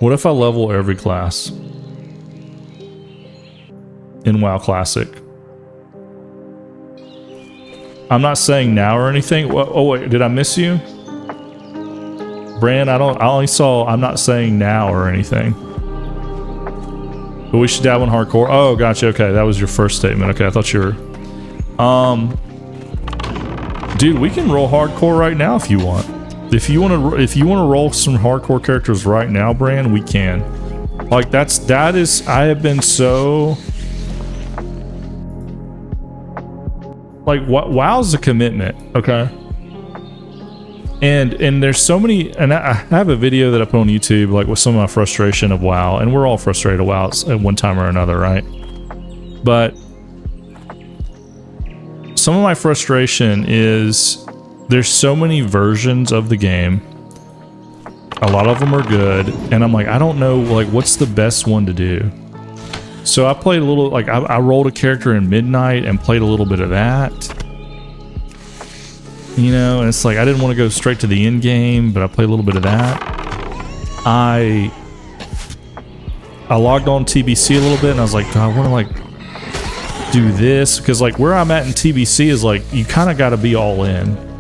What if I level every class in WoW Classic? I'm not saying now or anything. Oh wait, did I miss you? Bran, I only saw, I'm not saying now or anything. But we should dabble in hardcore. Oh, gotcha. Okay, that was your first statement. Okay, I thought you were... Dude, we can roll hardcore right now if you want. If you want to roll some hardcore characters right now, Bran, we can. Like that is I have been so like WoW's a commitment, okay? And there's so many, and I have a video that I put on YouTube like with some of my frustration of WoW, and we're all frustrated of WoW at one time or another, right? But some of my frustration is there's so many versions of the game. A lot of them are good, and I'm like, I don't know, like, what's the best one to do? So I played a little, like, I rolled a character in Midnight and played a little bit of that. You know, and it's like, I didn't want to go straight to the end game, but I played a little bit of that. I logged on TBC a little bit, and I was like, I want to, like, do this, because, like, where I'm at in TBC is, like, you kind of got to be all in.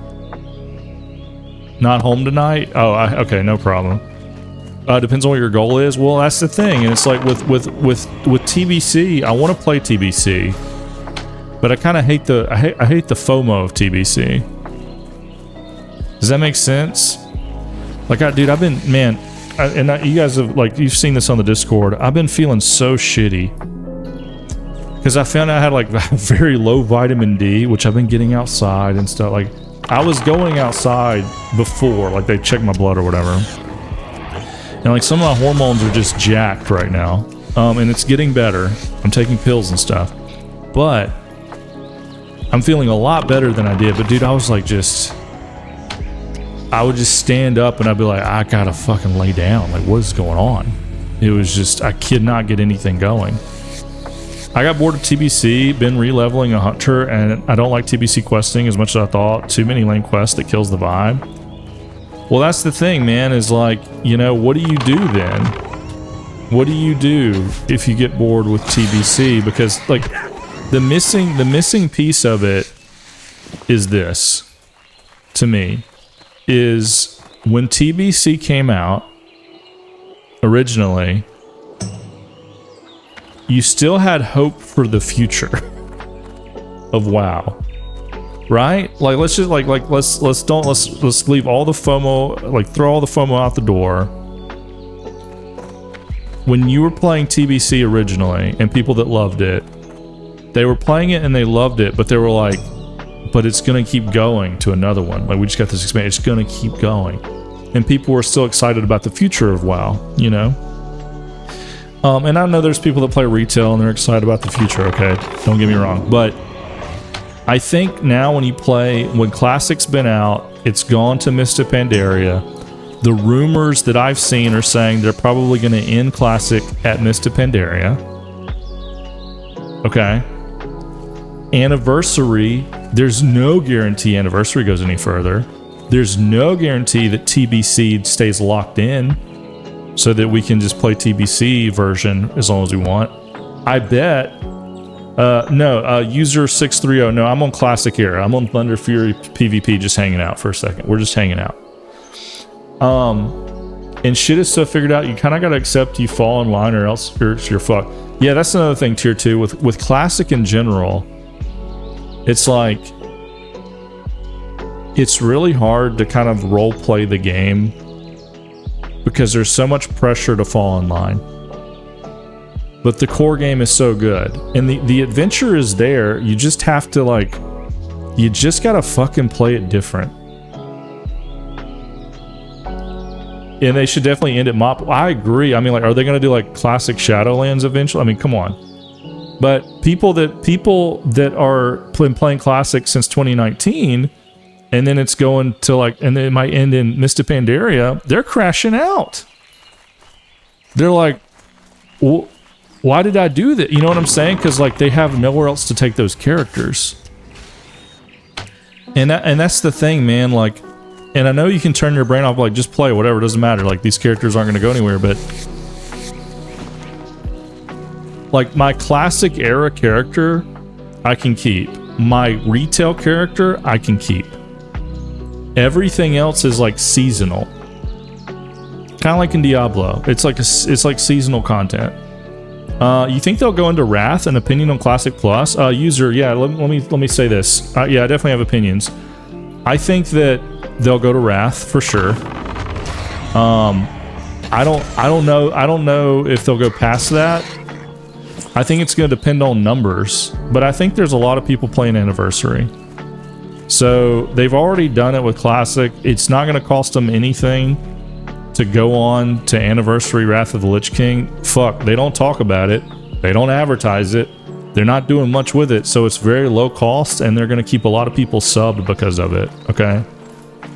Not home tonight? Oh, okay, no problem. Depends on what your goal is. Well, that's the thing, and it's like with TBC, I want to play TBC, but I kind of hate I hate the FOMO of TBC. Does that make sense? Like, dude, I've been, man, you guys have, like, you've seen this on the Discord. I've been feeling so shitty because I found out I had like very low vitamin D, which I've been getting outside and stuff. Like, I was going outside before, like they checked my blood or whatever. And like some of my hormones are just jacked right now. And it's getting better. I'm taking pills and stuff. But I'm feeling a lot better than I did. But dude, I was like I would just stand up and I'd be like, I gotta fucking lay down. Like, what is going on? It was just, I could not get anything going. I got bored of TBC, been re-leveling a hunter, and I don't like TBC questing as much as I thought. Too many lane quests that kills the vibe. Well, that's the thing, man, is like, you know, what do you do then? What do you do if you get bored with TBC? Because, like, the missing piece of it is this, to me, is when TBC came out, originally, you still had hope for the future of WoW, right? Like, let's just let's leave all the FOMO, like throw all the FOMO out the door. When you were playing TBC originally, and people that loved it, they were playing it and they loved it, but they were like, but it's gonna keep going to another one. Like, we just got this expansion, it's gonna keep going, and people were still excited about the future of WoW, you know. And I know there's people that play retail and they're excited about the future, okay? Don't get me wrong. But I think now when Classic's been out, it's gone to Mist of Pandaria. The rumors that I've seen are saying they're probably going to end Classic at Mist of Pandaria. Okay. Anniversary, there's no guarantee Anniversary goes any further. There's no guarantee that TBC stays locked in, so that we can just play TBC version as long as we want. I bet. User 630. No, I'm on Classic here. I'm on Thunder Fury PvP, just hanging out for a second. We're just hanging out. And shit is so figured out. You kind of got to accept you fall in line, or else you're fucked. Yeah, that's another thing. Tier 2 with Classic in general. It's like, it's really hard to kind of role play the game, because there's so much pressure to fall in line. But the core game is so good, and the adventure is there. You just have to, like, you just gotta fucking play it different. And they should definitely end at MOP. I agree. I mean, like, are they gonna do like Classic Shadowlands eventually? I mean, come on. But people that are playing Classic since 2019, and then it's going to, like, and then it might end in Mist of Pandaria, they're crashing out. They're like, well, why did I do that? You know what I'm saying? Because, like, they have nowhere else to take those characters. And that's the thing, man. Like, and I know you can turn your brain off, like, just play, whatever, it doesn't matter. Like, these characters aren't going to go anywhere, but Like my classic era character, I can keep. My retail character, I can keep. Everything else is like seasonal. Kind of like in Diablo. It's like seasonal content. You think they'll go into Wrath? An opinion on Classic Plus? User, yeah. Let me say this. Yeah, I definitely have opinions. I think that they'll go to Wrath for sure. I don't know if they'll go past that. I think it's going to depend on numbers, but I think there's a lot of people playing Anniversary. So they've already done it with Classic. It's not going to cost them anything to go on to Anniversary Wrath of the Lich King. Fuck, they don't talk about it. They don't advertise it. They're not doing much with it, so it's very low cost, and they're going to keep a lot of people subbed because of it, okay?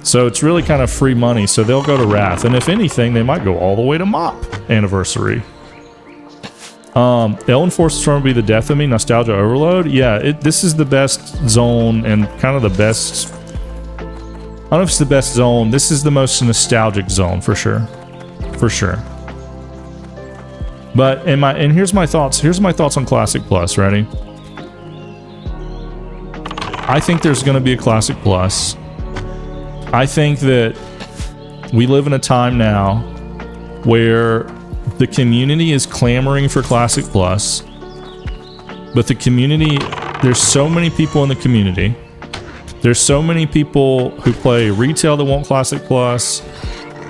So it's really kind of free money, so they'll go to Wrath, and if anything, they might go all the way to MOP Anniversary. Elwynn Forest is trying to be the death of me, Nostalgia Overload. Yeah, this is the best zone and kind of the best... I don't know if it's the best zone. This is the most nostalgic zone for sure. For sure. But here's my thoughts. Here's my thoughts on Classic Plus. Ready? I think there's going to be a Classic Plus. I think that we live in a time now where the community is clamoring for Classic Plus, but the community, there's so many people in the community. There's so many people who play retail that want Classic Plus,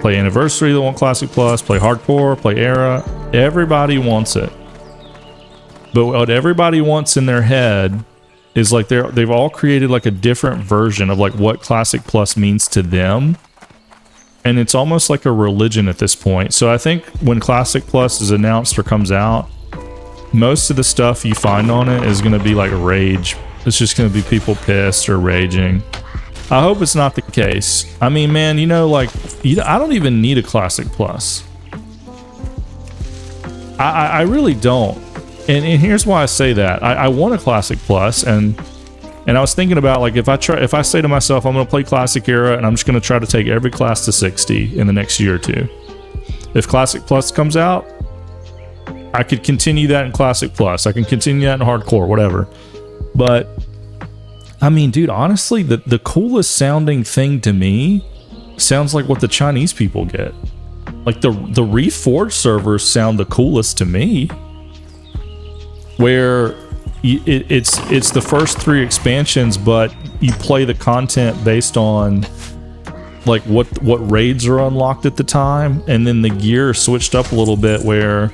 play Anniversary that want Classic Plus, play Hardcore, play Era. Everybody wants it. But what everybody wants in their head is like they've all created like a different version of like what Classic Plus means to them. And it's almost like a religion at this point. So I think when Classic Plus is announced or comes out, most of the stuff you find on it is going to be like rage. It's just going to be people pissed or raging. I hope it's not the case. I mean, man, you know, like, I don't even need a Classic Plus. I really don't. And here's why I say that. I want a Classic Plus, and I was thinking about, like, if I say to myself, I'm going to play Classic Era, and I'm just going to try to take every class to 60 in the next year or two. If Classic Plus comes out, I could continue that in Classic Plus. I can continue that in Hardcore, whatever. But, I mean, dude, honestly, the coolest sounding thing to me sounds like what the Chinese people get. Like, the Reforged servers sound the coolest to me. Where it's the first 3 expansions, but you play the content based on like what raids are unlocked at the time, and then the gear switched up a little bit where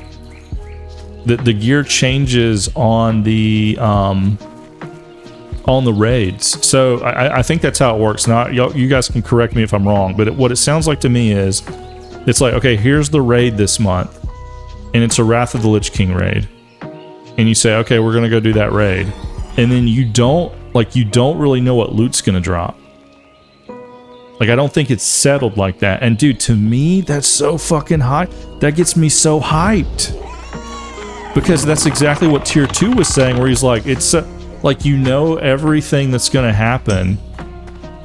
the gear changes on the raids. So I think that's how it works. Now you guys can correct me if I'm wrong, but what it sounds like to me is it's like, okay, here's the raid this month, and it's a Wrath of the Lich King raid. And you say, okay, we're gonna go do that raid, and then you don't really know what loot's gonna drop. Like, I don't think it's settled like that. And dude, to me, that's so fucking hype. That gets me so hyped, because that's exactly what Tier 2 was saying, where he's like, it's like, you know everything that's gonna happen,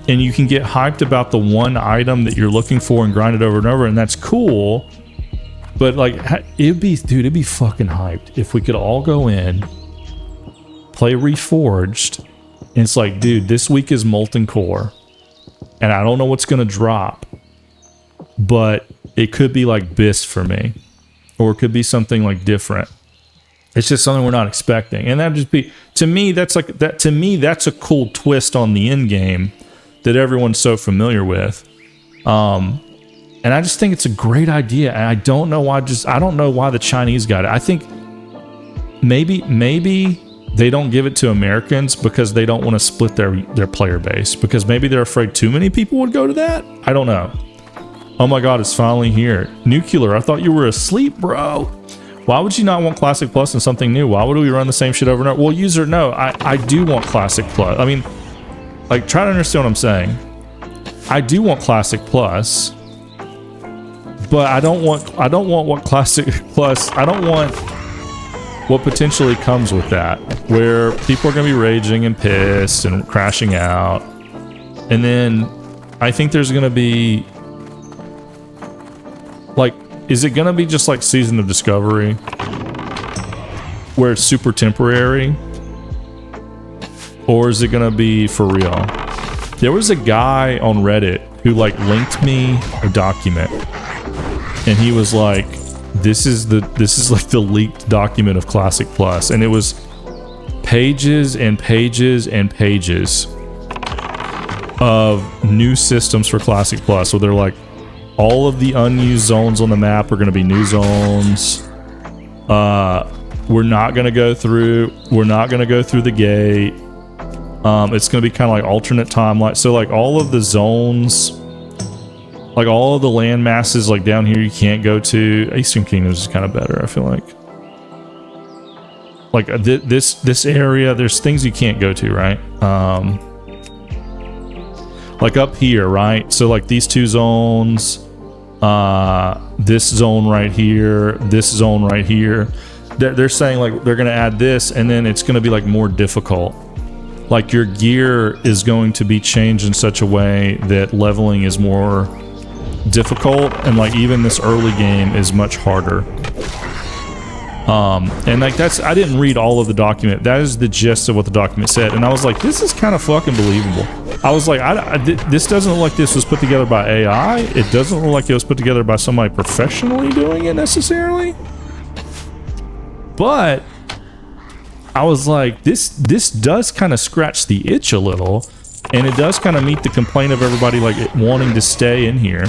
and you can get hyped about the one item that you're looking for and grind it over and over, and that's cool. But like, it'd be fucking hyped if we could all go in, play Reforged, and it's like, dude, this week is Molten Core, and I don't know what's gonna drop, but it could be like BIS for me, or it could be something like different. It's just something we're not expecting, and that'd just be, to me, that's like that. To me, that's a cool twist on the end game that everyone's so familiar with. And I just think it's a great idea, and I don't know why the Chinese got it. I think maybe they don't give it to Americans because they don't want to split their player base, because maybe they're afraid too many people would go to that. I don't know. Oh my god, it's finally here. Nuclear, I thought you were asleep, bro. Why would you not want Classic Plus and something new? Why would we run the same shit over and over? Well, user, no, I do want Classic Plus. I mean, like, try to understand what I'm saying. I do want Classic Plus, but I don't want what Classic Plus, I don't want what potentially comes with that, where people are going to be raging and pissed and crashing out. And then I think there's going to be, like, is it going to be just like Season of Discovery? where it's super temporary, or is it gonna be for real? There was a guy on Reddit who like linked me a document, and he was like, this is like the leaked document of Classic Plus, and it was pages and pages and pages of new systems for Classic Plus. So they're like, all of the unused zones on the map are going to be new zones. We're not going to go through the gate. It's going to be kind of like alternate timeline. So like all of the zones, like all of the land masses like down here you can't go to. Eastern Kingdoms is kind of better, I feel like. Like this area, there's things you can't go to, right? Like up here, right? So like these two zones, this zone right here, this zone right here. They're saying like they're gonna add this, and then it's gonna be like more difficult. Like your gear is going to be changed in such a way that leveling is more difficult, and like even this early game is much harder. And like I didn't read all of the document. That is the gist of what the document said, and I was like, this is kind of fucking believable. I was like, this doesn't look like this was put together by AI. It doesn't look like it was put together by somebody professionally doing it necessarily. But I was like, this does kind of scratch the itch a little, and it does kind of meet the complaint of everybody like wanting to stay in here.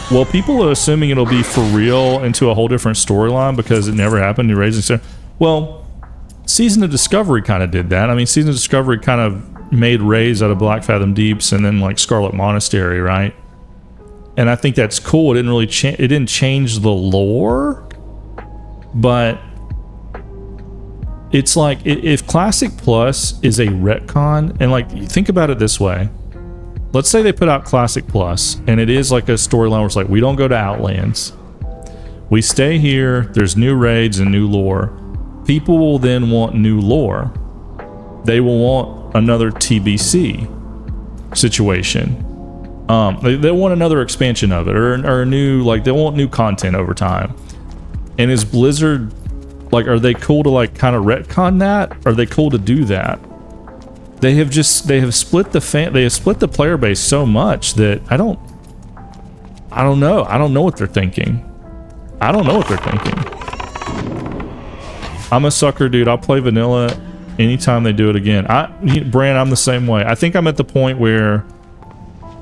Well, people are assuming it'll be for real into a whole different storyline because it never happened. You're raising, well, Season of Discovery kind of did that. I mean, Season of Discovery kind of made raids out of Black Fathom Deeps and then like Scarlet Monastery, right? And I think that's cool. It didn't really it didn't change the lore, but it's like if Classic Plus is a retcon, and like think about it this way. Let's say they put out Classic Plus, and it is like a storyline where it's like, we don't go to Outlands. We stay here, there's new raids and new lore. People will then want new lore. They will want another TBC situation. They want another expansion of it, or a new, like, they want new content over time. And is Blizzard, like, are they cool to, like, kind of retcon that? Are they cool to do that? They have split the player base so much that I don't know. I don't know what they're thinking. I'm a sucker, dude. I'll play vanilla anytime they do it again. Bran, I'm the same way. I think I'm at the point where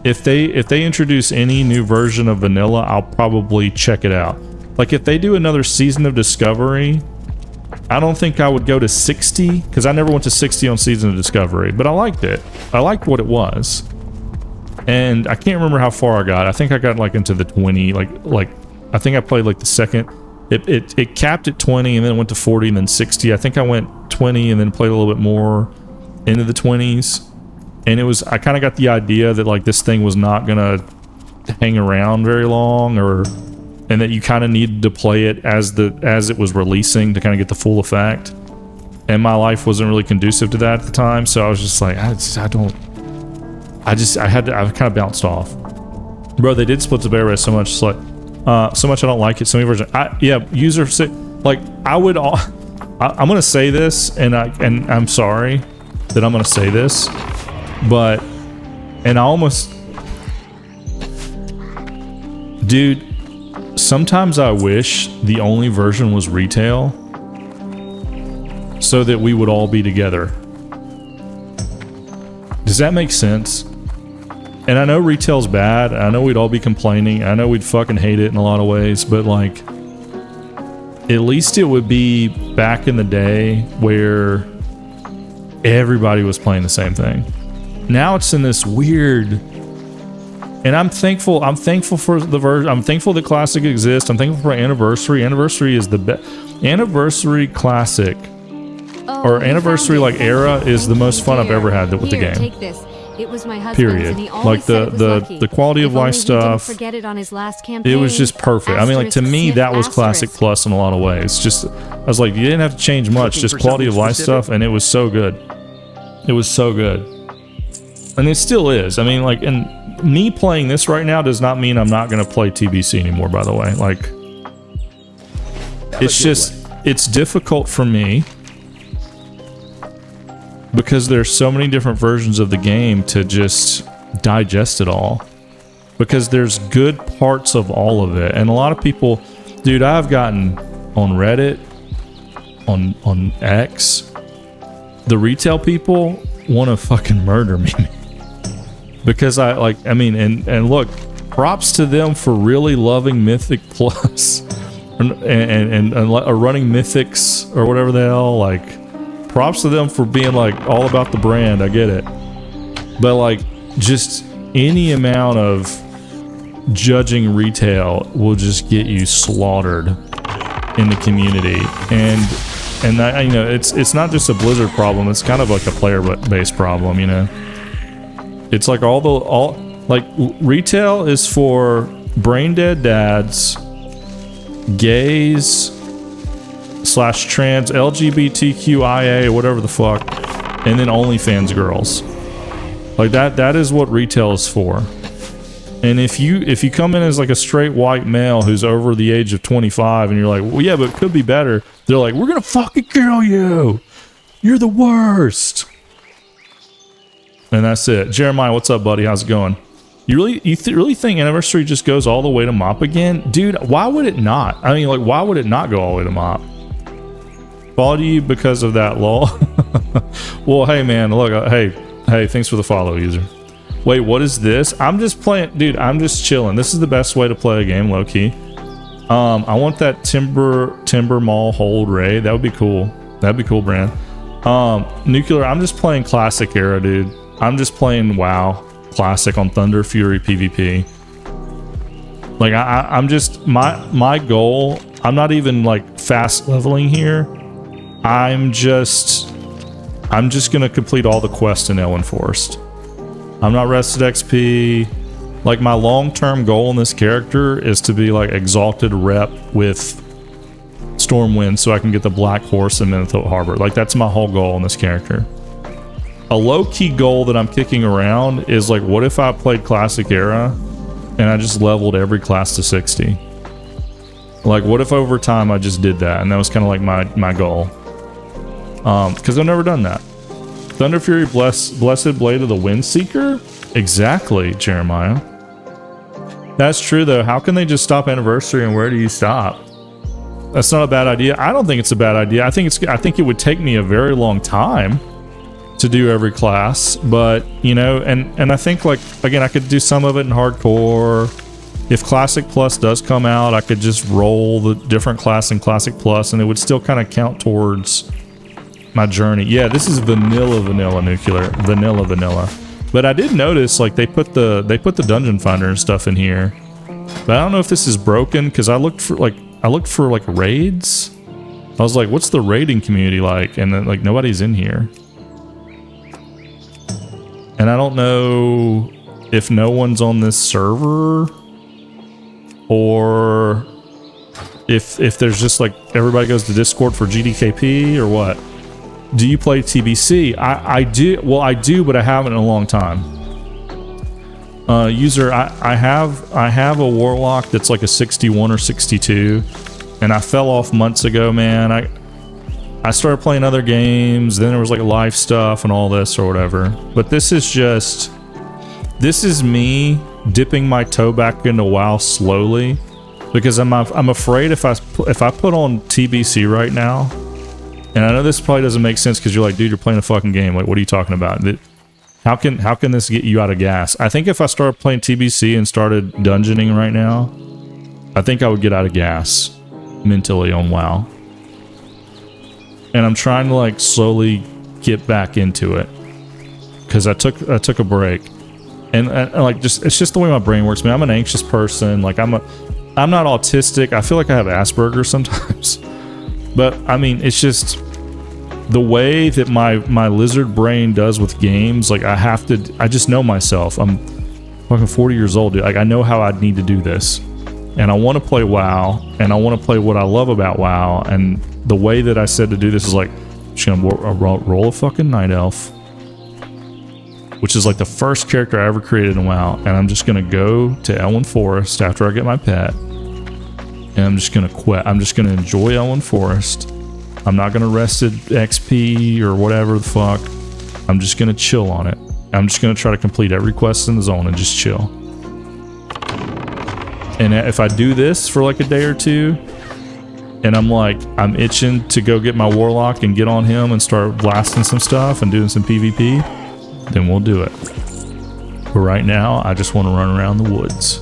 if they introduce any new version of vanilla, I'll probably check it out. Like if they do another Season of Discovery, I don't think I would go to 60, because I never went to 60 on Season of Discovery, but I liked it. I liked what it was. And I can't remember how far I got. I think I got like into the 20, like I think I played like the second. It capped at 20 and then went to 40 and then 60. I think I went 20 and then played a little bit more into the 20s. And I kind of got the idea that like this thing was not gonna hang around very long, and that you kind of needed to play it as it was releasing to kind of get the full effect. And my life wasn't really conducive to that at the time, so I was just like, I kind of bounced off. Bro, they did split the bear rest so much, it's like, so much I don't like it. So many versions, user say, like, I'm gonna say this, and I'm sorry that I'm gonna say this, but, and I almost, dude, sometimes I wish the only version was retail so that we would all be together. Does that make sense? And I know retail's bad. I know we'd all be complaining. I know we'd fucking hate it in a lot of ways, but like, at least it would be back in the day where everybody was playing the same thing. Now it's in this weird. And I'm thankful for the version. I'm thankful that Classic exists. I'm thankful for Anniversary. Anniversary is the best. Anniversary Classic, or Anniversary like era, is the most fun I've ever had with the game. Take this. It was my husband's, period. and he Like the quality of life stuff. Forget it on his last campaign. It was just perfect. I mean, like, to me, that was Classic Plus in a lot of ways. Just, I was like, you didn't have to change much, just quality of life stuff, and it was so good. It was so good. And it still is. I mean, like, and me playing this right now does not mean I'm not going to play TBC anymore, by the way. Like, it's just, it's difficult for me because there's so many different versions of the game to just digest it all, because there's good parts of all of it. And a lot of people, dude, I've gotten on Reddit, on X, the retail people want to fucking murder me because and look, props to them for really loving Mythic Plus and running Mythics or whatever the hell. Like, props to them for being like all about the brand. I get it, but like, just any amount of judging retail will just get you slaughtered in the community. And I, you know, it's not just a Blizzard problem. It's kind of like a player-based problem, you know. It's like like retail is for brain dead dads, gays / trans, LGBTQIA, whatever the fuck, and then OnlyFans girls. Like that is what retail is for. And if you come in as like a straight white male who's over the age of 25 and you're like, well, yeah, but it could be better, they're like, we're gonna fucking kill you. You're the worst. And that's it. Jeremiah, what's up, buddy? How's it going? You really think Anniversary just goes all the way to MOP again? Dude, why would it not? I mean, like, why would it not go all the way to MOP? Follow you because of that, lol. Well, hey, man, look, hey, thanks for the follow, user. Wait, what is this? I'm just playing, dude, I'm just chilling. This is the best way to play a game, low-key. I want that Timber Mall hold raid. That would be cool. That'd be cool, Brand. Nuclear, I'm just playing classic era, dude. I'm just playing WoW classic on Thunder Fury PvP. Like I'm just my goal, I'm not even like fast leveling here. I'm just gonna complete all the quests in Elwynn Forest. I'm not rested XP. Like, my long-term goal in this character is to be like exalted rep with Stormwind so I can get the Black Horse in Minnesota Harbor. Like, that's my whole goal in this character. A low-key goal that I'm kicking around is like, what if I played Classic Era and I just leveled every class to 60? Like, what if over time I just did that? And that was kind of like my goal. Because I've never done that. Thunder Fury, Blessed Blade of the Windseeker? Exactly, Jeremiah. That's true, though. How can they just stop Anniversary, and where do you stop? That's not a bad idea. I don't think it's a bad idea. I think it would take me a very long time to do every class, but you know, and I think, like, again, I could do some of it in hardcore. If Classic Plus does come out, I could just roll the different class in Classic Plus, and it would still kind of count towards my journey. Yeah, this is vanilla Nuclear, vanilla. But I did notice, like, they put the Dungeon Finder and stuff in here, but I don't know if this is broken, because I looked for like raids. I was like, what's the raiding community like? And then, like, nobody's in here. And I don't know if no one's on this server, or if there's just like everybody goes to Discord for GDKP or what. Do you play TBC? I do. Well, I do, but I haven't in a long time. User, I have a Warlock that's like a 61 or 62, and I fell off months ago, man. I started playing other games, then there was like life stuff and all this or whatever. But this is me dipping my toe back into WoW slowly, because I'm afraid if I put on TBC right now, and I know this probably doesn't make sense because you're like, dude, you're playing a fucking game. Like, what are you talking about? How can this get you out of gas? I think if I started playing TBC and started dungeoning right now, I think I would get out of gas mentally on WoW. And I'm trying to like slowly get back into it because I took a break, and like it's just the way my brain works, man. I'm an anxious person. Like I'm not autistic. I feel like I have Asperger's sometimes, but I mean, it's just the way that my lizard brain does with games. Like I just know myself. I'm fucking 40 years old, dude. Like I know how I need to do this, and I want to play WoW, and I want to play what I love about WoW. And the way that I said to do this is like, I'm just gonna roll a fucking Night Elf, which is like the first character I ever created in WoW, and I'm just gonna go to Elwynn Forest after I get my pet, and I'm just gonna quit. I'm just gonna enjoy Elwynn Forest, I'm not gonna rest at XP or whatever the fuck. I'm just gonna chill on it. I'm just gonna try to complete every quest in the zone and just chill. And if I do this for like a day or two, and I'm itching to go get my warlock and get on him and start blasting some stuff and doing some PvP, then we'll do it. But right now, I just want to run around the woods.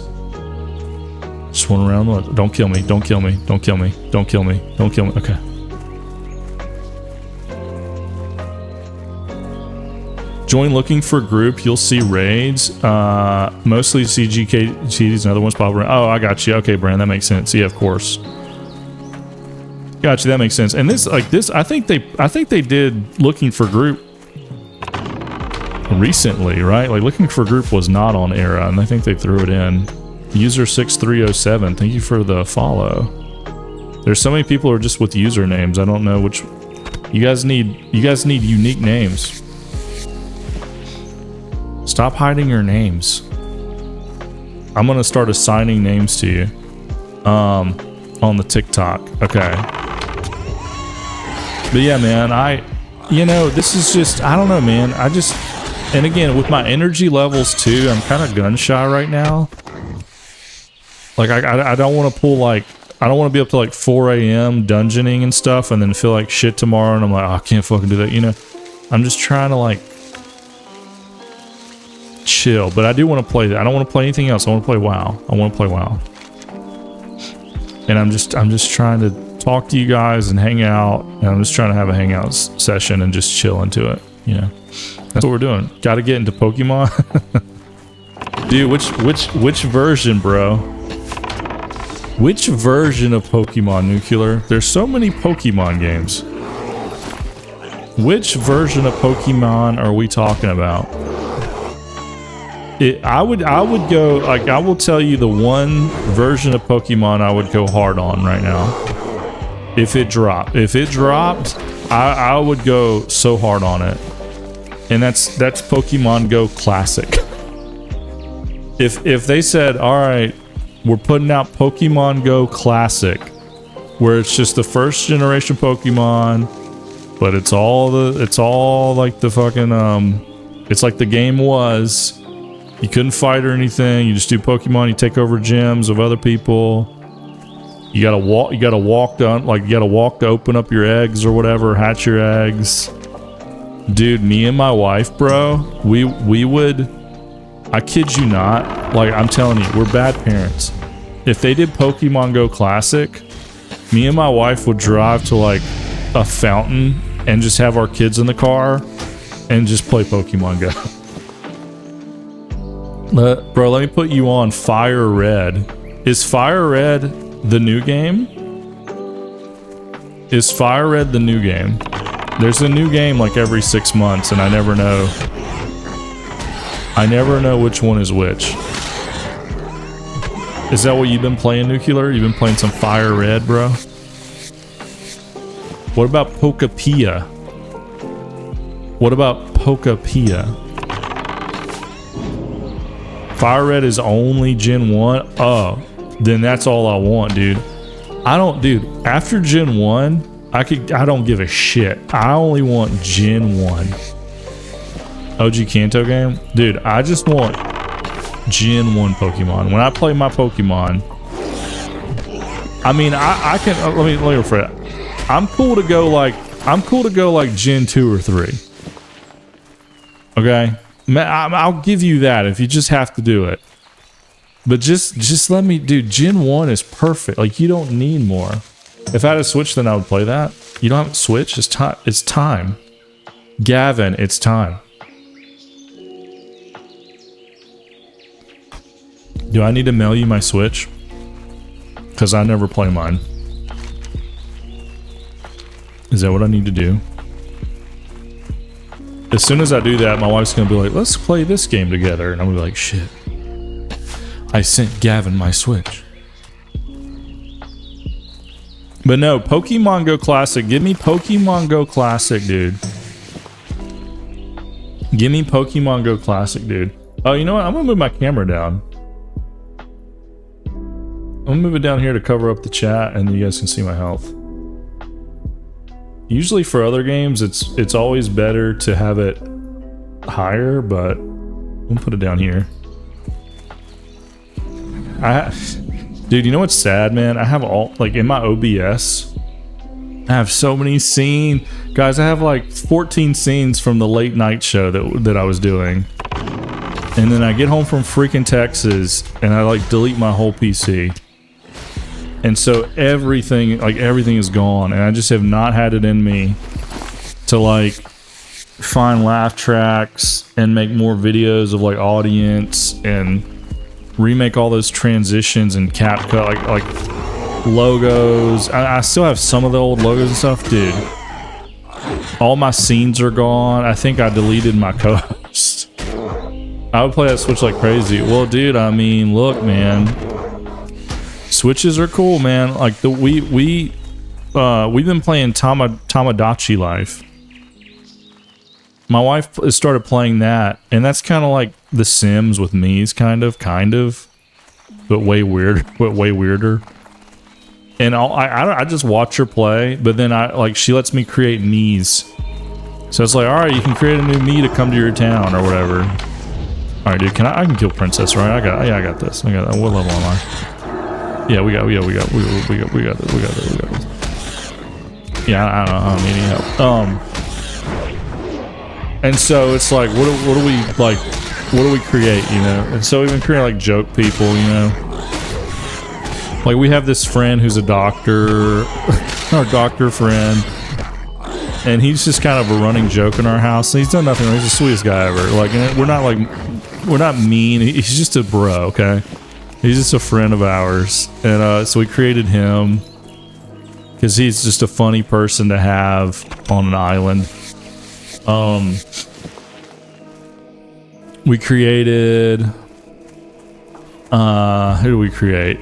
Just want to run around the woods. Don't kill me. Don't kill me. Don't kill me. Don't kill me. Don't kill me. Okay. Join looking for group. You'll see raids. Mostly CGKTs and other ones pop around. Oh, I got you. Okay, Brand, that makes sense. Yeah, of course. Gotcha, that makes sense. And this, I think they did looking for group recently, right? Like looking for group was not on Era, and I think they threw it in. User 6307, thank you for the follow. There's so many people who are just with usernames. I don't know which. You guys need unique names. Stop hiding your names. I'm gonna start assigning names to you. On the TikTok. Okay. But yeah, man, this is just, I don't know, man. And again, with my energy levels too, I'm kind of gun shy right now. Like, I don't want to pull I don't want to be up to like 4 a.m. dungeoning and stuff and then feel like shit tomorrow and I'm like, oh, I can't fucking do that, I'm just trying to like chill, but I do want to play that. I don't want to play anything else. I want to play WoW. I want to play WoW. And I'm just trying to talk to you guys and hang out, and I'm just trying to have a hangout session and just chill into it. That's what we're doing. Got to get into Pokemon. Dude, which version, bro? Which version of Pokemon, Nuclear? There's so many Pokemon games. Which version of Pokemon are we talking about? I would go, like, I will tell you the one version of Pokemon I would go hard on right now. If it dropped, I would go so hard on it. And that's Pokemon Go Classic. If they said, all right, we're putting out Pokemon Go Classic, where it's just the first generation Pokemon, but it's all like the fucking, it's like the game was. You couldn't fight or anything. You just do Pokemon. You take over gyms of other people. You gotta walk. You gotta walk down. Like you gotta walk to open up your eggs or whatever. Hatch your eggs. Dude, me and my wife, bro. We would. I kid you not. Like I'm telling you, we're bad parents. If they did Pokemon Go Classic, me and my wife would drive to like a fountain and just have our kids in the car and just play Pokemon Go. Bro, let me put you on Fire Red. Is Fire Red the new game? Is Fire Red the new game? There's a new game like every 6 months and I never know. I never know which one is which. Is that what you've been playing, Nuclear? You've been playing some Fire Red, bro? What about Pokapia? What about Pokapia? Fire Red is only Gen 1? Oh, then that's all I want, dude. Dude, after Gen 1, I don't give a shit. I only want Gen 1. OG Kanto game? Dude, I just want Gen 1 Pokemon. When I play my Pokemon, I mean, I can, let me rephrase it. I'm cool to go like Gen 2 or 3. Okay? I'll give you that if you just have to do it. But just let me, dude, Gen 1 is perfect. Like, you don't need more. If I had a Switch, then I would play that. You don't have a Switch? It's time. Gavin, it's time. Do I need to mail you my Switch? Because I never play mine. Is that what I need to do? As soon as I do that, my wife's gonna be like, let's play this game together. And I'm gonna be like, shit. I sent Gavin my Switch. But no, Pokemon Go Classic. Give me Pokemon Go Classic, dude. Give me Pokemon Go Classic, dude. Oh, you know what? I'm gonna move my camera down. I'm gonna move it down here to cover up the chat and you guys can see my health. Usually for other games, it's always better to have it higher, but we'll put it down here. Dude, you know what's sad, man? I have all, like, in my OBS, I have so many scenes. Guys, I have like 14 scenes from the late night show that I was doing. And then I get home from freaking Texas and I like delete my whole PC. And so everything is gone, and I just have not had it in me to like find laugh tracks and make more videos of like audience and remake all those transitions and CapCut, like logos. I still have some of the old logos and stuff, dude. All my scenes are gone. I think I deleted my co-host. I would play that Switch like crazy. Well, dude, I mean, look, man. Switches are cool, man. Like we've been playing Tamagotchi Life. My wife started playing that, and that's kind of like The Sims with Mii's, kind of, but way weirder. And I just watch her play, but then she lets me create Mii's. So it's like, all right, you can create a new Mii to come to your town or whatever. All right, dude, I can kill Princess, right? I got this. I got that. What level am I? Yeah, we got this. Yeah, I don't need any help. And so it's like, what do we like? What do we create? You know? And so we've been creating like joke people. You know, like we have this friend who's a doctor, our doctor friend, and he's just kind of a running joke in our house. And he's done nothing wrong. He's the sweetest guy ever. Like, and we're not mean. He's just a bro. Okay. He's just a friend of ours, and so we created him because he's just a funny person to have on an island. We created, who do we create?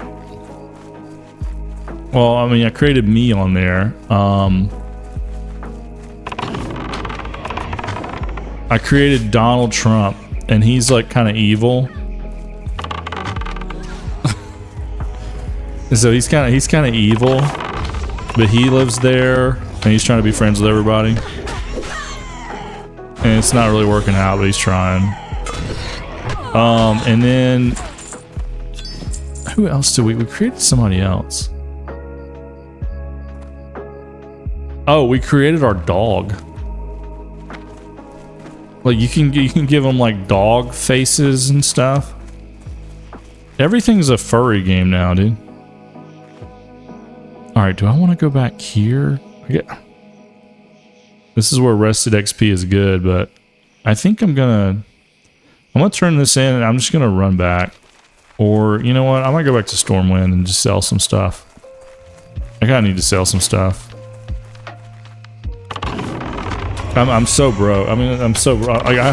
Well, I mean, I created me on there. I created Donald Trump, and he's like kind of evil. So he's kind of evil, but he lives there and he's trying to be friends with everybody. And it's not really working out, but he's trying. And then who else did we created somebody else. Oh, we created our dog. Like you can give them like dog faces and stuff. Everything's a furry game now, dude. All right, do I want to go back here? This is where Rested XP is good, but I think I'm gonna turn this in and I'm just gonna run back. Or you know what? I might go back to Stormwind and just sell some stuff. I kinda need to sell some stuff. I'm so broke. I mean, I'm so broke. Like, I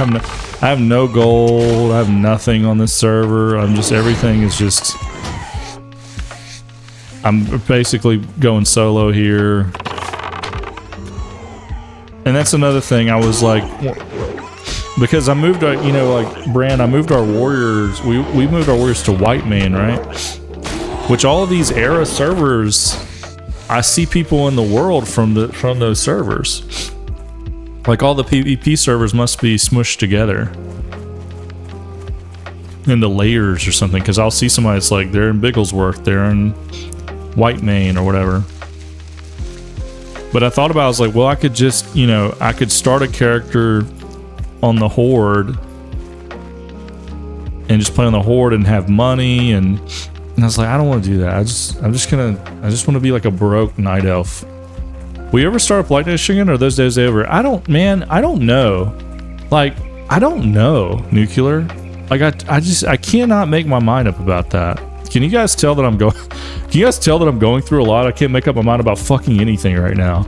have no gold. I have nothing on this server. Everything is just. I'm basically going solo here. And that's another thing. I was like, because I moved our, you know, like Brand, I moved our warriors. We moved our warriors to Whitemane, right? Which all of these era servers, I see people in the world from those servers. Like all the PvP servers must be smushed together into layers or something. Because I'll see somebody that's like they're in Bigglesworth, they're in Whitemane or whatever. But I thought about it, I was like, well, I could just, you know, I could start a character on the Horde and just play on the Horde and have money, and I was like, I don't want to do that. I just want to be like a broke night elf. Will you ever start up Light Dash again, or are those days over? I don't know. Like, I don't know, Nuclear. Like, I cannot make my mind up about that. Can you guys tell that I'm going through a lot? I can't make up my mind about fucking anything right now.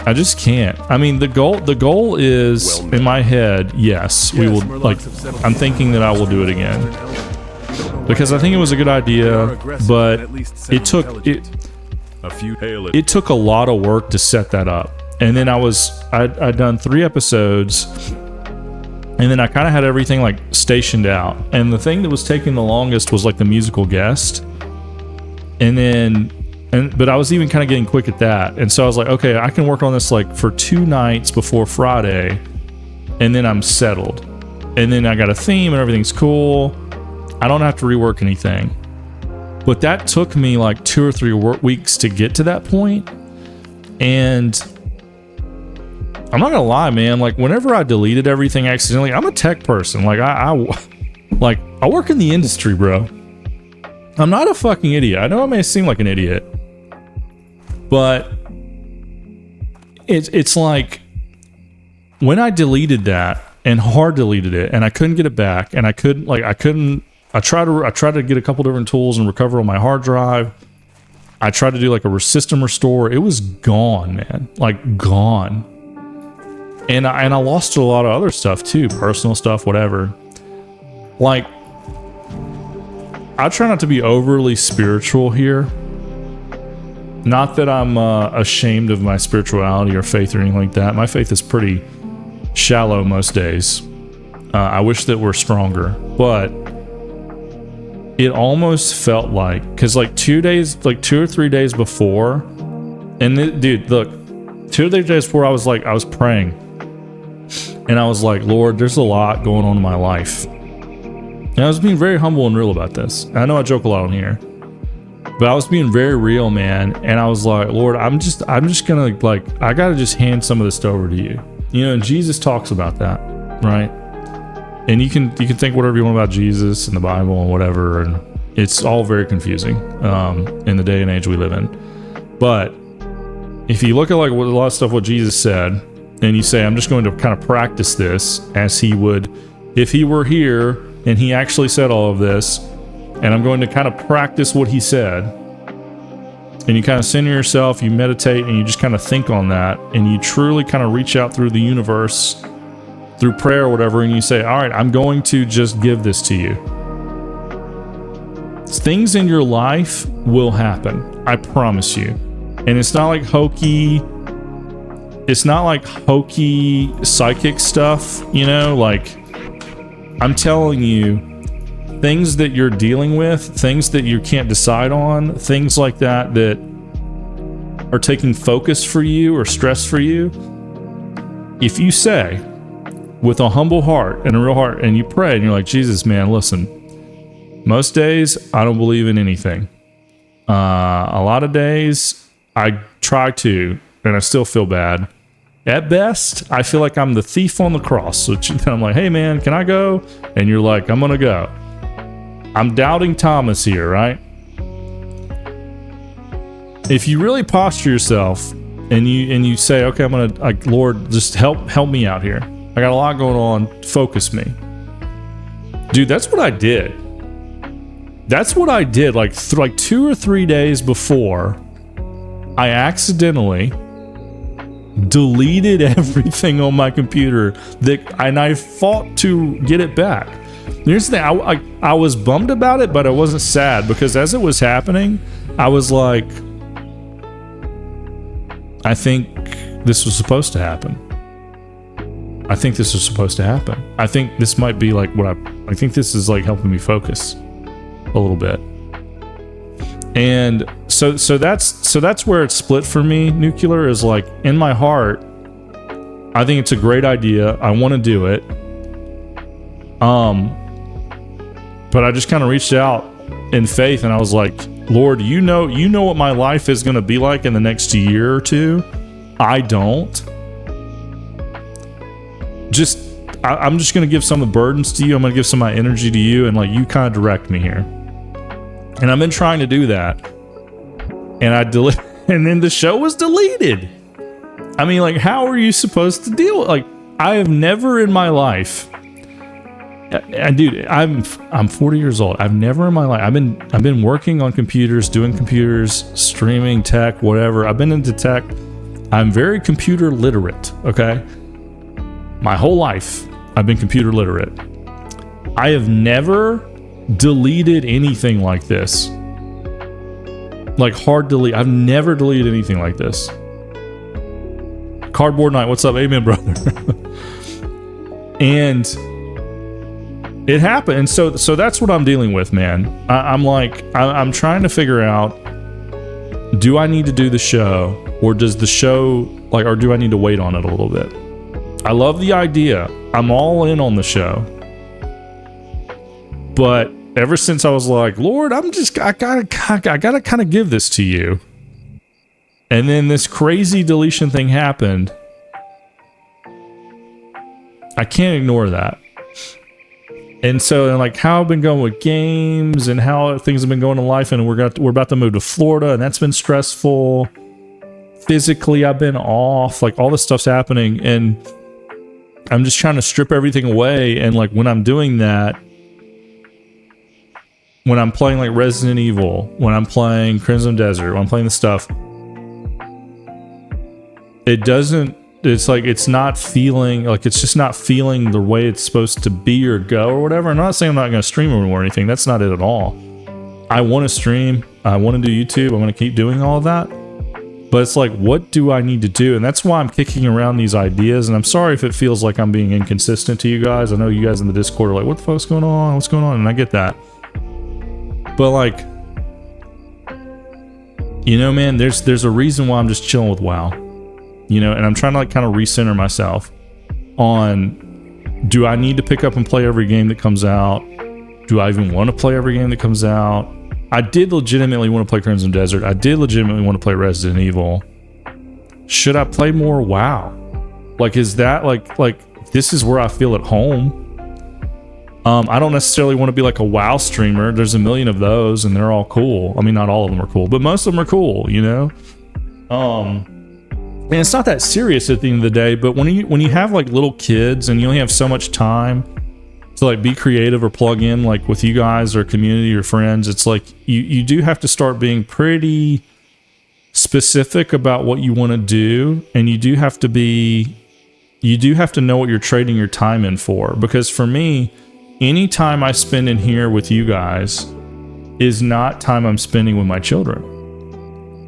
I just can't. I mean, the goal is in my head. Yes, we will. Like, I'm thinking that I will do it again because I think it was a good idea, but it took a lot of work to set that up. And then I'd done 3 episodes, and then I kind of had everything like stationed out. And the thing that was taking the longest was like the musical guest. And then But I was even kind of getting quick at that. And so I was like, okay, I can work on this like for 2 nights before Friday, and then I'm settled. And then I got a theme and everything's cool. I don't have to rework anything. But that took me like 2 or 3 weeks to get to that point. And I'm not gonna lie, man, like whenever I deleted everything accidentally, I'm a tech person. Like I work in the industry, bro. I'm not a fucking idiot. I know I may seem like an idiot, but it's like when I deleted that and hard deleted it and I couldn't get it back, and I tried to get a couple different tools and recover on my hard drive. I tried to do like a system restore. It was gone, man. Like gone. And I lost a lot of other stuff too, personal stuff, whatever. Like, I try not to be overly spiritual here. Not that I'm ashamed of my spirituality or faith or anything like that. My faith is pretty shallow most days. I wish that we're stronger, but it almost felt like, because like 2 or 3 days before, and dude, look, 2 or 3 days before, I was praying, and I was like, Lord, there's a lot going on in my life. And I was being very humble and real about this. I know I joke a lot on here, but I was being very real, man. And I was like, Lord, I'm just gonna, like, I gotta just hand some of this over to you. You know, and Jesus talks about that, right? And you can think whatever you want about Jesus and the Bible and whatever, and it's all very confusing in the day and age we live in. But if you look at like what a lot of stuff what Jesus said, and you say, I'm just going to kind of practice this as he would if he were here and he actually said all of this, and I'm going to kind of practice what he said. And you kind of center yourself, you meditate, and you just kind of think on that, and you truly kind of reach out through the universe, through prayer or whatever, and you say, all right, I'm going to just give this to you. Things in your life will happen. I promise you. And it's not like hokey psychic stuff, you know, like, I'm telling you, things that you're dealing with, things that you can't decide on, things like that are taking focus for you or stress for you, if you say with a humble heart and a real heart, and you pray and you're like, Jesus, man, listen, most days I don't believe in anything. A lot of days I try to, and I still feel bad. At best, I feel like I'm the thief on the cross. So I'm like, hey man, can I go? And you're like, I'm gonna go. I'm doubting Thomas here, right? If you really posture yourself and you say, okay, I'm gonna, like, Lord, just help me out here. I got a lot going on. Focus me, dude. That's what I did. That's what I did. Like 2 or 3 days before, I accidentally deleted everything on my computer and I fought to get it back. Here's the thing, I was bummed about it, but I wasn't sad, because as it was happening, I was like, I think this was supposed to happen. I think this is supposed to happen. I think this might be like I think this is like helping me focus a little bit. And so that's where it's split for me. Nuclear is like, in my heart, I think it's a great idea. I want to do it. But I just kind of reached out in faith, and I was like, Lord, you know what my life is going to be like in the next year or two. I don't. I'm just going to give some of the burdens to you. I'm going to give some of my energy to you, and like, you kind of direct me here. And I've been trying to do that. And and then the show was deleted. I mean, like, how are you supposed to deal with, like, I have never in my life, and dude, I'm 40 years old. I've never in my life, I've been working on computers, doing computers, streaming, tech, whatever. I've been into tech. I'm very computer literate, okay? My whole life, I've been computer literate. I have never deleted anything like this. Like, hard delete. I've never deleted anything like this. Cardboard Night, what's up? Amen, brother. And it happened. And so that's what I'm dealing with, man. I'm trying to figure out do I need to do the show, or does the show like, or do I need to wait on it a little bit? I love the idea. I'm all in on the show. But ever since I was like, Lord, I gotta kind of give this to you. And then this crazy deletion thing happened. I can't ignore that. And so, like, how I've been going with games and how things have been going in life, and we're about to move to Florida, and that's been stressful. Physically, I've been off. Like, all this stuff's happening, and I'm just trying to strip everything away. And like, when I'm doing that, when I'm playing like Resident Evil, when I'm playing Crimson Desert, when I'm playing the stuff, it's like, it's not feeling like, it's just not feeling the way it's supposed to be or go or whatever. I'm not saying I'm not going to stream or anything. That's not it at all. I want to stream. I want to do YouTube. I'm going to keep doing all of that. But it's like, what do I need to do? And that's why I'm kicking around these ideas. And I'm sorry if it feels like I'm being inconsistent to you guys. I know you guys in the Discord are like, what the fuck's going on? What's going on? And I get that. But like, you know, man, there's a reason why I'm just chilling with WoW. You know, and I'm trying to like kind of recenter myself on, do I need to pick up and play every game that comes out? Do I even want to play every game that comes out? I did legitimately want to play Crimson Desert. I did legitimately want to play Resident Evil. Should I play more WoW? Like, is that like this is where I feel at home? I don't necessarily want to be like a WoW streamer. There's a million of those, and they're all cool. I mean, not all of them are cool, but most of them are cool, you know? And it's not that serious at the end of the day, but when you have like little kids and you only have so much time to like be creative or plug in like with you guys or community or friends, it's like you do have to start being pretty specific about what you want to do, and you do have to know what you're trading your time in for. Because for me, any time I spend in here with you guys is not time I'm spending with my children.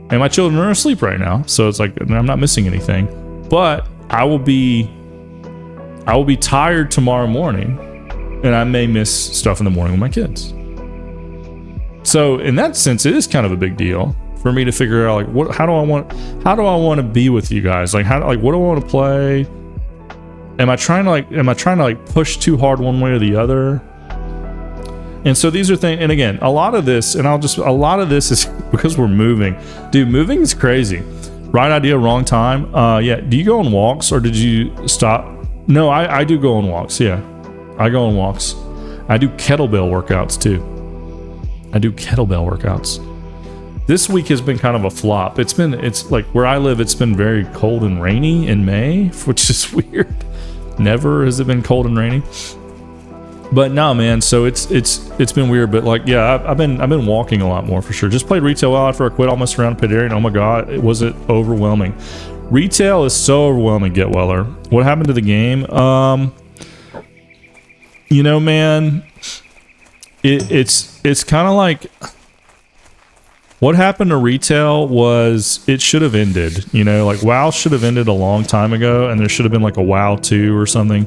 And my children are asleep right now, so it's like I'm not missing anything. But I will be tired tomorrow morning, and I may miss stuff in the morning with my kids. So in that sense, it is kind of a big deal for me to figure out like how do I want to be with you guys? Like what do I want to play? Am I trying to push too hard one way or the other? And so these are things, and again, a lot of this is because we're moving. Dude, moving is crazy. Right idea, wrong time. Yeah, do you go on walks or did you stop? No, I do go on walks, yeah. I go on walks. I do kettlebell workouts too. This week has been kind of a flop. It's like where I live, it's been very cold and rainy in May, which is weird. Never has it been cold and rainy. But no, man, so it's been weird, but like, yeah, I've been walking a lot more for sure. Just played retail WoW after I quit almost around Pandarian. Oh my god, was it overwhelming. Retail is so overwhelming, Get Weller. What happened to the game? You know, man, it's kind of like what happened to retail was it should have ended. You know, like WoW should have ended a long time ago, and there should have been like a WoW 2 or something.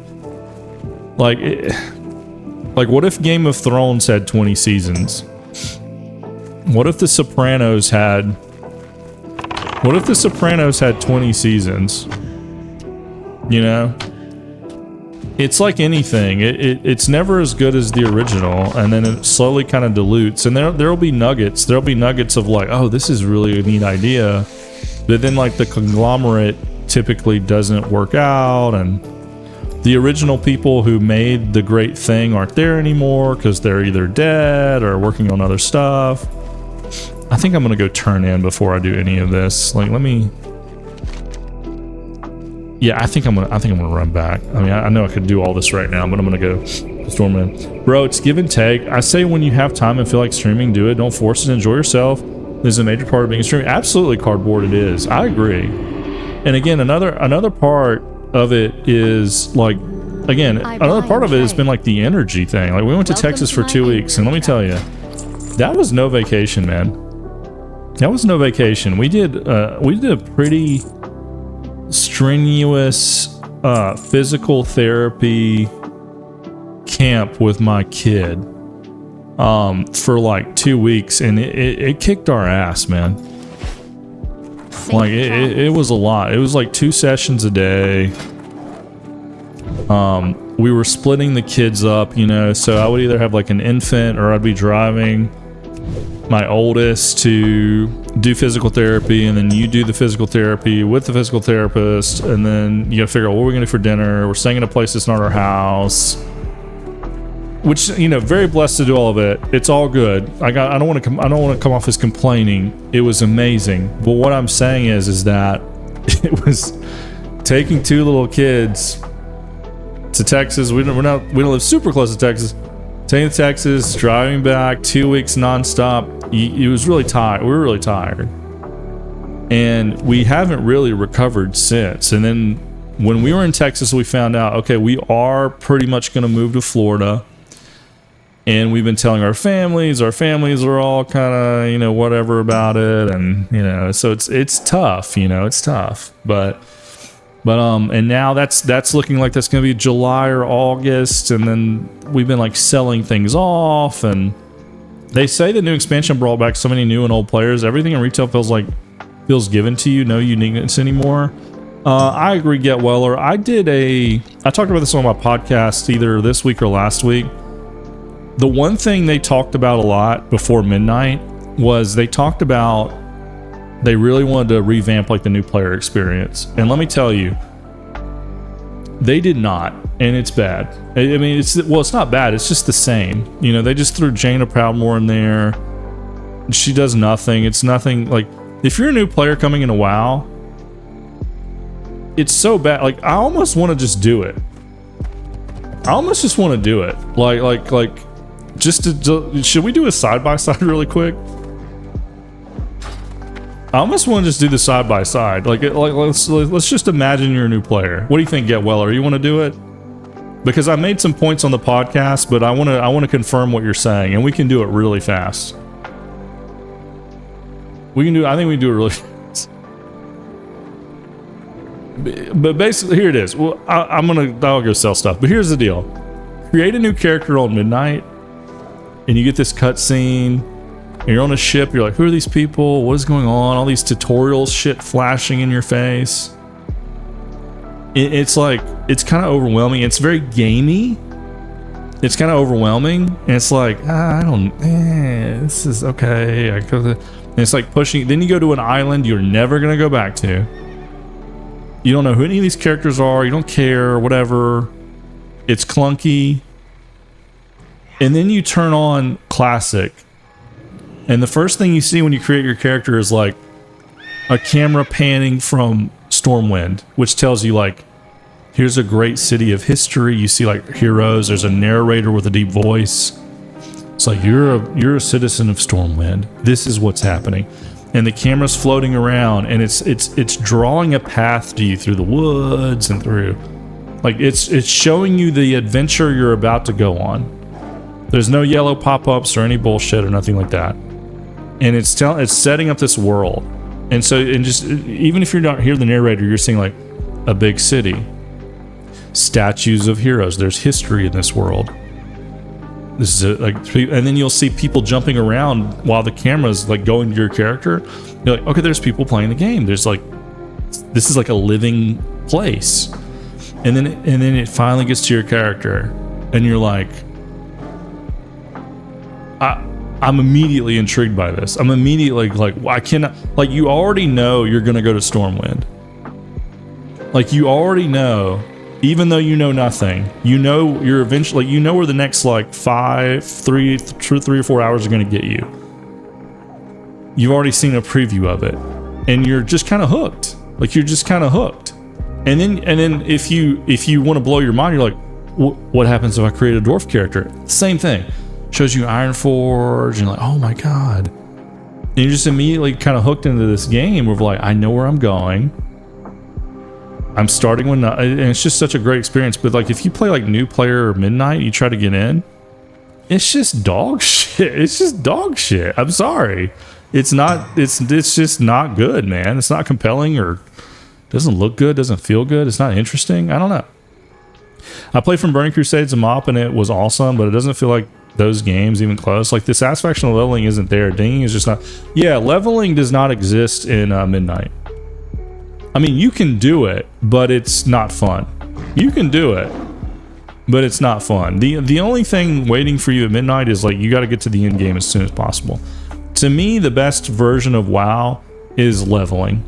Like, what if Game of Thrones had 20 seasons? What if The Sopranos had 20 seasons? You know? It's like anything. It's never as good as the original, and then it slowly kind of dilutes. And there'll be nuggets. There'll be nuggets of like, oh, this is really a neat idea. But then like the conglomerate typically doesn't work out, and the original people who made the great thing aren't there anymore because they're either dead or working on other stuff. I think I'm gonna go turn in before I do any of this. Like, let me. Yeah, I think I'm gonna run back. I mean, I know I could do all this right now, but I'm gonna go storm in. Bro, it's give and take. I say when you have time and feel like streaming, do it. Don't force it. Enjoy yourself. This is a major part of being a streamer. Absolutely, Cardboard. It is. I agree. And again, another part of it is like, again, another part of it has been like the energy thing. Like, we went to Texas for 2 weeks, and let me tell you, that was no vacation, man. That was no vacation. We did a pretty strenuous physical therapy camp with my kid for like 2 weeks, and it kicked our ass, man. Like it was a lot. It was like 2 sessions a day. We were splitting the kids up, you know, so I would either have like an infant or I'd be driving my oldest to do physical therapy, and then you do the physical therapy with the physical therapist, and then you gotta figure out what we're gonna do for dinner. We're staying in a place that's not our house, which, you know, very blessed to do all of it. It's all good. I don't want to come off as complaining. It was amazing. But what I'm saying is that it was taking 2 little kids to Texas. We don't live super close to Texas. Taking to Texas, driving back 2 weeks nonstop. It was really tired. We were really tired, and we haven't really recovered since. And then when we were in Texas, we found out, okay, we are pretty much going to move to Florida. And we've been telling our families are all kind of, you know, whatever about it. And, you know, so it's tough, you know, it's tough. But and now that's looking like that's going to be July or August. And then we've been like selling things off. And they say the new expansion brought back so many new and old players. Everything in retail feels given to you, no uniqueness anymore. I agree, Get Weller. I talked about this on my podcast either this week or last week. The one thing they talked about a lot before midnight was they talked about they really wanted to revamp like the new player experience. And let me tell you, they did not, and it's bad. I mean, it's not bad, it's just the same. You know, they just threw Jaina Proudmoore in there. She does nothing. It's nothing. Like, if you're a new player coming into WoW, it's so bad. Like, I almost want to just do it. I almost just want to do it. Like, just to, should we do a side-by-side really quick? I almost want to just do the side-by-side. Let's just imagine you're a new player. What do you think, Get Weller? You want to do it? Because I made some points on the podcast, but I want to confirm what you're saying, and we can do it really fast. I think we can do it really fast. But basically, here it is. Well, I'll go sell stuff. But here's the deal. Create a new character on midnight, and you get this cutscene, and you're on a ship. You're like, who are these people? What is going on? All these tutorials shit flashing in your face. It's like, it's kind of overwhelming. It's very gamey. It's kind of overwhelming. And it's like, this is okay. And it's like pushing. Then you go to an island you're never going to go back to. You don't know who any of these characters are. You don't care, whatever. It's clunky. And then you turn on Classic. And the first thing you see when you create your character is like a camera panning from Stormwind, which tells you like, here's a great city of history. You see like heroes. There's a narrator with a deep voice. It's like, you're a citizen of Stormwind. This is what's happening. And the camera's floating around, and it's drawing a path to you through the woods and through, like, it's showing you the adventure you're about to go on. There's no yellow pop-ups or any bullshit or nothing like that. And it's setting up this world. And so, and just even if you're not here, the narrator, you're seeing like a big city, statues of heroes. There's history in this world. This is and then you'll see people jumping around while the camera's like going to your character. You're like, okay, there's people playing the game. There's like, this is like a living place. And then it finally gets to your character, and you're like, I'm immediately intrigued by this. I'm immediately like, I cannot, like, you already know you're gonna go to Stormwind. Like, you already know. Even though you know nothing, you know you're eventually, you know where the next like 3 or 4 hours are going to get you. You've already seen a preview of it, and you're just kind of hooked. Like, you're just kind of hooked. And then if you want to blow your mind, you're like, what happens if I create a dwarf character? Same thing. Shows you Ironforge, and you're like, oh my god. And you're just immediately kind of hooked into this game where like, I know where I'm going. I'm starting when, and it's just such a great experience. But like, if you play like new player or midnight, you try to get in, it's just dog shit. It's just dog shit. I'm sorry. It's just not good, man. It's not compelling, or doesn't look good, doesn't feel good. It's not interesting. I don't know. I played from Burning Crusades and Mop, and it was awesome, but it doesn't feel like those games even close. Like, the satisfaction of leveling isn't there. Dinging is just not. Yeah, leveling does not exist in midnight. I mean, you can do it, but it's not fun. You can do it, but it's not fun. The only thing waiting for you at midnight is like you got to get to the end game as soon as possible. To me, the best version of WoW is leveling.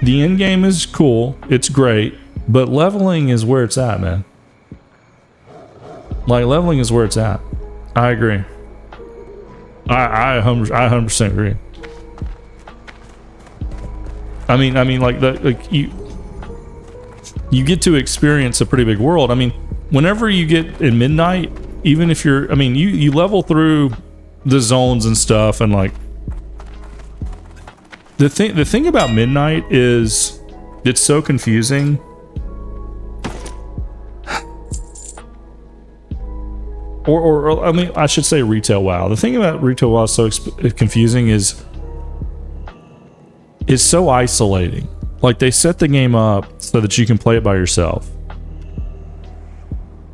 The end game is cool, it's great, but leveling is where it's at, man. Like, leveling is where it's at. I agree. I 100% agree. I mean, like you get to experience a pretty big world. I mean, whenever you get in midnight, even if you're, I mean, you level through the zones and stuff, and like the thing about midnight is it's so confusing. Or I mean, I should say retail WoW. The thing about retail WoW is so confusing is it's so isolating. Like, they set the game up so that you can play it by yourself.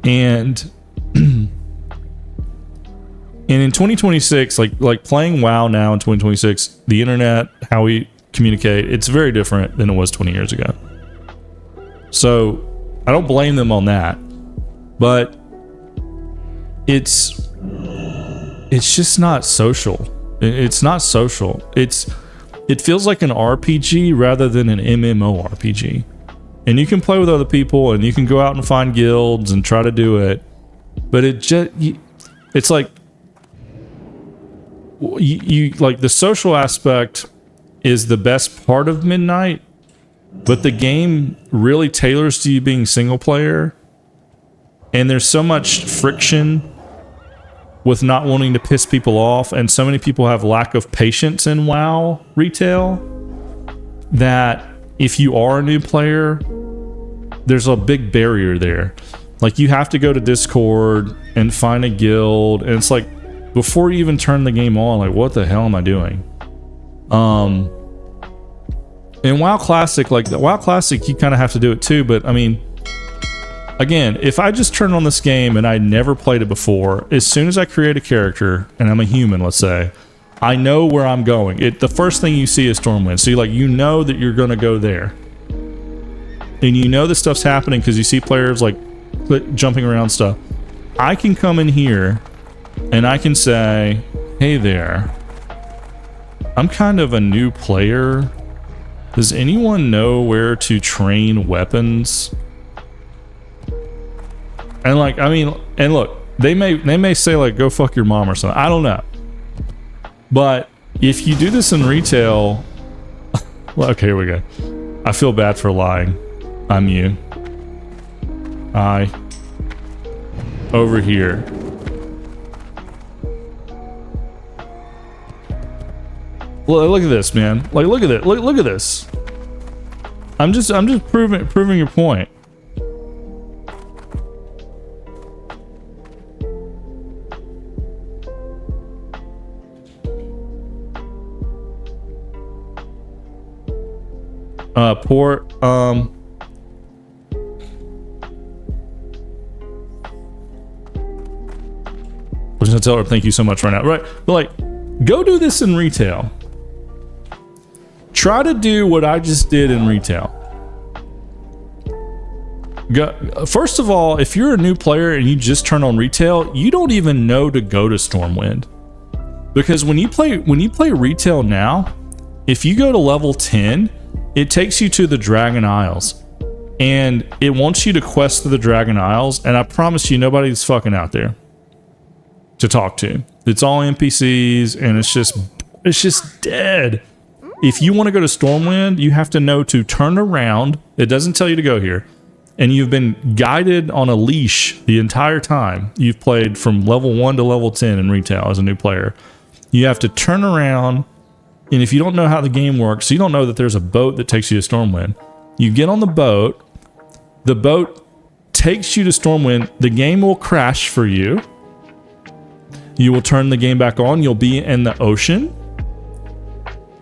And and in 2026, like playing WoW now in 2026, the internet, how we communicate, it's very different than it was 20 years ago. So I don't blame them on that, but it's just not social. It's not social. It feels like an RPG rather than an MMORPG. And you can play with other people and you can go out and find guilds and try to do it, but it's like you like the social aspect is the best part of midnight, but the game really tailors to you being single player, and there's so much friction with not wanting to piss people off, and so many people have lack of patience in WoW retail that if you are a new player, there's a big barrier there. Like, you have to go to Discord and find a guild, and it's like, before you even turn the game on, like, what the hell am I doing? In WoW Classic, like the WoW Classic, you kind of have to do it too, but I mean, again, if I just turn on this game and I never played it before, as soon as I create a character and I'm a human, let's say, I know where I'm going. The first thing you see is Stormwind. So you know that you're going to go there. And you know this stuff's happening because you see players like jumping around stuff. I can come in here and I can say, hey there, I'm kind of a new player. Does anyone know where to train weapons? And like, I mean, and look, they may say like, go fuck your mom or something. I don't know. But if you do this in retail, well, okay, here we go. I feel bad for lying. I'm you. Over here. Look at this, man. Like, look at it. Look at this. I'm just proving your point. Port, I was gonna tell her thank you so much right now. Right, but like, go do this in retail. Try to do what I just did in retail. First of all, if you're a new player and you just turn on retail, you don't even know to go to Stormwind. Because when you play retail now, if you go to level 10, it takes you to the Dragon Isles. And it wants you to quest to the Dragon Isles, and I promise you nobody's fucking out there to talk to. It's all NPCs, and it's just dead. If you want to go to Stormwind, you have to know to turn around. It doesn't tell you to go here. And you've been guided on a leash the entire time you've played from level 1 to level 10 in retail as a new player. You have to turn around, and if you don't know how the game works, you don't know that there's a boat that takes you to Stormwind. You get on the boat takes you to Stormwind, the game will crash for you. You will turn the game back on, you'll be in the ocean.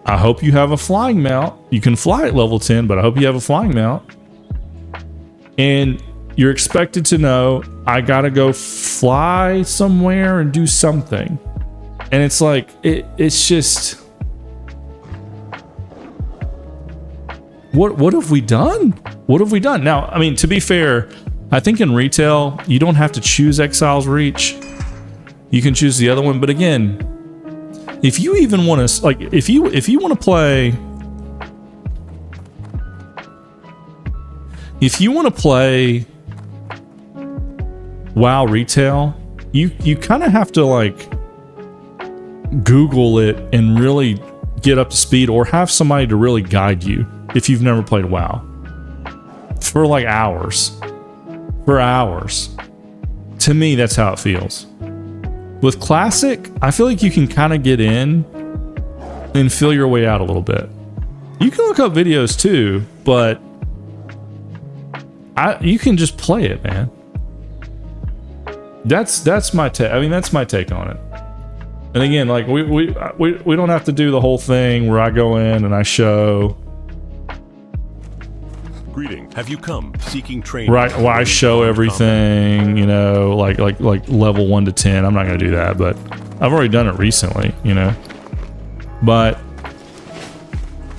I hope you have a flying mount. You can fly at level 10, but I hope you have a flying mount. And you're expected to know, I gotta go fly somewhere and do something. And it's like, it's just... what have we done? What have we done? Now, I mean, to be fair, I think in retail, you don't have to choose Exile's Reach. You can choose the other one. But again, if you even want to, like, if you want to play, WoW retail, you kind of have to like Google it and really get up to speed, or have somebody to really guide you if you've never played WoW for like hours. For hours. To me, that's how it feels. With Classic, I feel like you can kind of get in and feel your way out a little bit. You can look up videos too, but you can just play it, man. That's my take. I mean, that's my take on it. And again, like we don't have to do the whole thing where I go in and I show. Greeting. Have you come seeking training? Right. Well, I show everything, you know, like level 1 to 10. I'm not going to do that, but I've already done it recently, you know. But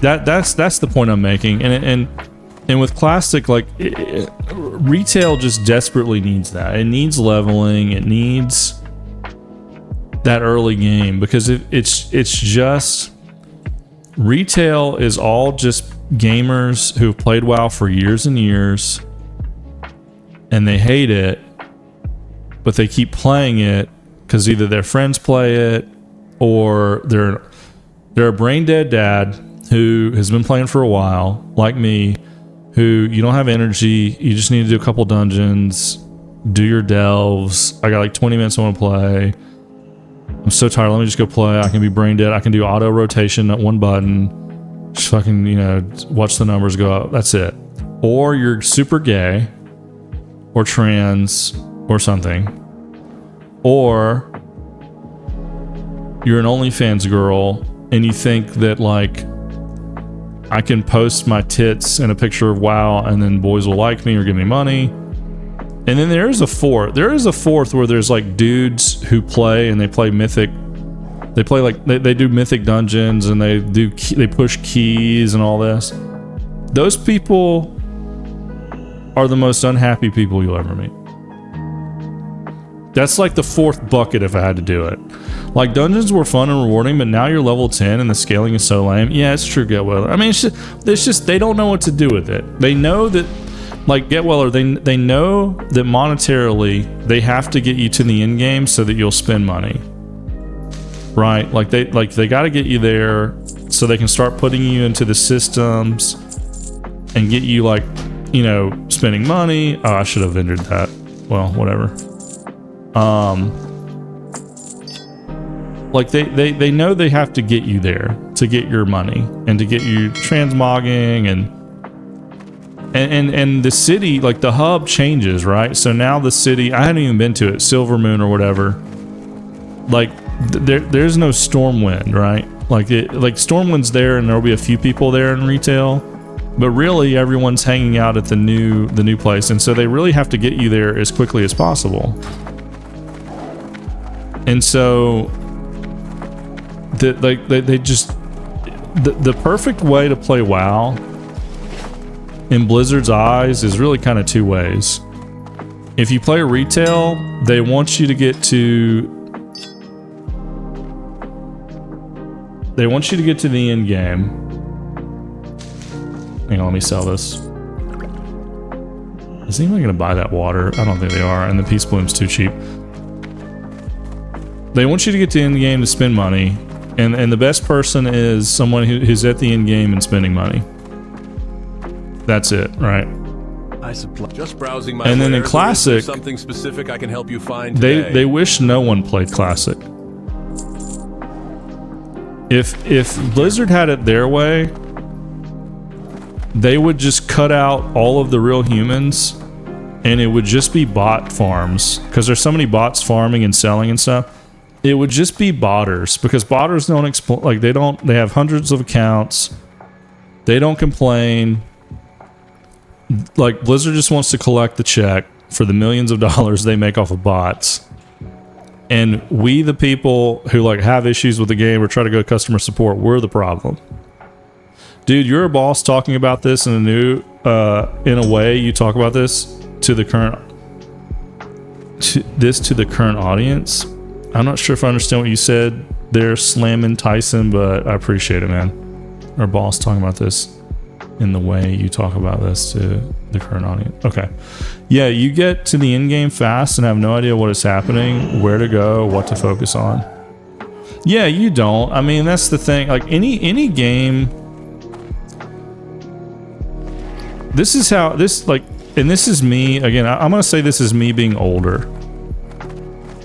that's the point I'm making. And with Classic, like retail just desperately needs that. It needs leveling. It needs that early game, because it's just retail is all just gamers who've played WoW for years and years, and they hate it, but they keep playing it because either their friends play it, or they're a brain dead dad who has been playing for a while, like me, who you don't have energy, you just need to do a couple dungeons, do your delves. I got like 20 minutes I want to play. I'm so tired, let me just go play. I can be brain dead. I can do auto rotation at one button. Just fucking, you know, watch the numbers go up. That's it. Or you're super gay or trans or something. Or you're an OnlyFans girl and you think that, like, I can post my tits in a picture of WoW and then boys will like me or give me money. And then there is a fourth. There is a fourth where there's like dudes who play and they play mythic. They play like they do mythic dungeons and they push keys and all this. Those people are the most unhappy people you'll ever meet. That's like the fourth bucket if I had to do it. Like, dungeons were fun and rewarding, but now you're level 10 and the scaling is so lame. Yeah, it's true, Get Weller. I mean, it's just they don't know what to do with it. They know that, like Get Weller, they know that monetarily they have to get you to the end game so that you'll spend money. Right? Like they got to get you there so they can start putting you into the systems and get you, like, you know, spending money. Oh, I should have entered that. Well, whatever. Like they know they have to get you there to get your money and to get you transmogging and the city, like the hub changes, right? So now the city, I hadn't even been to it, Silvermoon or whatever. Like there's no Stormwind, right? Like Stormwind's there and there'll be a few people there in retail, but really everyone's hanging out at the new place, and so they really have to get you there as quickly as possible. And so they just the perfect way to play WoW in Blizzard's eyes is really kind of two ways. If you play retail, they want you to get to the end game. Hang on, let me sell this. Is anyone gonna buy that water? I don't think they are, and the Peace Bloom's too cheap. They want you to get to the end game to spend money, and the best person is someone who's at the end game and spending money. That's it, right? I supply. Just browsing my. And then in Classic, something specific I can help you find today. They wish no one played Classic. If Blizzard had it their way, they would just cut out all of the real humans, and it would just be bot farms, because there's so many bots farming and selling and stuff. It would just be botters, because botters don't they have hundreds of accounts. They don't complain. Like, Blizzard just wants to collect the check for the millions of dollars they make off of bots. And we, the people who like have issues with the game or try to go to customer support, we're the problem. Dude, you're a boss talking about this in in a way you talk about this to the current audience. I'm not sure if I understand what you said there, slamming Tyson, but I appreciate it, man. Our boss talking about this in the way you talk about this to the current audience. Okay. Yeah, you get to the end game fast and have no idea what is happening, where to go, what to focus on. Yeah, you don't. I mean, that's the thing. Like any game. This is how this like, and this is me again. I'm gonna say this is me being older,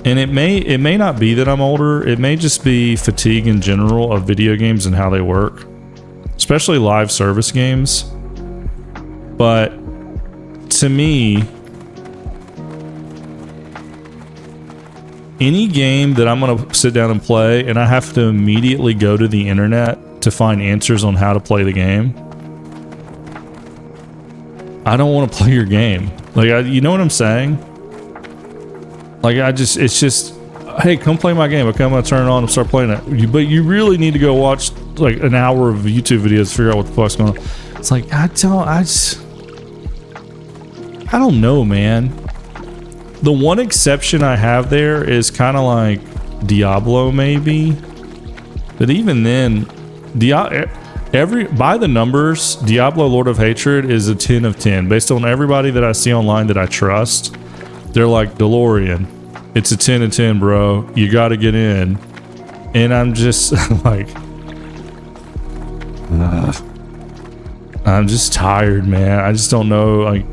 and it may not be that I'm older. It may just be fatigue in general of video games and how they work, especially live service games. But to me, any game that I'm gonna sit down and play, and I have to immediately go to the internet to find answers on how to play the game, I don't want to play your game. Like, you know what I'm saying? Like, it's just, hey, come play my game. Okay, I'm gonna turn it on and start playing it. But you really need to go watch like an hour of YouTube videos to figure out what the fuck's going on. It's like, I don't know, man. The one exception I have there is kind of like Diablo, maybe. But even then, by the numbers, Diablo Lord of Hatred is a 10 of 10. Based on everybody that I see online that I trust, they're like, Dalorrian, it's a 10 of 10, bro. You got to get in. And I'm just like, I'm just tired, man. I just don't know. Like,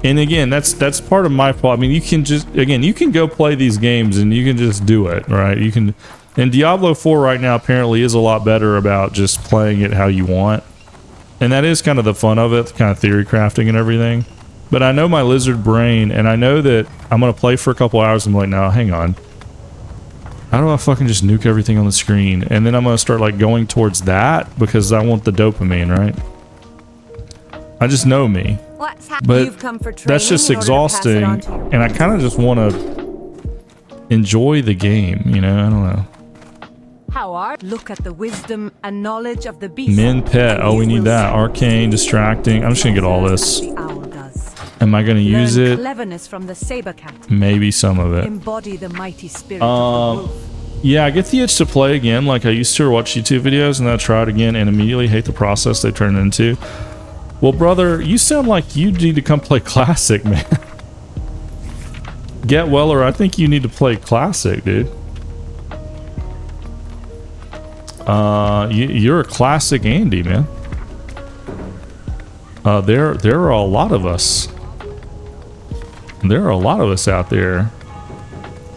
and again, that's part of my fault. I mean, you can go play these games and you can just do it, right? You can. And Diablo 4 right now apparently is a lot better about just playing it how you want. And that is kind of the fun of it, kind of theory crafting and everything. But I know my lizard brain, and I know that I'm going to play for a couple hours and I'm like, no, hang on. How do I fucking just nuke everything on the screen? And then I'm going to start like going towards that because I want the dopamine, right? I just know me. But that's just exhausting. And I kind of just want to enjoy the game, you know? I don't know. Look at the wisdom and knowledge of the beast. Min pet. Oh, we need that. Arcane, distracting. I'm just gonna get all this. Am I gonna use it? Cleverness from the saber cat. Maybe some of it. Embody the mighty spirit of the wolf. Yeah, I get the itch to play again. Like I used to watch YouTube videos and then I try it again and immediately hate the process they turn it into. Well, brother, you sound like you need to come play Classic, man. Get Weller, I think you need to play Classic, dude. You're a Classic Andy, man. There are a lot of us. There are a lot of us out there.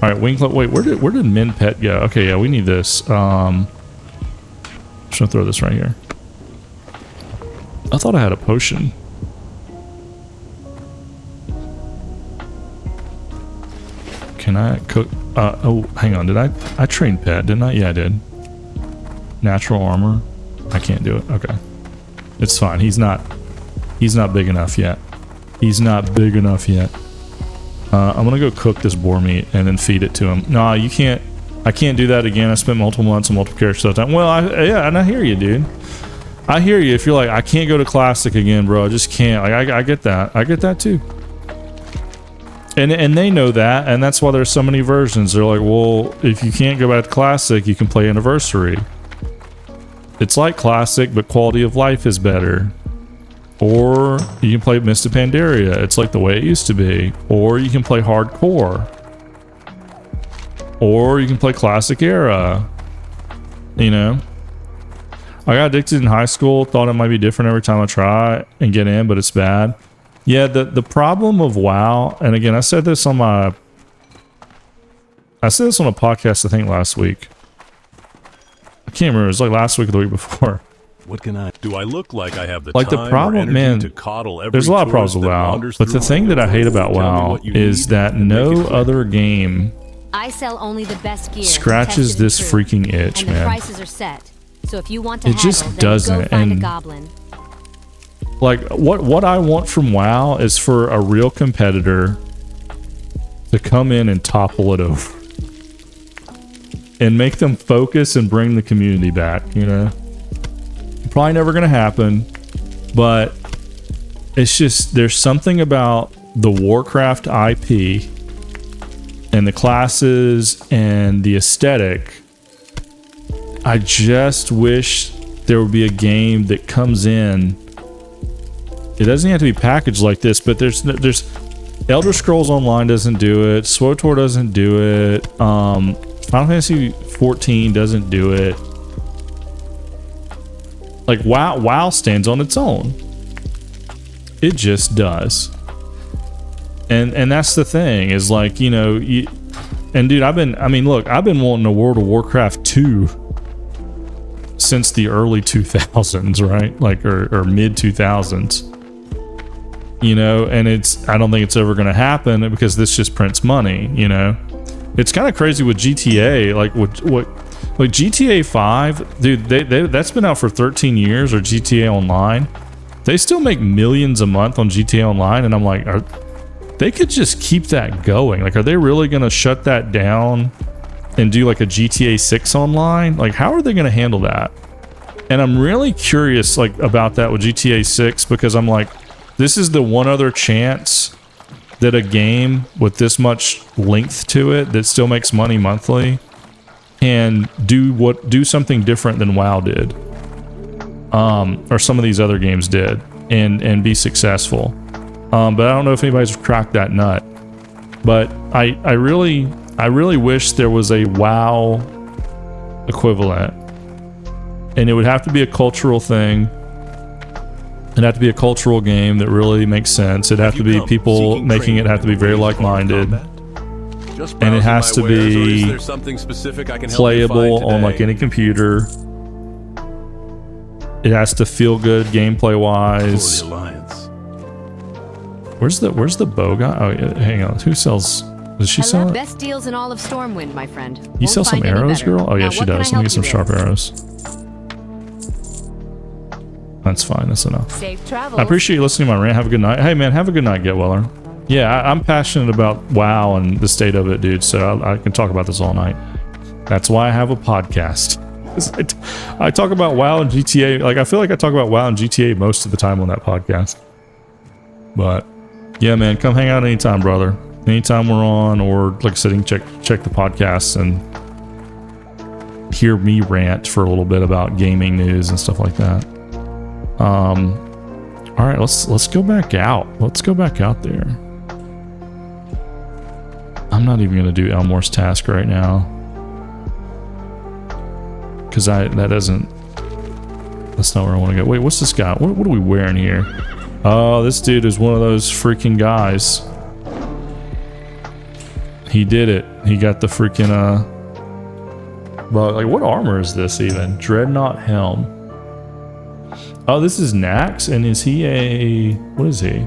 All right, Winklet. Wait, where did Min Pet go? Okay, yeah, we need this. Just gonna throw this right here. I thought I had a potion. Can I cook? Oh, hang on. Did I train Pet? Didn't I? Yeah, I did. Natural armor. I can't do it. Okay, it's fine. He's not big enough yet. He's not big enough yet. I'm gonna go cook this boar meat and then feed it to him. Nah, you can't. I can't do that again. I spent multiple months on multiple character stuff. Well, yeah, and I hear you, dude. I hear you. If you're like, I can't go to Classic again, bro. I just can't. Like, I get that. I get that too. And they know that, and that's why there's so many versions. They're like, well, if you can't go back to Classic, you can play Anniversary. It's like Classic, but quality of life is better. Or you can play Mist of Pandaria. It's like the way it used to be. Or you can play Hardcore. Or you can play Classic Era. You know? I got addicted in high school. Thought it might be different every time I try and get in, but it's bad. Yeah, the problem of WoW, and again, I said this on a podcast, I think, last week. I can't remember. It was like last week or the week before. What can I do? I look like I have the like time the problem, man. to coddle every there's a lot of problems with WoW, but the thing that I hate about WoW is that no other game I sell only the best gear. Scratches this freaking itch, and man. The prices are set. So if you want to it just haggle, doesn't. Go find and a goblin. Like what I want from WoW is for a real competitor to come in and topple it over and make them focus and bring the community back, you know? Probably never going to happen, but it's just, there's something about the Warcraft IP and the classes and the aesthetic. I just wish there would be a game that comes in. It doesn't have to be packaged like this, but there's Elder Scrolls Online doesn't do it. SWTOR doesn't do it. Final Fantasy 14 doesn't do it. Like WoW stands on its own. It just does. And that's the thing, is like, you know, and dude, I've been wanting a World of Warcraft 2 since the early 2000s, right? Like, or mid 2000s. You know, and I don't think it's ever going to happen because this just prints money, you know? It's kind of crazy with GTA, like like GTA 5, dude, that's been out for 13 years, or GTA Online. They still make millions a month on GTA Online, and I'm like, they could just keep that going. Like, are they really going to shut that down and do like a GTA 6 Online? Like, how are they going to handle that? And I'm really curious, like, about that with GTA 6, because I'm like, this is the one other chance that a game with this much length to it that still makes money monthly can do something different than WoW did, or some of these other games did, and be successful. But I don't know if anybody's cracked that nut. But I really wish there was a WoW equivalent, and it would have to be a cultural thing. It'd have to be a cultural game that really makes sense. It'd have to be people making it have to be very like-minded. And it has to be playable on like any computer. It has to feel good gameplay-wise. Where's the bow guy? Oh, yeah, hang on. Who sells? Does she sell it? Best deals in all of Stormwind, my friend. You sell some arrows, girl? Oh yeah, she does. Let me get some sharp arrows. That's fine. That's enough. Safe travels. I appreciate you listening to my rant. Have a good night. Hey, man, have a good night, Get Weller. Yeah, I'm passionate about WoW and the state of it, dude, so I can talk about this all night. That's why I have a podcast. I talk about WoW and GTA. Like, I feel like I talk about WoW and GTA most of the time on that podcast. But, yeah, man, come hang out anytime, brother. Anytime we're on, or, like I said, you can check the podcasts and hear me rant for a little bit about gaming news and stuff like that. All right, let's go back out. Let's go back out there. I'm not even gonna do Elmore's task right now, because that's not where I want to go. Wait, what's this guy? What are we wearing here? Oh, this dude is one of those freaking guys. He did it. He got the freaking but like, what armor is this even? Dreadnought helm. Oh, this is Nax, and is he what is he?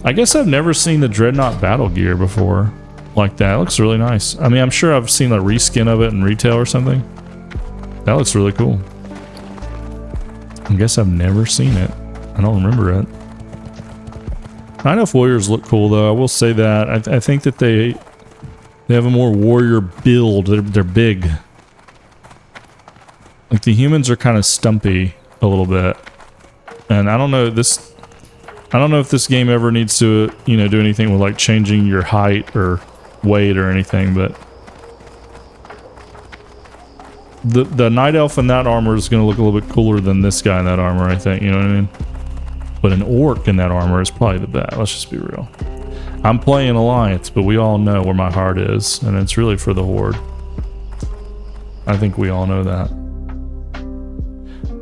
I guess I've never seen the Dreadnought battle gear before like that. It looks really nice. I mean, I'm sure I've seen a reskin of it in retail or something. That looks really cool. I guess I've never seen it. I don't remember it. I know if warriors look cool, though. I will say that. I think that they have a more warrior build. They're big. Like, the humans are kind of stumpy a little bit. And I don't know if this game ever needs to, you know, do anything with like changing your height or weight or anything, but the night elf in that armor is going to look a little bit cooler than this guy in that armor, I think, you know what I mean? But an orc in that armor is probably the best. Let's just be real. I'm playing Alliance, but we all know where my heart is, and it's really for the Horde. I think we all know that.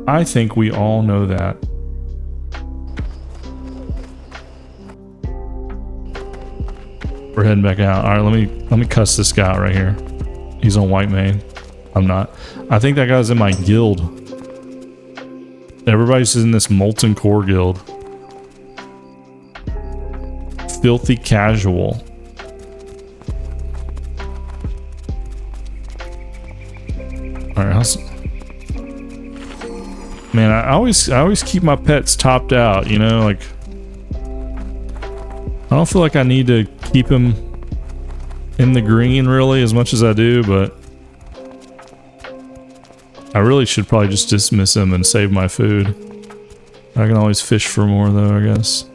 I think we all know that. We're heading back out. All right, let me cuss this guy out right here. He's on white mane. I'm not. I think that guy's in my guild. Everybody's in this Molten Core guild. Filthy Casual. All right, man, I always keep my pets topped out, you know, like, I don't feel like I need to keep him in the green really as much as I do, but I really should probably just dismiss him and save my food. I can always fish for more though, I guess.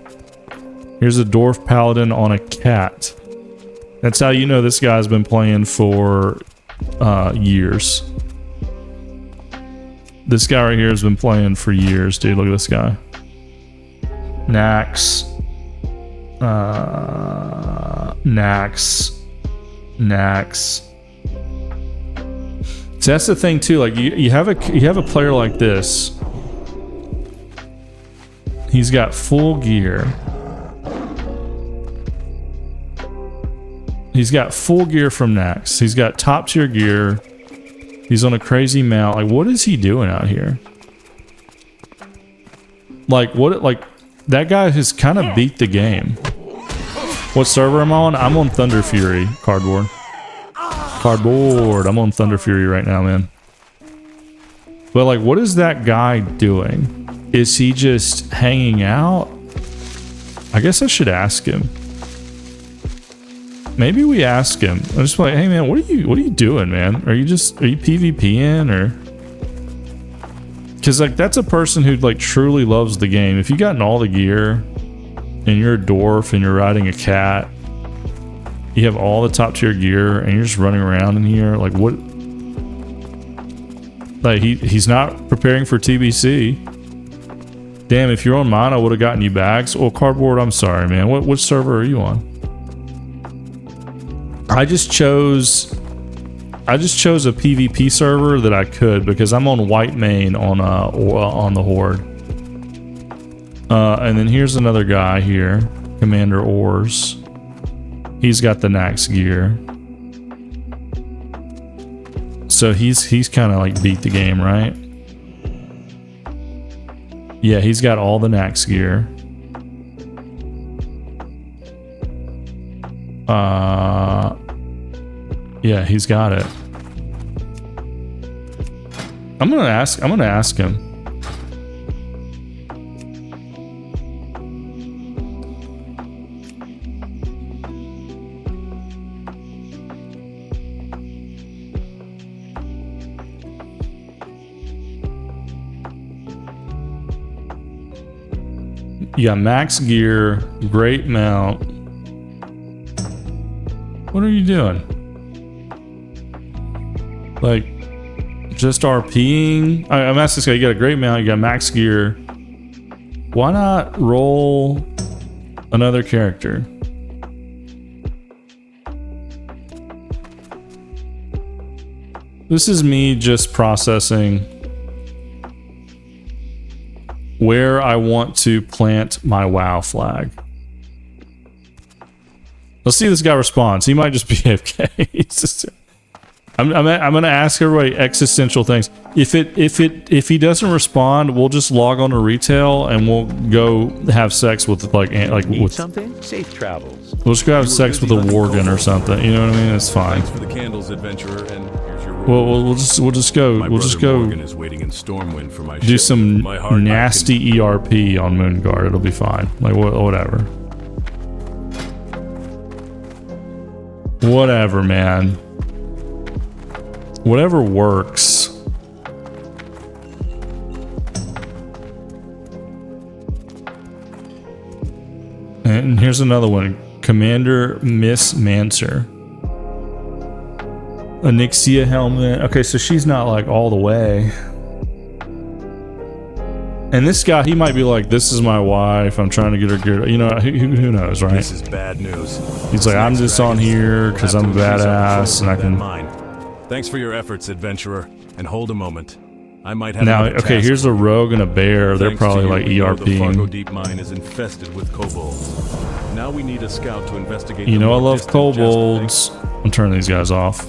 Here's a dwarf paladin on a cat. That's how you know this guy's been playing for years. This guy right here has been playing for years, dude. Look at this guy. Nax. Nax. So that's the thing too. Like you have a player like this. He's got full gear. He's got full gear from Nax. He's got top tier gear. He's on a crazy mount. Like, what is he doing out here? Like, what? Like, that guy has kind of beat the game. What server am I on? I'm on Thunder Fury. Cardboard. I'm on Thunder Fury right now, man. But like, what is that guy doing? Is he just hanging out? I guess I should ask him. Maybe we ask him. I'm just like, hey man, what are you doing, man? Are you PvPing or? Because like that's a person who like truly loves the game. If you gotten all the gear, and you're a dwarf and you're riding a cat, you have all the top tier gear, and you're just running around in here, like what? Like he's not preparing for TBC. Damn, if you're on mine, I would have gotten you bags. Well, Cardboard, I'm sorry, man. What server are you on? I just chose a PvP server that I could because I'm on White Main on the Horde. And then here's another guy here, Commander Ors. He's got the Nax gear. So he's kind of like beat the game, right? Yeah, he's got all the Nax gear. Yeah, he's got it. I'm gonna ask him. You got max gear, great mount. What are you doing? Like, just RPing? I'm asking this guy, you got a great mount, you got max gear. Why not roll another character? This is me just processing where I want to plant my WoW flag. Let's see if this guy responds. He might just be AFK. He's just, I'm gonna ask everybody existential things. If he doesn't respond, we'll just log on to retail and we'll go have sex with with something. Safe travels. We'll just go have sex with a worgen or something. You know what I mean? It's fine. Thanks for the candles, adventurer, and here's your Well, we'll just go. My We'll just go. Morgan is waiting in Stormwind for my Do ship. some My heart, nasty ERP on Moonguard. It'll be fine. Like whatever. Whatever, man. Whatever works. And here's another one. Commander Miss Manser. Anixia helmet. Okay, so she's not like all the way. And this guy, he might be like, this is my wife. I'm trying to get her geared. You know, who knows, right? This is bad news. He's like, I'm just on here because I'm a badass and I can... Thanks for your efforts, adventurer. And hold a moment. I might have Now, another okay, task here's for a you. rogue and a bear. They're Thanks probably to like you, we know the Fargo ERPing. Deep Mine is infested with kobolds. Now we need a scout to investigate. You the know I more love distant kobolds. I'm turning these guys off.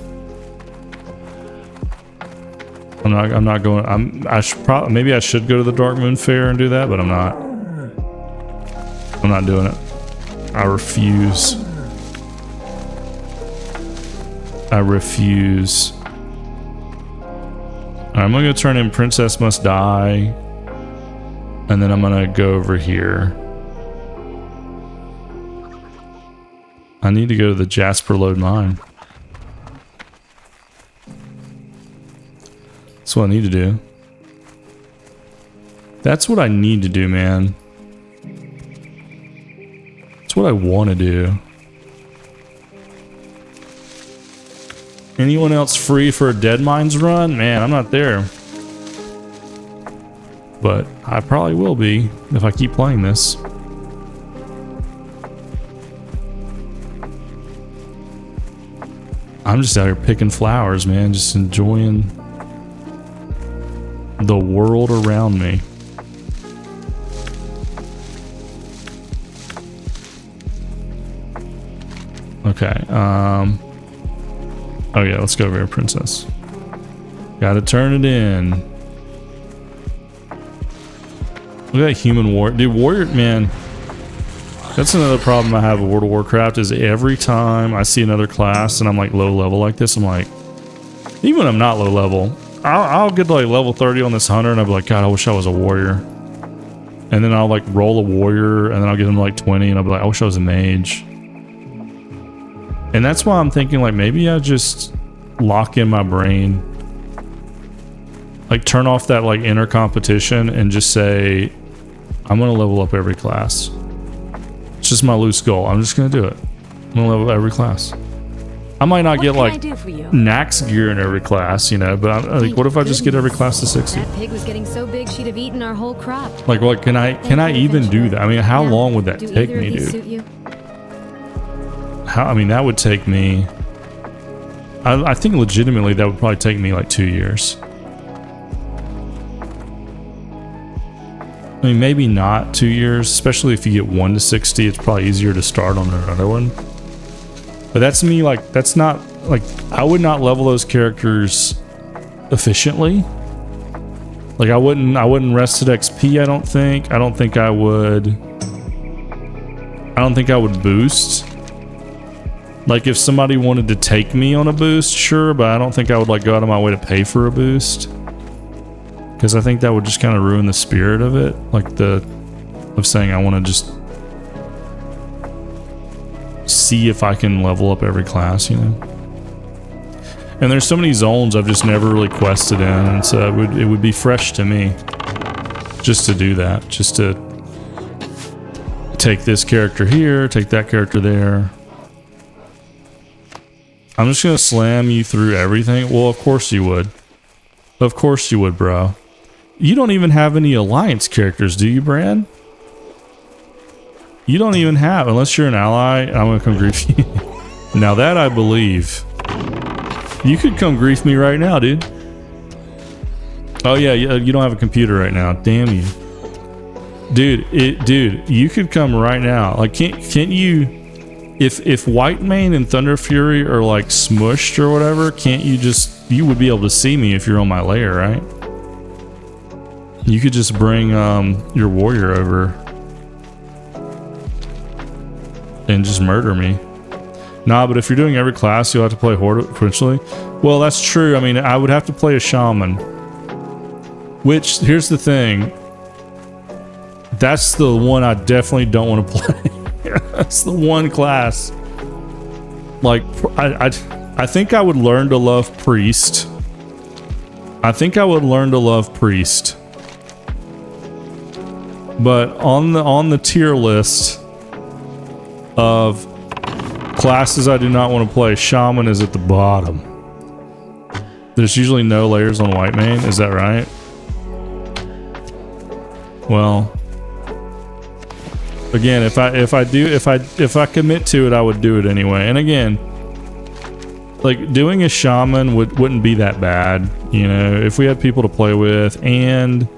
I'm not going. I should probably, maybe I should go to the Dark Moon Fair and do that, but I'm not. I'm not doing it. I refuse. I refuse. Alright, I'm gonna go turn in Princess Must Die, and then I'm gonna go over here. I need to go to the Jasper Lode Mine. That's what I need to do. That's what I need to do, man. That's what I want to do. Anyone else free for a Dead Mines run? Man, I'm not there. But I probably will be if I keep playing this. I'm just out here picking flowers, man. Just enjoying the world around me. Okay, oh yeah, let's go over here, princess. Gotta turn it in. Look at that human warrior. Dude, warrior, man. That's another problem I have with World of Warcraft is every time I see another class and I'm like low level like this, I'm like, even when I'm not low level, I'll get to like level 30 on this hunter and I'll be like, God, I wish I was a warrior. And then I'll like roll a warrior and then I'll get him to like 20 and I'll be like, I wish I was a mage. And that's why I'm thinking like maybe I just lock in my brain, like turn off that like inner competition and just say, I'm going to level up every class. It's just my loose goal. I'm just going to do it. I'm going to level up every class. I might not get like Nax gear in every class, you know, but I'm, like, what if I just get every class to 60? That pig was getting so big she'd have eaten our whole crop. Like, what can I even do that? I mean, how long would that take me, dude? I mean, that would take me... I think legitimately that would probably take me like 2 years. I mean, maybe not 2 years, especially if you get 1 to 60, it's probably easier to start on another one. But that's me, like, that's not, like, I would not level those characters efficiently. Like, I wouldn't rest at XP, I don't think. I don't think I would boost. Like, if somebody wanted to take me on a boost, sure, but I don't think I would, like, go out of my way to pay for a boost. Because I think that would just kind of ruin the spirit of it. Like, of saying I want to just see if I can level up every class, you know? And there's so many zones I've just never really quested in, and so it would be fresh to me just to do that. Just to take this character here, take that character there. I'm just gonna slam you through everything. Well, of course you would. Of course you would, bro. You don't even have any alliance characters, do you, Brad? You don't even have, unless you're an ally. I'm gonna come grief you. Now that I believe. You could come grief me right now, dude. Oh yeah, you don't have a computer right now. Damn you, dude. You could come right now. Like, can't you? If Whitemane and Thunder Fury are like smushed or whatever, can't you just, you would be able to see me if you're on my lair, right? You could just bring your warrior over and just murder me. Nah, but if you're doing every class, you'll have to play Horde eventually. Well, that's true. I mean, I would have to play a shaman. Which, here's the thing. That's the one I definitely don't want to play. That's the one class. Like, I think I would learn to love Priest. I think I would learn to love Priest. But on the tier list of classes I do not want to play, Shaman is at the bottom. There's usually no layers on Whitemane, is that right? Well, again, if I commit to it, I would do it anyway. And again, like, doing a shaman wouldn't be that bad, you know, if we had people to play with, and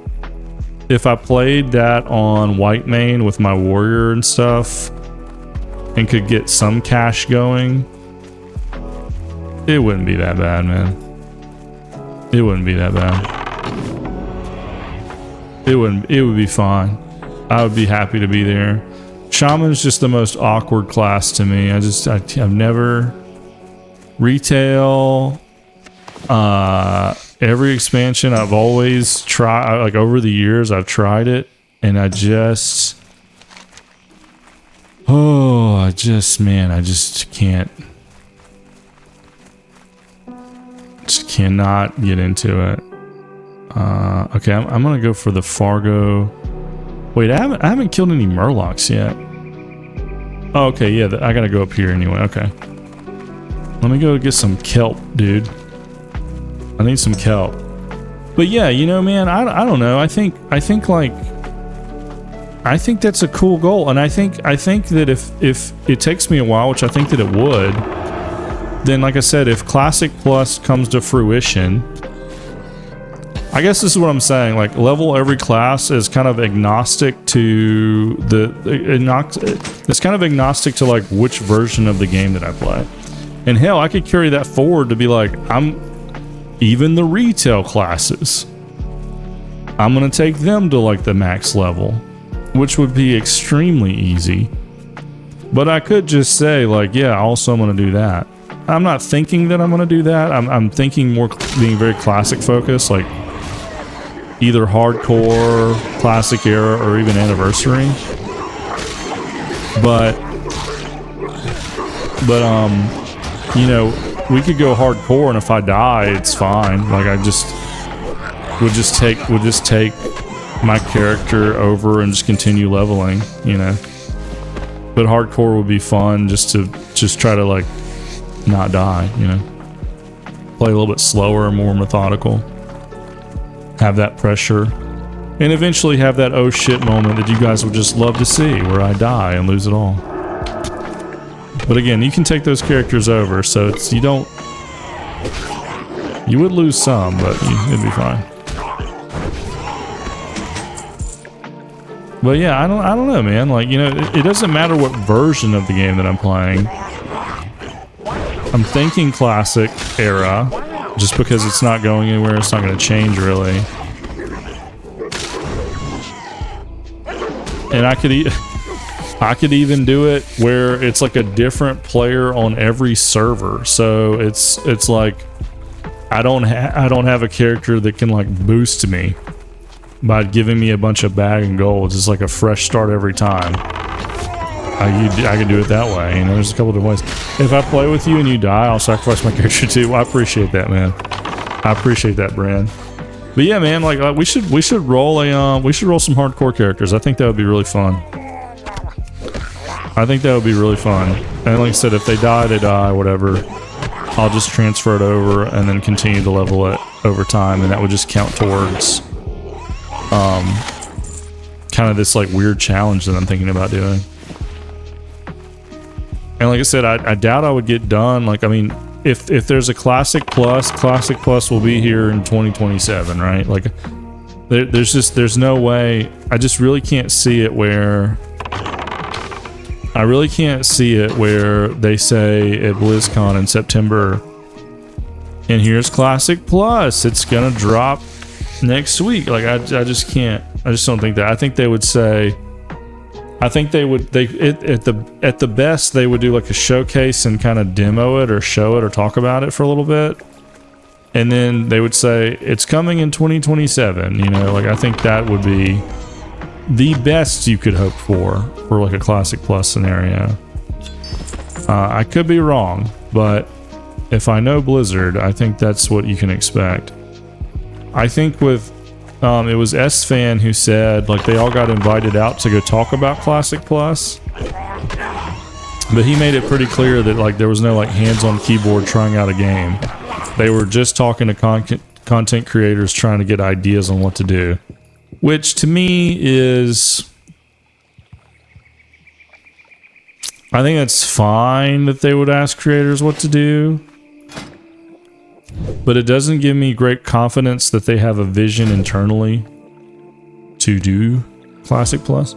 if I played that on Whitemane with my warrior and stuff and could get some cash going, it wouldn't be that bad, man. It wouldn't be that bad. It would be fine. I would be happy to be there. Shaman is just the most awkward class to me. I've never retail, every expansion I've always tried, like over the years I've tried it, and I just can't, just cannot get into it. Okay, I'm gonna go for the Fargo. Wait, I haven't killed any Murlocs yet. Oh, okay, yeah, I gotta go up here anyway. Okay, let me go get some kelp, dude. I need some kelp. But yeah, you know, man, I don't know. I think that's a cool goal, and I think that if it takes me a while, which I think that it would, then like I said, if Classic Plus comes to fruition, I guess this is what I'm saying. Like, level every class is kind of agnostic to it's kind of agnostic to like which version of the game that I play. And hell, I could carry that forward to be like, even the retail classes, I'm gonna take them to like the max level, which would be extremely easy. But I could just say like, yeah, also I'm gonna do that. I'm not thinking that I'm gonna do that. I'm thinking more being very classic focused, like either hardcore, classic era, or even anniversary. But you know, we could go hardcore, and if I die, it's fine. Like, I just would just take my character over and just continue leveling, you know. But hardcore would be fun, just to try to like not die, you know. Play a little bit slower and more methodical. Have that pressure, and eventually have that oh shit moment that you guys would just love to see, where I die and lose it all. But again, you can take those characters over, so it's you would lose some, but it'd be fine. But yeah, I don't know, man. Like, you know, it doesn't matter what version of the game that I'm playing. I'm thinking classic era, just because it's not going anywhere. It's not going to change really. And I could even do it where it's like a different player on every server. So it's like I don't have a character that can like boost me by giving me a bunch of bag and gold. It's like a fresh start every time. I can do it that way. You know, there's a couple different ways. If I play with you and you die, I'll sacrifice my character too. Well, I appreciate that, man. I appreciate that, Brand. But yeah, man, like we should roll some hardcore characters. I think that would be really fun. I think that would be really fun. And like I said, if they die, they die, whatever. I'll just transfer it over and then continue to level it over time, and that would just count towards kind of this like weird challenge that I'm thinking about doing. And like I said, I doubt I would get done. Like, I mean, if there's a Classic Plus will be here in 2027, right? Like, there's no way. I just really can't see it where. I really can't see it where they say at BlizzCon in September, and here's Classic Plus. It's gonna drop next week. Like, I just can't. I just don't think that. I think they would say. I think they would. At the best, they would do like a showcase and kind of demo it or show it or talk about it for a little bit, and then they would say it's coming in 2027. You know, like I think that would be the best you could hope for like a Classic Plus scenario. I could be wrong, but if I know Blizzard, I think that's what you can expect. I think with it was S-Fan who said like they all got invited out to go talk about Classic Plus, but he made it pretty clear that like there was no like hands-on keyboard trying out a game. They were just talking to content creators trying to get ideas on what to do, which to me is, I think it's fine that they would ask creators what to do, but it doesn't give me great confidence that they have a vision internally to do Classic Plus.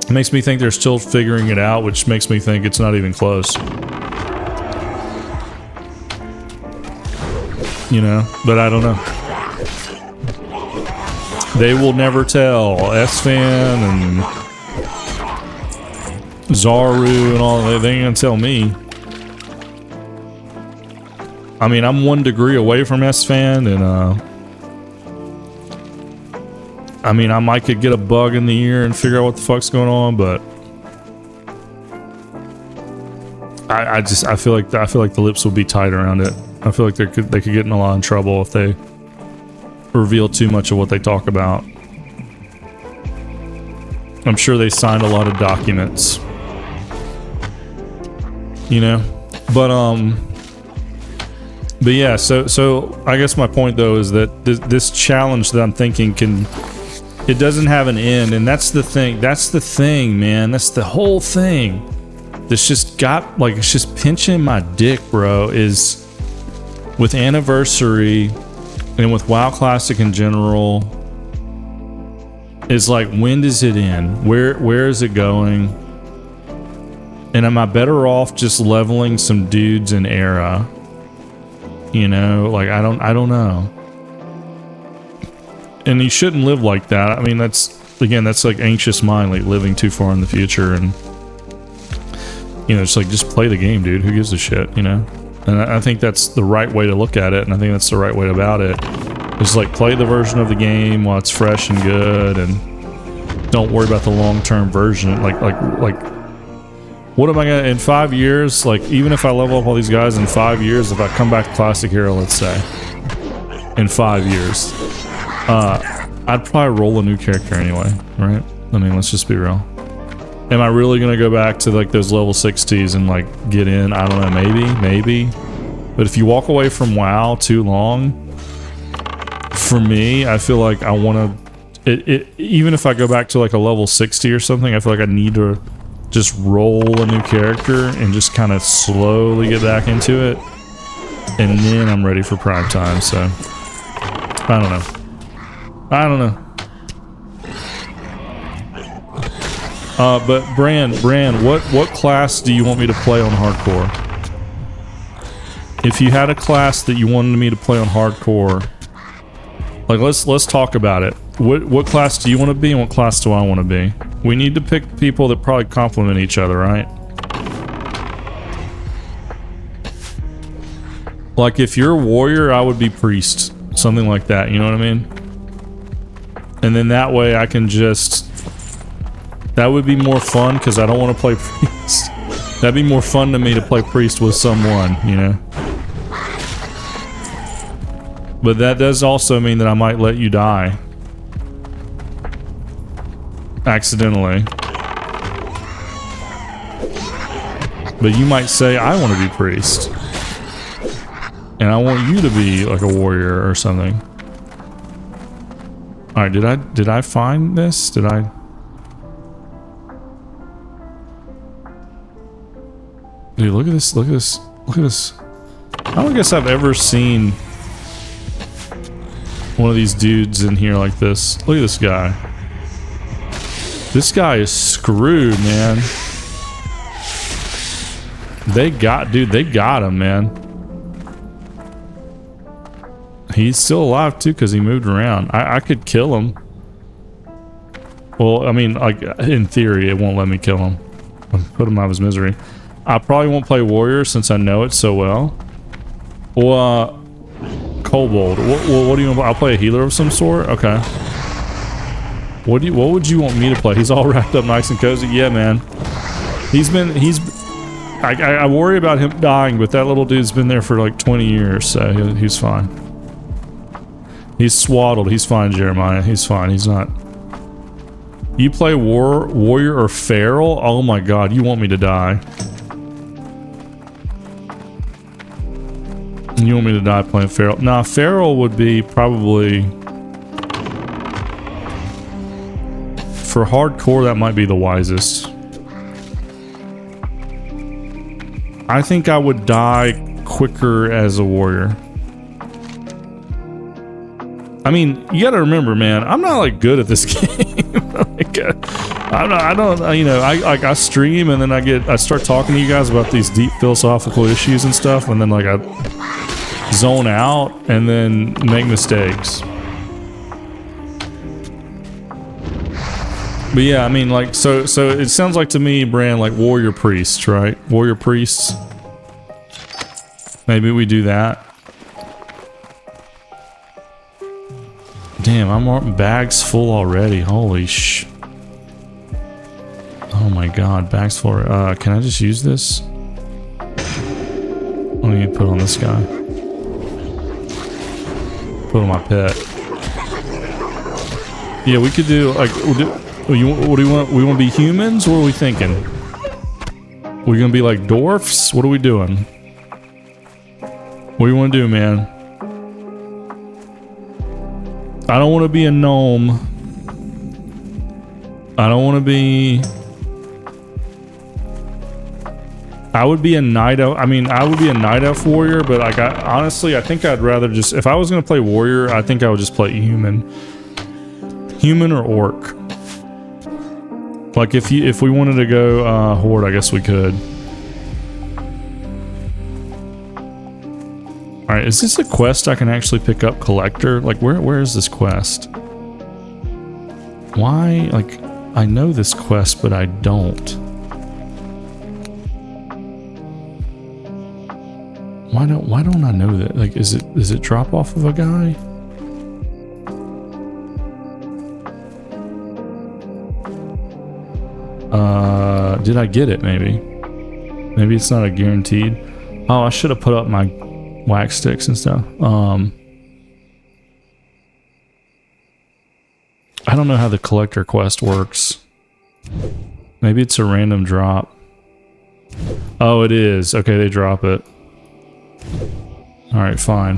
It makes me think they're still figuring it out, which makes me think it's not even close. You know, but I don't know. They will never tell. S-Fan and Zaru and all that, they ain't gonna tell me. I mean, I'm 1 degree away from S-Fan, and I mean, I could get a bug in the ear and figure out what the fuck's going on, but I feel like the lips would be tight around it. I feel like they could get in a lot of trouble if they reveal too much of what they talk about. I'm sure they signed a lot of documents, you know. But yeah. So I guess my point though is that this challenge that I'm thinking it doesn't have an end, and that's the thing. That's the thing, man. That's the whole thing. This just got like it's just pinching my dick, bro. Is with Anniversary and with WoW Classic in general. Is like, when does it end? Where is it going? And am I better off just leveling some dudes in Era? You know, like I don't know. And you shouldn't live like that. I mean, that's like anxious mind, like living too far in the future, and you know, it's like just play the game, dude. Who gives a shit, you know? And I think that's the right way to look at it, and I think that's the right way about it. It's like play the version of the game while it's fresh and good, and don't worry about the long-term version. Like what am I gonna, in 5 years, like even if I level up all these guys in 5 years, if I come back to Classic Hero, let's say, in 5 years, I'd probably roll a new character anyway, right? I mean, let's just be real. Am I really gonna go back to like those level 60s and like get in? I don't know, maybe. But if you walk away from WoW too long, for me, I feel like I want to. Even if I go back to like a level 60 or something, I feel like I need to just roll a new character and just kind of slowly get back into it, and then I'm ready for prime time. So I don't know. But Bran, what class do you want me to play on hardcore? If you had a class that you wanted me to play on hardcore, like let's talk about it. What class do you want to be, and what class do I want to be? We need to pick people that probably complement each other, right? Like if you're a warrior, I would be priest, something like that. You know what I mean? And then that way I can just. That would be more fun because I don't want to play priest. That'd be more fun to me to play priest with someone, you know. But that does also mean that I might let you die. Accidentally. But you might say, I want to be priest. And I want you to be like a warrior or something. Alright, did I find this? Did I... Dude, look at this, look at this, look at this. I don't guess I've ever seen one of these dudes in here like this. Look at this guy. This guy is screwed, man. They got him, man. He's still alive too because he moved around. I could kill him. Well, I mean, like, in theory, it won't let me kill him. I'll put him out of his misery. I probably won't play warrior since I know it so well. Well, kobold. What do you want? I'll play a healer of some sort. Okay. What would you want me to play? He's all wrapped up nice and cozy. Yeah, man. I worry about him dying, but that little dude's been there for like 20 years, so he's fine. He's swaddled. He's fine, Jeremiah. He's fine. He's not. You play warrior or feral? Oh my god, you want me to die. You want me to die playing feral? Nah, feral would be probably... For hardcore, that might be the wisest. I think I would die quicker as a warrior. I mean, you gotta remember, man, I'm not like good at this game. Like, I stream and then I start talking to you guys about these deep philosophical issues and stuff, and then like I zone out and then make mistakes. But yeah, I mean, like, so it sounds like to me, Bran, like warrior priests, right? Warrior priests. Maybe we do that. Damn, I'm bags full already. Holy sh... Oh my god, bags full. Can I just use this? Let me put on this guy. Put on my pet. Yeah, we could do like. What do you want? We want to be humans? What are we thinking? We're gonna be like dwarfs? What are we doing? What do you want to do, man? I don't want to be a gnome. I don't want to be. I would be a night elf. I mean, I would be a night elf warrior, but like, honestly, I think I'd rather just. If I was gonna play warrior, I think I would just play human. Human or orc. Like if we wanted to go horde, I guess we could. All right, is this a quest I can actually pick up? Collector? Like where is this quest? Why? Like I know this quest, but I don't. Why don't I know that? Like is it drop off of a guy? Did I get it? Maybe it's not a guaranteed. Oh, I should have put up my wax sticks and stuff. I don't know how the collector quest works. Maybe it's a random drop. Oh, it is. Okay, they drop it. All right, fine,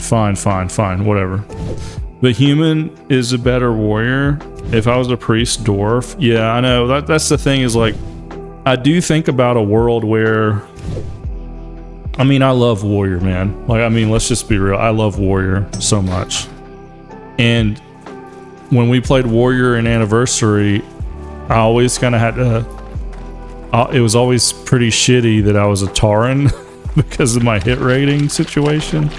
whatever. The human is a better warrior. If I was a priest dwarf, yeah, I know. That's the thing is like, I do think about a world where, I mean, I love warrior, man. Like, I mean, let's just be real. I love warrior so much. And when we played warrior in Anniversary, I always kind of had to, it was always pretty shitty that I was a Tauren because of my hit rating situation.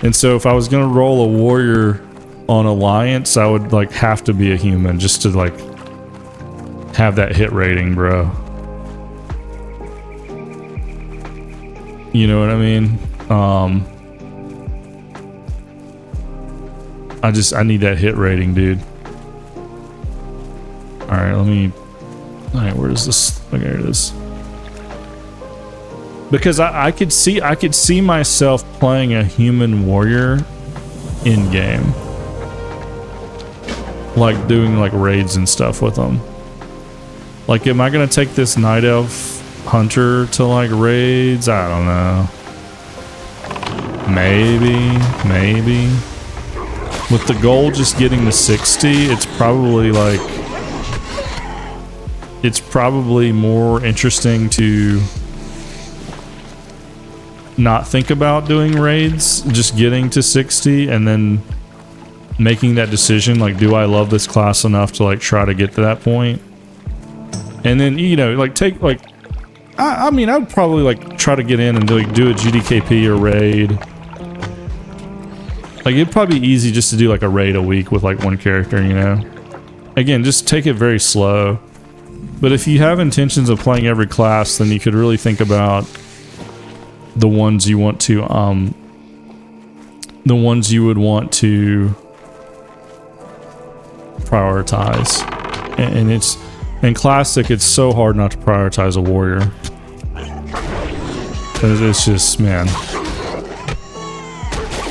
And so if I was going to roll a warrior on Alliance, I would like have to be a human just to like have that hit rating, bro. You know what I mean? I need that hit rating, dude. All right, where is this? Okay, here it is. Because I could see myself playing a human warrior in game, like doing like raids and stuff with them. Like, am I gonna take this night elf hunter to like raids? I don't know. Maybe. With the goal just getting to 60, it's probably like, it's probably more interesting to not think about doing raids, just getting to 60 and then making that decision, like, do I love this class enough to like try to get to that point? And then, you know, like take like, I mean, I'd probably like try to get in and do a GDKP or raid. Like, it'd probably be easy just to do like a raid a week with like one character, you know? Again, just take it very slow. But if you have intentions of playing every class, then you could really think about the ones you want to, the ones you would want to prioritize. And it's, in Classic, it's so hard not to prioritize a warrior. It's just, man.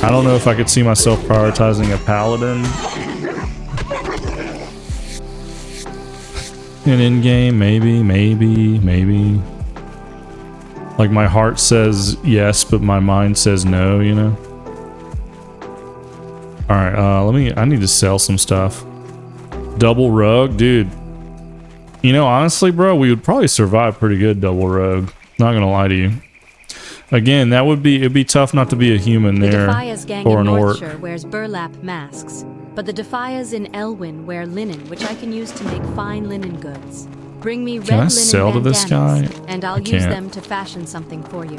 I don't know if I could see myself prioritizing a paladin in in-game. Maybe. Like, my heart says yes, but my mind says no, you know? Alright, I need to sell some stuff. Double rogue? Dude. You know, honestly, bro, we would probably survive pretty good double rogue. Not gonna lie to you. Again, it'd be tough not to be a human there. The Defias gang or in an orc. Northshire wears burlap masks, but the Defias in Elwynn wear linen, which I can use to make fine linen goods. Bring me red Can I linen sell to this guy? bandanas, and I'll I use can't. them to fashion something for you.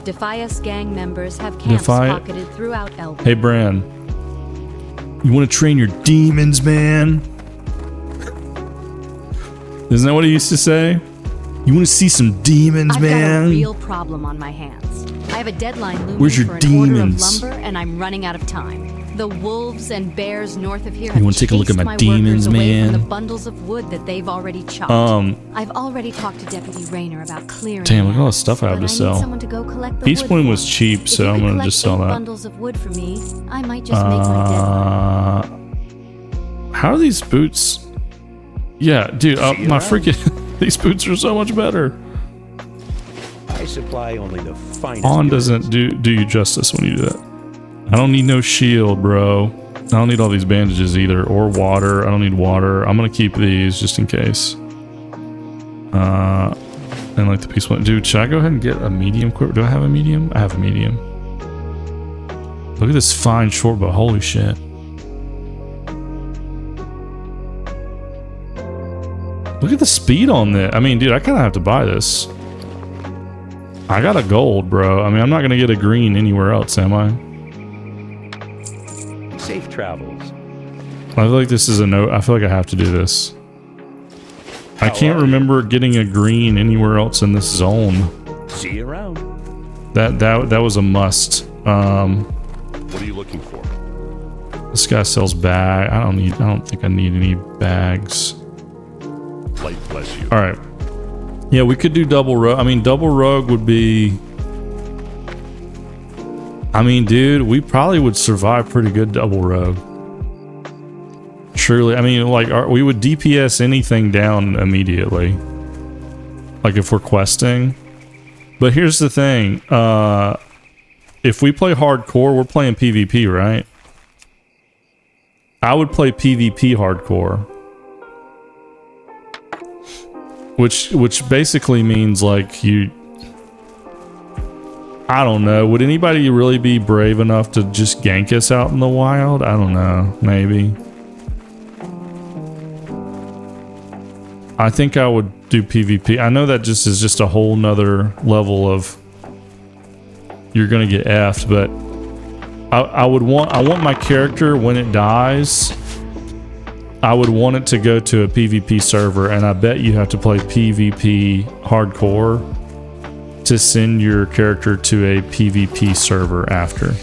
Defias gang members have camps pocketed throughout Elwynn. Hey, Bran. You want to train your demons, man? Isn't that what he used to say? You want to see some demons, I've man? got a real problem on my hands. I have a deadline looming Where's your for an order of demons? lumber, and I'm running out of time. The wolves and bears north of here You wanna take a look at my demons, away man? from the bundles of wood that they've already chopped. I've already talked to Deputy Rayner about clearing. Damn, look at all the the stuff I have to need sell. someone to go collect the Peace wood Bloom for was me. cheap, If so you I'm could gonna collect just sell 8 that. bundles of wood for me, I might just make my deadline. How are these boots? Yeah, dude, my freaking these boots are so much better. I supply only the finest. On goods. doesn't do you justice when you do that. I don't need no shield, bro. I don't need all these bandages either, or water. I don't need water. I'm gonna keep these just in case. And like the peace one, dude. Should I go ahead and get a medium quick? Do I have a medium? I have a medium. Look at this fine short bow. Holy shit. Look at the speed on this. I mean, dude, I kind of have to buy this. I got a gold, bro. I mean, I'm not gonna get a green anywhere else, am I? Safe travels. I feel like this is a no. I feel like I have to do this. I can't remember getting a green anywhere else in this zone. See you around. That was a must. What are you looking for? This guy sells bag. I don't think I need any bags. Light bless you. All right. Yeah, we could do double rogue. I mean, double rogue would be. I mean, dude, we probably would survive pretty good double rogue. Surely, I mean, like, we would DPS anything down immediately. Like, if we're questing. But here's the thing. If we play hardcore, we're playing PvP, right? I would play PvP hardcore. Which basically means, like, you... I don't know. Would anybody really be brave enough to just gank us out in the wild? I don't know. Maybe. I think I would do PvP. I know that just is just a whole nother level of you're gonna get effed, but I want my character when it dies, I would want it to go to a PvP server, and I bet you have to play PvP hardcore to send your character to a PvP server after.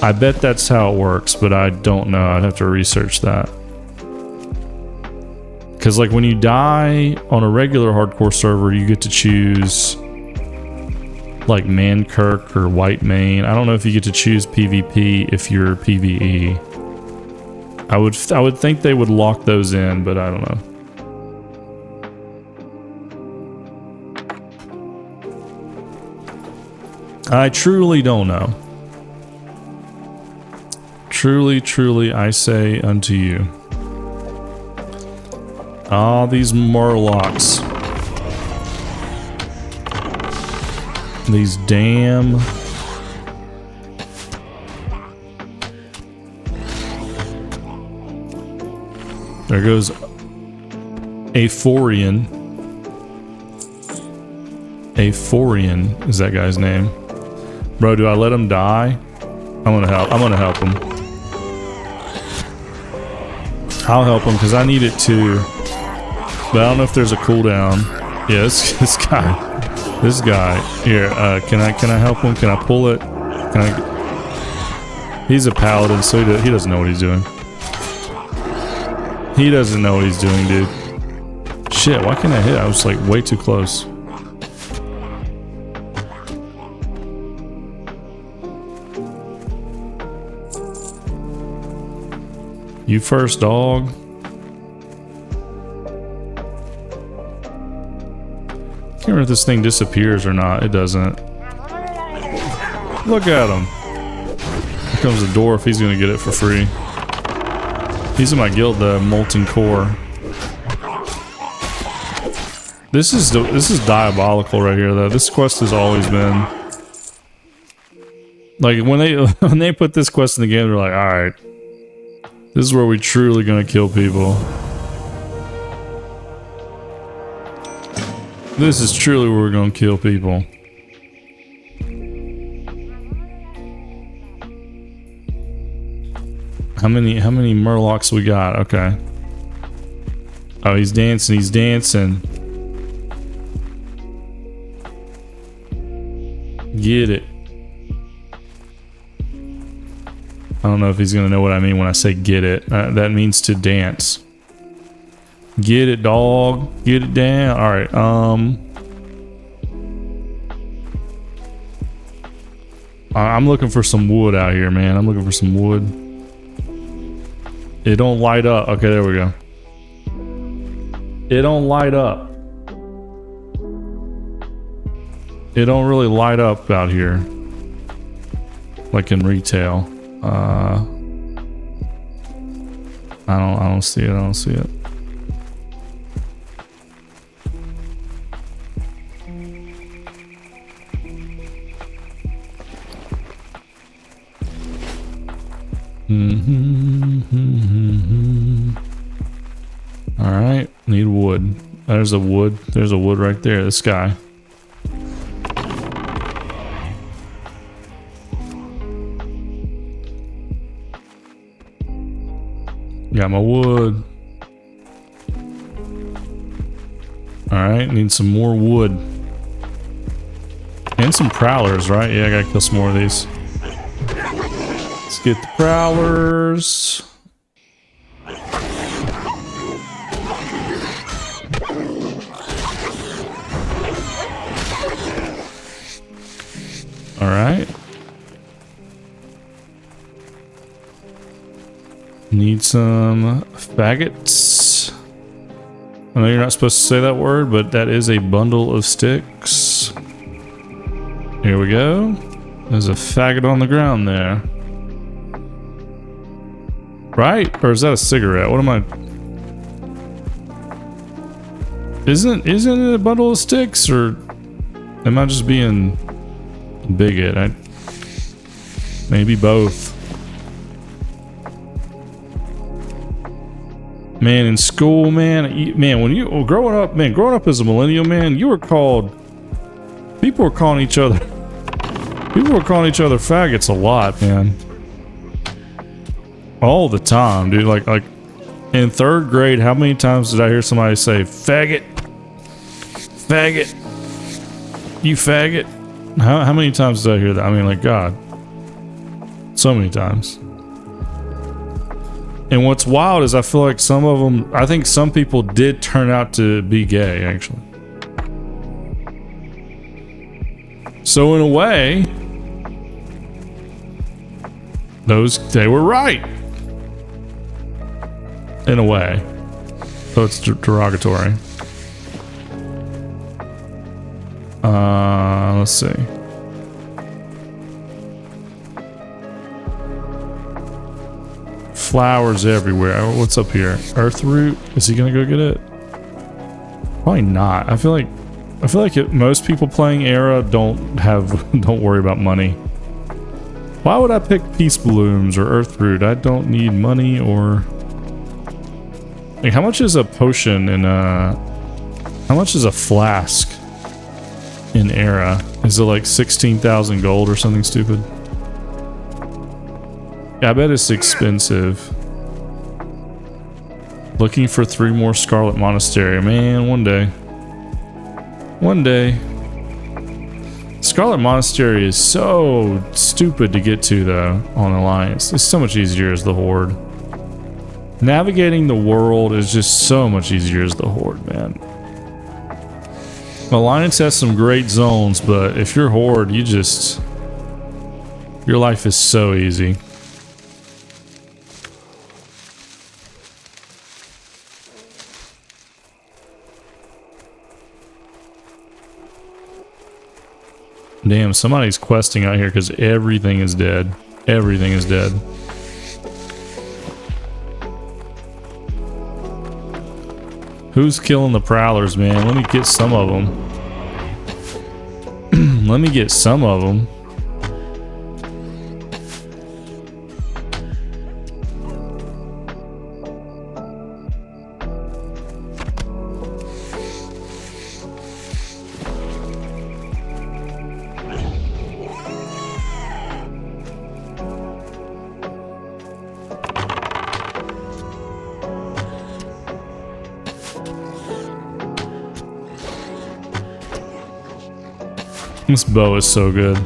I bet that's how it works, but I don't know. I'd have to research that. Because, like, when you die on a regular hardcore server, you get to choose, like, Mankirk or White Mane. I don't know if you get to choose PvP if you're PvE. I would think they would lock those in, but I don't know. I truly don't know. Truly, truly, I say unto you. Ah, these Murlocs. These damn... There goes Aphorian. Aphorian is that guy's name. Bro, do I let him die? I'm gonna help him. I'll help him because I need it too. But I don't know if there's a cooldown. Yeah, this guy. Here, can I help him? Can I pull it? Can I? He's a paladin, so he doesn't know what he's doing. He doesn't know what he's doing, dude. Shit, why can't I hit? I was like way too close. You first, dog. Can't remember if this thing disappears or not. It doesn't. Look at him. Here comes the dwarf. He's gonna get it for free. He's in my guild, the Molten Core. This is diabolical right here, though. This quest has always been like when they put this quest in the game, they're like, all right, this is where we truly gonna kill people. This is truly where we're gonna kill people. How many Murlocs we got? Okay. Oh, he's dancing. Get it. I don't know if he's gonna know what I mean when I say get it. That means to dance. Get it, dog. Get it down. All right. I'm looking for some wood out here, man. I'm looking for some wood. It don't light up. Okay, there we go. It don't light up. It don't really light up out here, like in retail. I don't see it. I don't see it. All right, need wood. There's a wood. There's a wood right there. This guy. Got my wood. Alright, need some more wood. And some prowlers, right? Yeah, I gotta kill some more of these. Let's get the prowlers. Alright. Need some faggots. I know you're not supposed to say that word, but that is a bundle of sticks. Here we go. There's a faggot on the ground there. Right? Or is that a cigarette? What am I... Isn't it a bundle of sticks, or am I just being a bigot? Maybe both. Man, in school, man, when you growing up as a millennial, man, you were called. People were calling each other faggots a lot, man. All the time, dude. Like in 3rd grade, how many times did I hear somebody say faggot? Faggot. You faggot. How many times did I hear that? I mean, like, God. So many times. And what's wild is I feel like some of them, I think some people did turn out to be gay, actually. So in a way, they were right. In a way. So it's derogatory. Let's see. Flowers everywhere. What's up here? Earth root? Is he gonna go get it? Probably not. I feel like most people playing Era don't worry about money. Why would I pick peace blooms or earth root? I don't need money. Or like, how much is a potion in how much is a flask in Era? Is it like 16,000 gold or something stupid? Yeah, I bet it's expensive. Looking for 3 more Scarlet Monastery. Man, one day. One day. Scarlet Monastery is so stupid to get to, though, on Alliance. It's so much easier as the Horde. Navigating the world is just so much easier as the Horde, man. Alliance has some great zones, but if you're Horde, your life is so easy. Damn, somebody's questing out here because everything is dead. Everything is dead. Who's killing the prowlers, man? Let me get some of them. Let me get some of them. This bow is so good.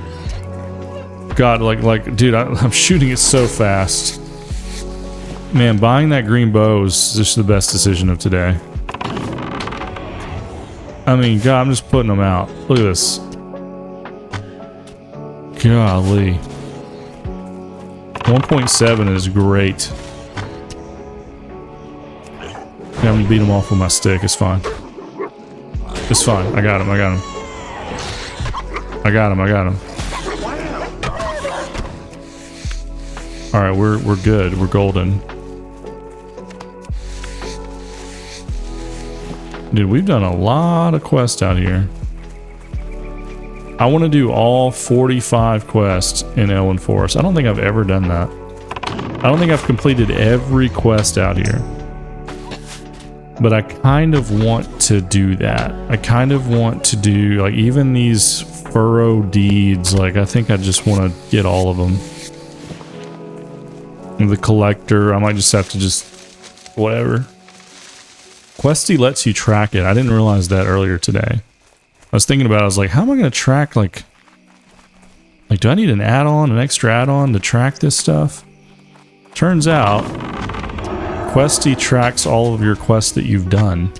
God, like, dude, I'm shooting it so fast. Man, buying that green bow is just the best decision of today. I mean, God, I'm just putting them out. Look at this. Golly. 1.7 is great. Yeah, I'm gonna beat him off with my stick. It's fine. It's fine. I got him. I got him. I got him. I got him. All right, we're good. We're golden. Dude, we've done a lot of quests out here. I want to do all 45 quests in Elwynn Forest. I don't think I've ever done that. I don't think I've completed every quest out here. But I kind of want to do that. I kind of want to do, like, even these furrow deeds. Like, I think I just want to get all of them. And the collector, I might just have to just... whatever. Questy lets you track it. I didn't realize that earlier today. I was thinking about it. I was like, how am I going to track, like, do I need an add-on, an extra add-on to track this stuff? Turns out, Questy tracks all of your quests that you've done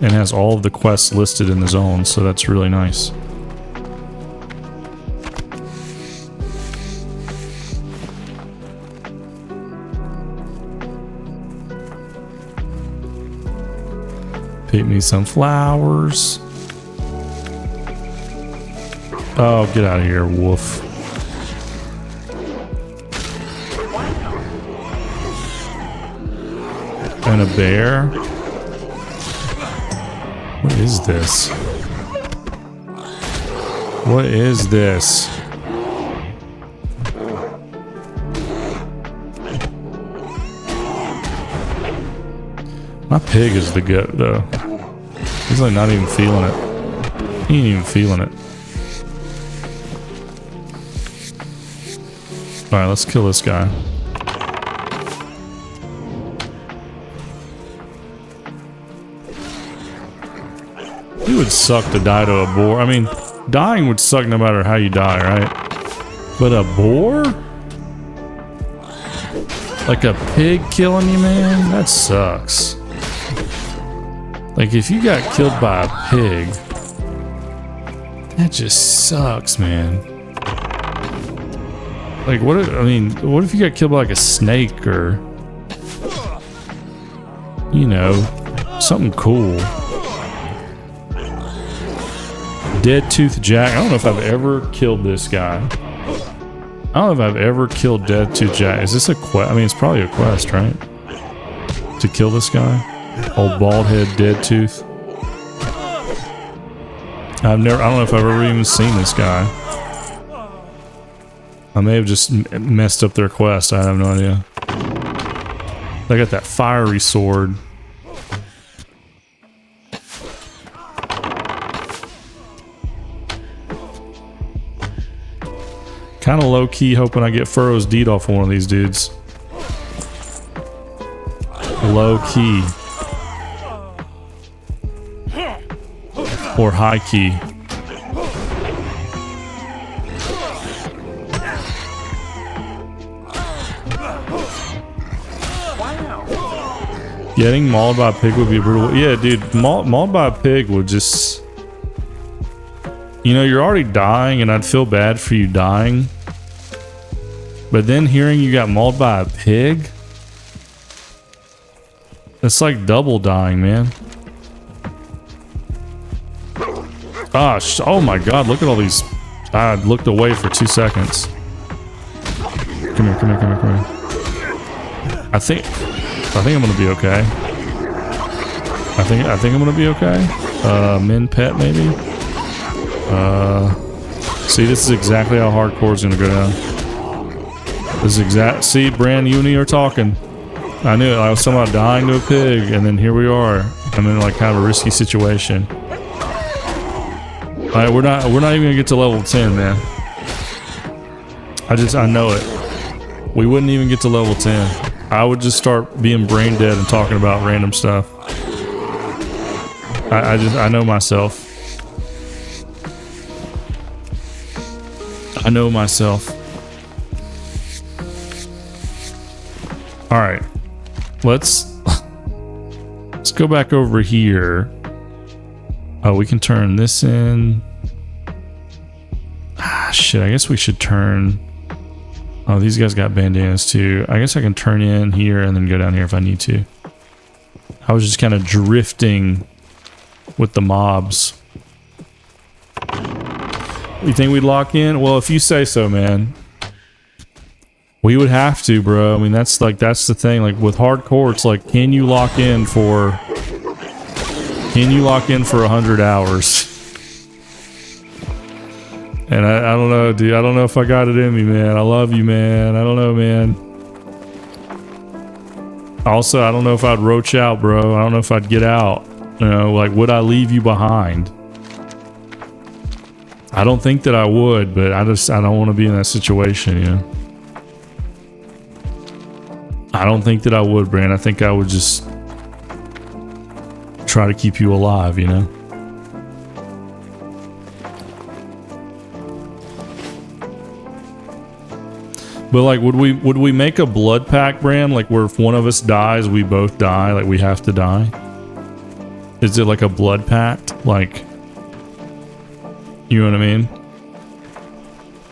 and has all of the quests listed in the zone, so that's really nice. Pick me some flowers. Oh, get out of here, wolf. And a bear? What is this? What is this? My pig is the goat, though. He's like not even feeling it. He ain't even feeling it. Alright, let's kill this guy. It would suck to die to a boar. I mean, dying would suck no matter how you die, right? But a boar? Like a pig killing you, man? That sucks. Like, if you got killed by a pig, that just sucks, man. Like, what if, I mean, what if you got killed by like a snake or, you know, something cool? Dead Tooth Jack. I don't know if I've ever killed this guy. I don't know if I've ever killed Dead Tooth Jack. Is this a quest? I mean, it's probably a quest, right? To kill this guy? Old bald head, Dead Tooth. I don't know if I've ever even seen this guy. I may have just messed up their quest. I have no idea. They got that fiery sword. Kind of low-key hoping I get Furrow's deed off of one of these dudes. Low-key. Or high-key. Getting mauled by a pig would be brutal. Yeah, dude, mauled by a pig would just... You know, you're already dying, and I'd feel bad for you dying. But then hearing you got mauled by a pig... It's like double dying, man. Gosh, oh my god, look at all these... I looked away for 2 seconds. Come here, come here, come here, come here. I think I'm gonna be okay. I think I'm gonna be okay. Min pet maybe. See, this is exactly how hardcore is gonna go down. This is exact. See, Brand, you and me are talking. I knew it. I was somehow dying to a pig, and then here we are. I'm in like kind of a risky situation. All right, we're not even gonna get to level 10, man. I know it. We wouldn't even get to level 10. I would just start being brain dead and talking about random stuff. I know myself. I know myself. All right, let's go back over here. Oh, we can turn this in. Ah, shit. I guess we should turn. Oh, these guys got bandanas too. I guess I can turn in here and then go down here if I need to. I was just kind of drifting with the mobs. You think we'd lock in? Well, if you say so, man. We would have to, bro. I mean, that's the thing. Like with hardcore, it's like, can you lock in for 100 hours? And I don't know, dude. I don't know if I got it in me, man. I love you, man. I don't know, man. Also, I don't know if I'd roach out, bro. I don't know if I'd get out. You know, like, would I leave you behind? I don't think that I would, but I don't want to be in that situation, you know? I don't think that I would, Brand. I think I would just try to keep you alive, you know? But like, would we make a blood pact, Brand? Like where if one of us dies, we both die? Like we have to die? Is it like a blood pact? Like, you know what I mean?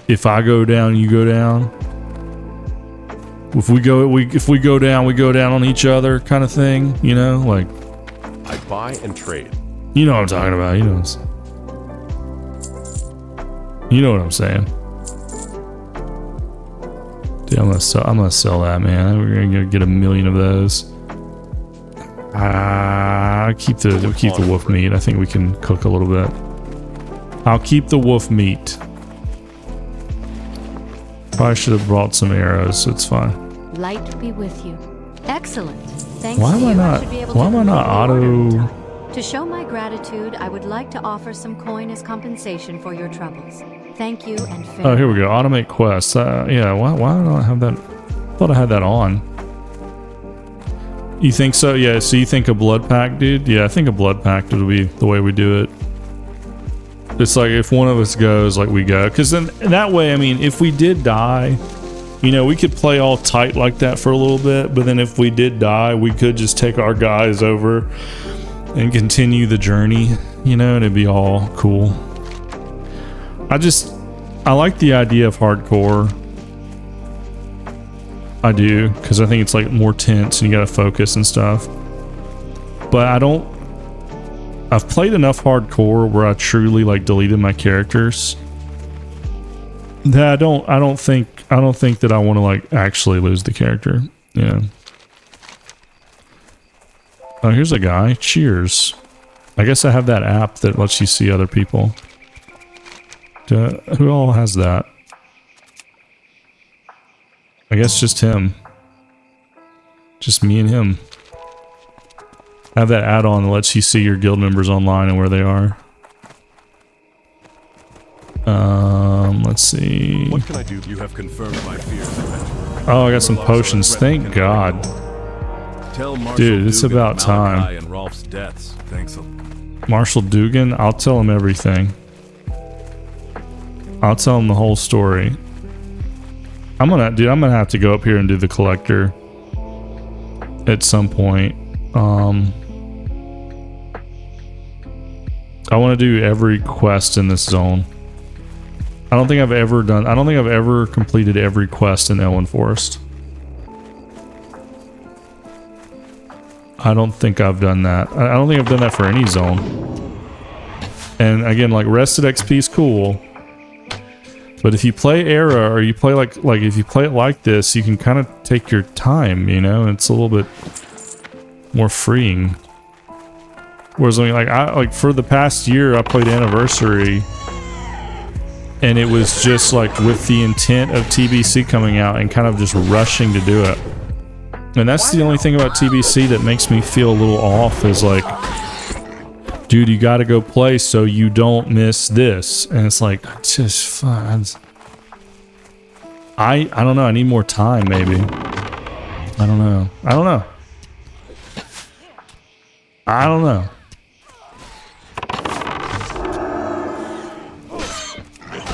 If I go down, you go down. If we go down, we go down on each other, kind of thing. You know, like. I buy and trade. You know what I'm talking about. You know what I'm saying. Dude, I'm gonna sell that, man. We're gonna get 1 million of those. Keep the wolf meat. I think we can cook a little bit. I'll keep the wolf meat. Probably should have brought some arrows, so it's fine. Light be with you. Excellent. Thanks Why to am I you, not? should be able Why to am I not complete the order in auto? time. To show my gratitude, I would like to offer some coin as compensation for your troubles. Thank you and farewell. Oh, here we go. Automate quests. Yeah. Why don't I have that? I thought I had that on. You think so? Yeah. So you think a blood pact, dude? Yeah, I think a blood pact would be the way we do it. It's like if one of us goes, like we go, because then that way, I mean, if we did die, you know, we could play all tight like that for a little bit. But then if we did die, we could just take our guys over and continue the journey, you know, and it'd be all cool. I like the idea of hardcore. I do, because I think it's like more tense and you gotta focus and stuff. But I've played enough hardcore where I truly like deleted my characters that I don't think that I want to like actually lose the character. Yeah. Oh, here's a guy. Cheers. I guess I have that app that lets you see other people. Who all has that? I guess just him. Just me and him. I have that add-on that lets you see your guild members online and where they are. Let's see. What can I do? You have confirmed my fears. Oh, I got some potions. Thank God. Tell Marshal Dude, it's Dugan about time. Malachi and Rolf's deaths. Thanks. Marshal Dugan? I'll tell him everything. I'll tell him the whole story. I'm gonna have to go up here and do the collector at some point. I want to do every quest in this zone. I don't think I've ever completed every quest in Elwynn Forest. I don't think I've done that. I don't think I've done that for any zone. And again, like rested XP is cool. But if you play Era, or you play like if you play it like this, you can kind of take your time, you know, and it's a little bit more freeing. Whereas like for the past year, I played Anniversary, and it was just like with the intent of TBC coming out and kind of just rushing to do it. And that's the only thing about TBC that makes me feel a little off, is like, dude, you got to go play so you don't miss this. And it's like, just fun. I don't know. I need more time, maybe. I don't know.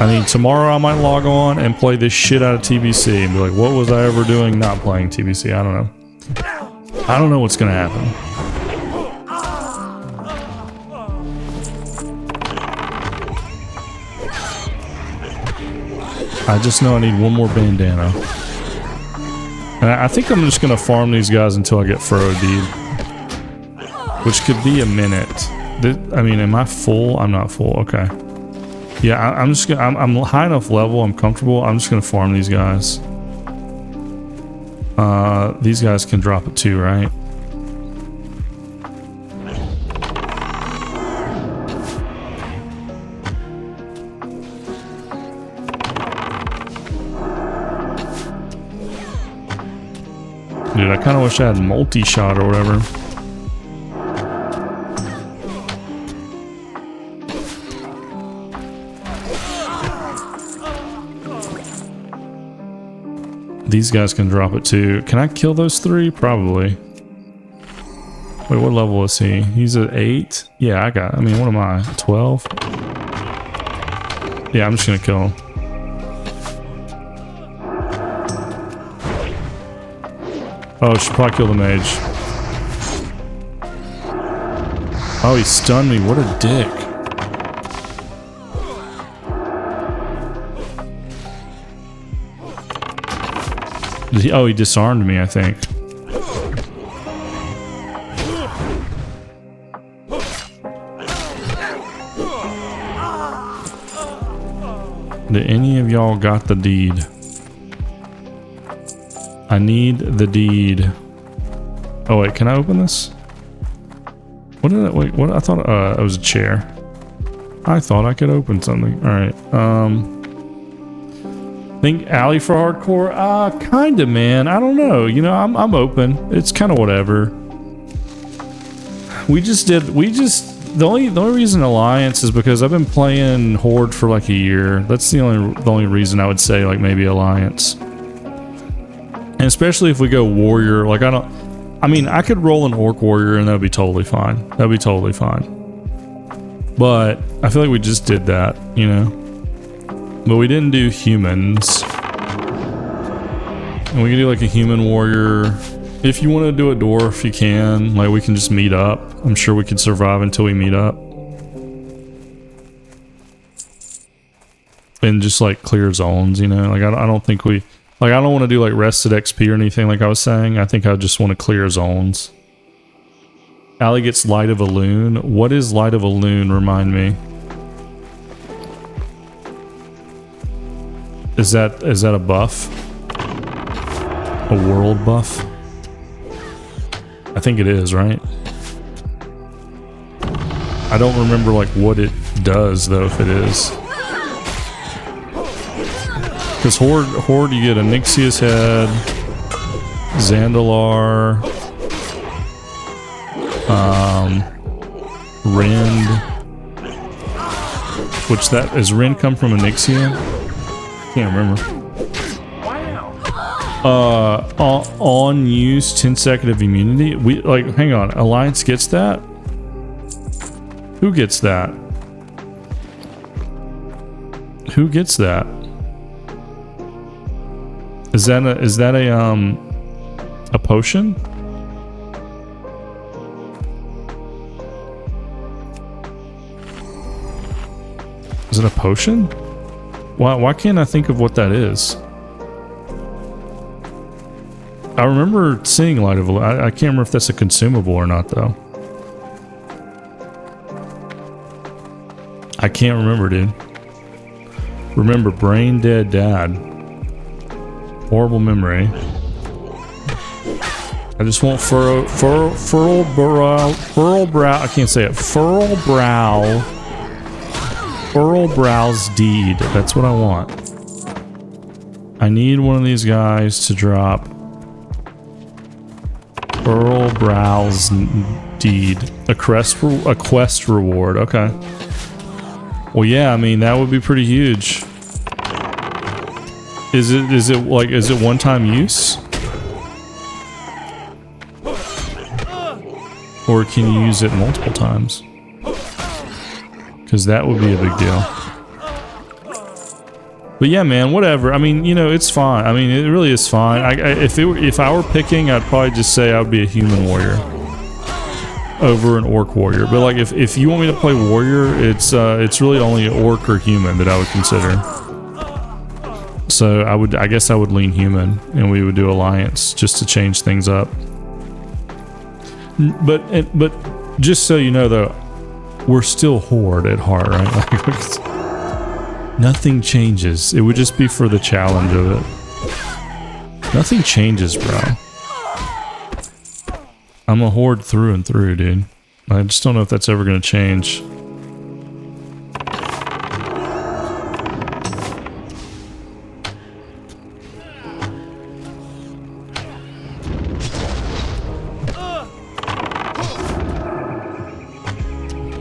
I mean, tomorrow I might log on and play this shit out of TBC and be like, what was I ever doing not playing TBC? I don't know. I don't know what's gonna happen. I just know I need one more bandana. And I think I'm just gonna farm these guys until I get Furrow Deed. Which could be a minute. I mean, am I full? I'm not full, okay. Yeah, I'm just gonna, I'm high enough level, I'm comfortable. I'm just gonna farm these guys. These guys can drop it too, right? Dude, I kind of wish I had multi-shot or whatever. These guys can drop it too. Can I kill those three? Probably. Wait, what level is he? He's at 8? Yeah, I mean, what am I? 12? Yeah, I'm just gonna kill him. Oh, should probably kill the mage. Oh, he stunned me. What a dick. Oh, he disarmed me, I think. Did any of y'all got the deed? I need the deed. Oh wait, can I open this? What did I, wait, what? I thought it was a chair. I thought I could open something. Alright, think alley for hardcore? Kinda, man. I don't know. You know, I'm open. It's kind of whatever. The only reason Alliance is because I've been playing Horde for like a year. That's the only reason I would say like maybe Alliance. And especially if we go Warrior, like I mean, I could roll an Orc Warrior and that'd be totally fine. That'd be totally fine. But I feel like we just did that, you know? But we didn't do humans. And we can do like a human warrior. If you want to do a dwarf, you can. Like, we can just meet up. I'm sure we can survive until we meet up. And just like clear zones, you know? Like, I don't think we... Like, I don't want to do like rested XP or anything like I was saying. I think I just want to clear zones. Allie gets Light of a Loon. What is Light of a Loon? Remind me. Is that a buff? A world buff? I think it is, right? I don't remember like what it does though, if it is. Because Horde, you get a Nixia's head, Zandalar, Rend. Which that is Rend come from a Nixia? Can't remember. On use 10 second of immunity. We like, hang on, Alliance gets that? Who gets that? Who gets that? Is that a potion? Is it a potion? Why can't I think of what that is? I remember seeing Light of a... I can't remember if that's a consumable or not, though. I can't remember, dude. Remember, brain dead dad. Horrible memory. I just want furrow brow. I can't say it. Furrow brow's deed. That's what I want. I need one of these guys to drop Furrow brow's deed. A quest reward. Okay. Well, yeah. I mean, that would be pretty huge. Is it one-time use? Or can you use it multiple times? Because that would be a big deal. But yeah, man, whatever. I mean, you know, it's fine. I mean, it really is fine. If I were picking, I'd probably just say I would be a human warrior over an orc warrior. But like, if you want me to play warrior, it's really only an orc or human that I would consider. So I guess I would lean human, and we would do alliance just to change things up. But just so you know, though, we're still horde at heart, right? Like, nothing changes. It would just be for the challenge of it. Nothing changes, bro. I'm a horde through and through, dude. I just don't know if that's ever going to change.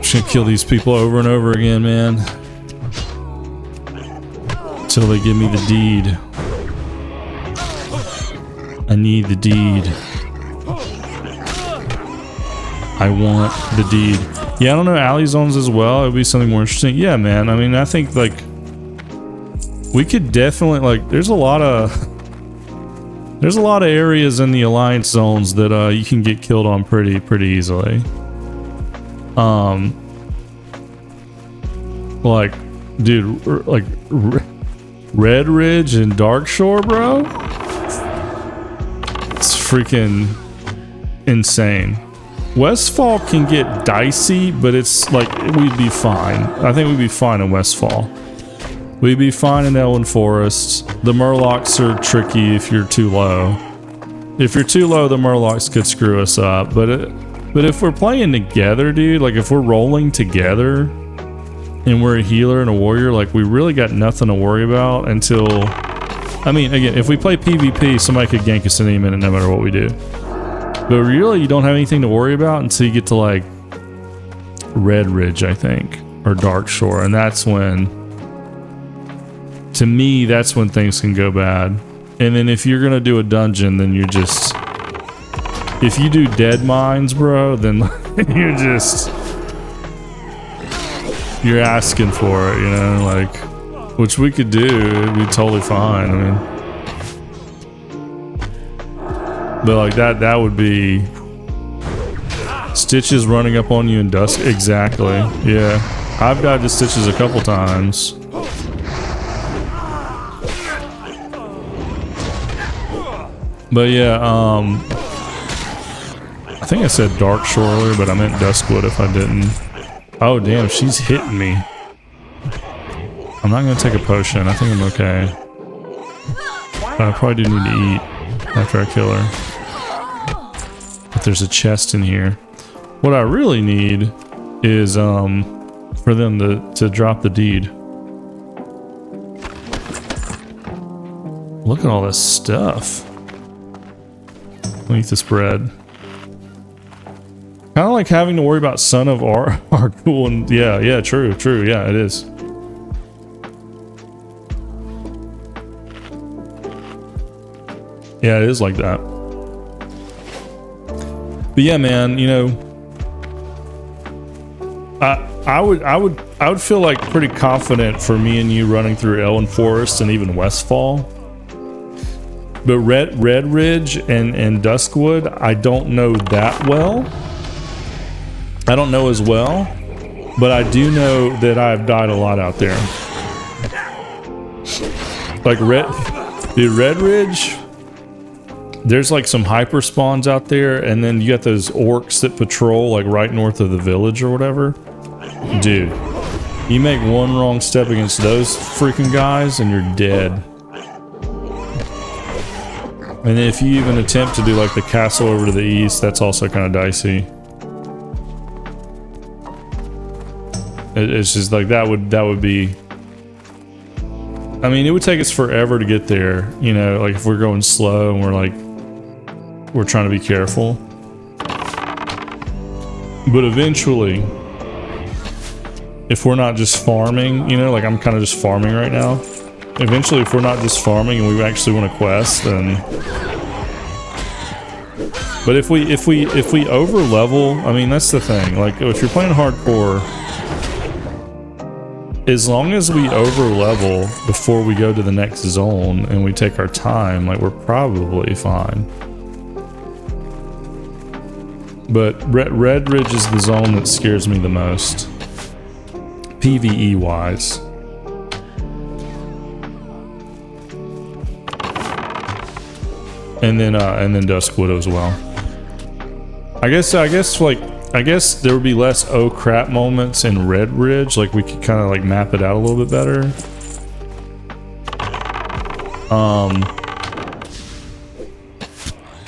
Just gonna kill these people over and over again, man. Until they give me the deed. I need the deed. I want the deed. Yeah, I don't know, alley zones as well. It would be something more interesting. Yeah, man. I mean, I think like we could definitely like. There's a lot of areas in the alliance zones that you can get killed on pretty easily. Like, dude, like Red Ridge and Dark Shore, bro. It's freaking insane. Westfall can get dicey, but it's like we'd be fine. I think we'd be fine in Westfall. We'd be fine in Elwynn Forest. The Murlocs are tricky if you're too low. If you're too low, the Murlocs could screw us up. But if we're playing together, dude, like if we're rolling together and we're a healer and a warrior, like we really got nothing to worry about until... I mean, again, if we play PvP, somebody could gank us in any minute no matter what we do. But really, you don't have anything to worry about until you get to like Red Ridge, I think, or Dark Shore. And that's when, to me, that's when things can go bad. And then if you're going to do a dungeon, then you're just... If you do dead mines, bro, then you're just... You're asking for it, you know, like... Which we could do, it'd be totally fine, I mean... But like that would be... Stitches running up on you in dusk. Exactly, yeah. I've died to Stitches a couple times. But yeah, I think I said Dark Shore earlier, but I meant Duskwood if I didn't. Oh damn, she's hitting me. I'm not gonna take a potion. I think I'm okay. But I probably do need to eat after I kill her. But there's a chest in here. What I really need is for them to drop the deed. Look at all this stuff. Let me eat this bread. Kind of like having to worry about Son of Argul and yeah, true, yeah, it is. Yeah, it is like that. But yeah, man, you know, I would feel like pretty confident for me and you running through Elwynn Forest and even Westfall. But Red Ridge and Duskwood, I don't know that well. I don't know as well, but I do know that I've died a lot out there. Like Red Ridge, there's like some hyper spawns out there, and then you got those orcs that patrol like right north of the village or whatever. Dude, you make one wrong step against those freaking guys and you're dead. And then if you even attempt to do like the castle over to the east, that's also kind of dicey. It's just like that would be... I mean, it would take us forever to get there, you know, like if we're going slow and we're trying to be careful. But eventually, if we're not just farming, you know, like I'm kind of just farming right now. Eventually, if we're not just farming and we actually want to quest, then... But if we over level, I mean, that's the thing. Like, if you're playing hardcore, as long as we over level before we go to the next zone and we take our time, like we're probably fine. But Red Ridge is the zone that scares me the most, PvE wise. And then Duskwood as well. I guess there would be less oh crap moments in Red Ridge. Like we could kind of like map it out a little bit better.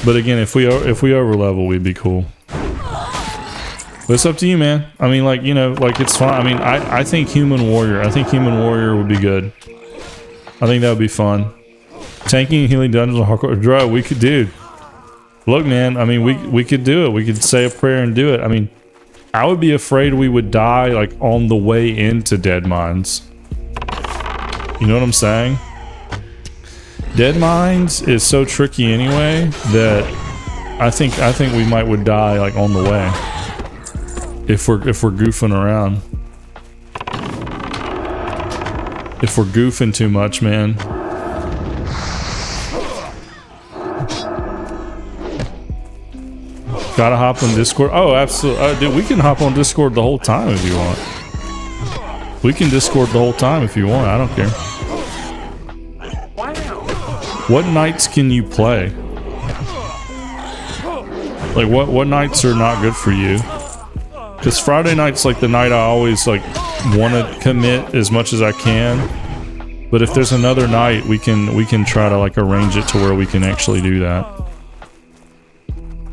But again, if we over level, we'd be cool. But it's up to you, man. I mean, like, you know, like it's fine. I mean, I think Human Warrior. I think Human Warrior would be good. I think that would be fun. Tanking and healing dungeons on hardcore. Bro, we could, dude. Look, man. I mean, we could do it. We could say a prayer and do it. I mean, I would be afraid we would die like on the way into Dead Mines. You know what I'm saying? Dead Mines is so tricky anyway that I think we would die like on the way. If we're goofing around. If we're goofing too much, man. Gotta hop on Discord. Oh, absolutely. Dude, we can hop on Discord the whole time if you want. We can Discord the whole time if you want. I don't care. What nights can you play? Like, what nights are not good for you? Because Friday night's like the night I always like want to commit as much as I can. But if there's another night, we can try to like arrange it to where we can actually do that.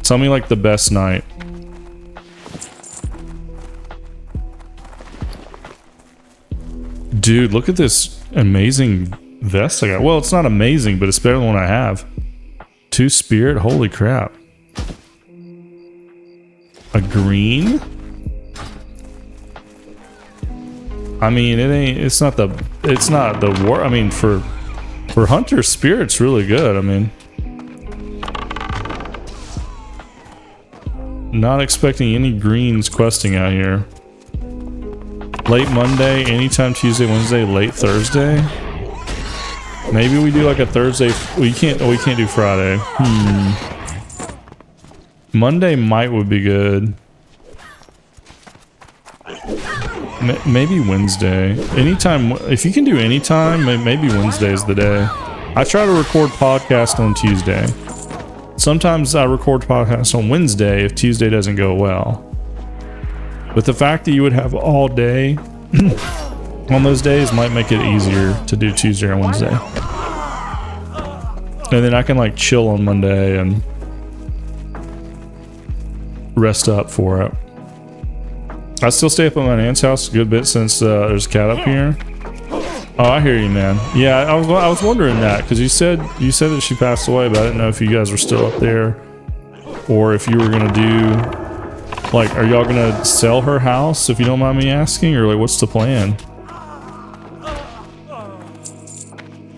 Tell me like the best night. Dude, look at this amazing vest I got. Well, it's not amazing, but it's better than what I have. 2 spirit, holy crap. A green? I mean, it's not the war. I mean, for Hunter, Spirit's really good. I mean, not expecting any greens questing out here. Late Monday, anytime Tuesday, Wednesday, late Thursday. Maybe we do like a Thursday. We can't do Friday. Monday would be good. Maybe Wednesday. Anytime, if you can do anytime, maybe Wednesday is the day. I try to record podcast on Tuesday. Sometimes I record podcasts on Wednesday if Tuesday doesn't go well. But the fact that you would have all day on those days might make it easier to do Tuesday or Wednesday. And then I can like chill on Monday and rest up for it. I still stay up at my aunt's house a good bit since there's a cat up here. Oh, I hear you, man. Yeah, I was wondering that because you said that she passed away, but I didn't know if you guys were still up there or if you were gonna do like, are y'all gonna sell her house if you don't mind me asking, or like what's the plan?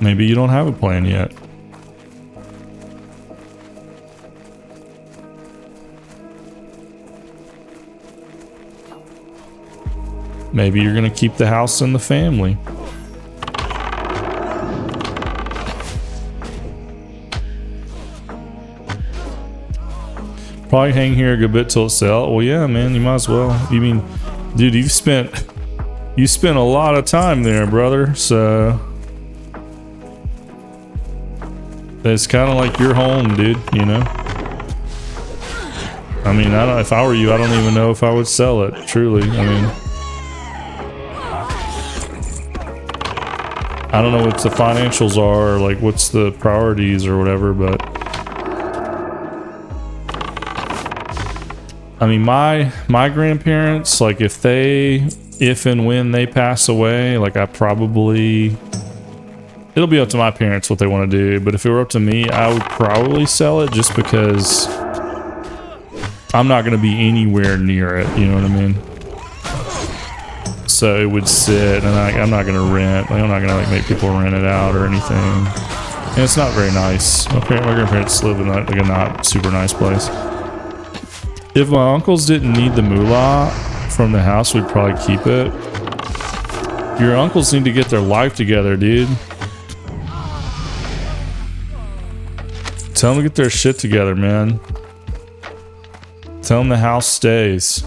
Maybe you don't have a plan yet. Maybe you're gonna keep the house in the family. Probably hang here a good bit till it's sell. Well, yeah, man, you might as well. You mean, dude, you spent a lot of time there, brother. So it's kind of like your home, dude. You know. I mean, I don't. If I were you, I don't even know if I would sell it. Truly, I mean, I don't know what the financials are, or like what's the priorities or whatever, but I mean, my grandparents, like if and when they pass away, like it'll be up to my parents what they want to do. But if it were up to me, I would probably sell it just because I'm not going to be anywhere near it. You know what I mean? So it would sit, and I'm not going to rent. Like, I'm not going to like make people rent it out or anything. And it's not very nice. My grandparents live in like a not super nice place. If my uncles didn't need the moolah from the house, we'd probably keep it. Your uncles need to get their life together, dude. Tell them to get their shit together, man. Tell them the house stays.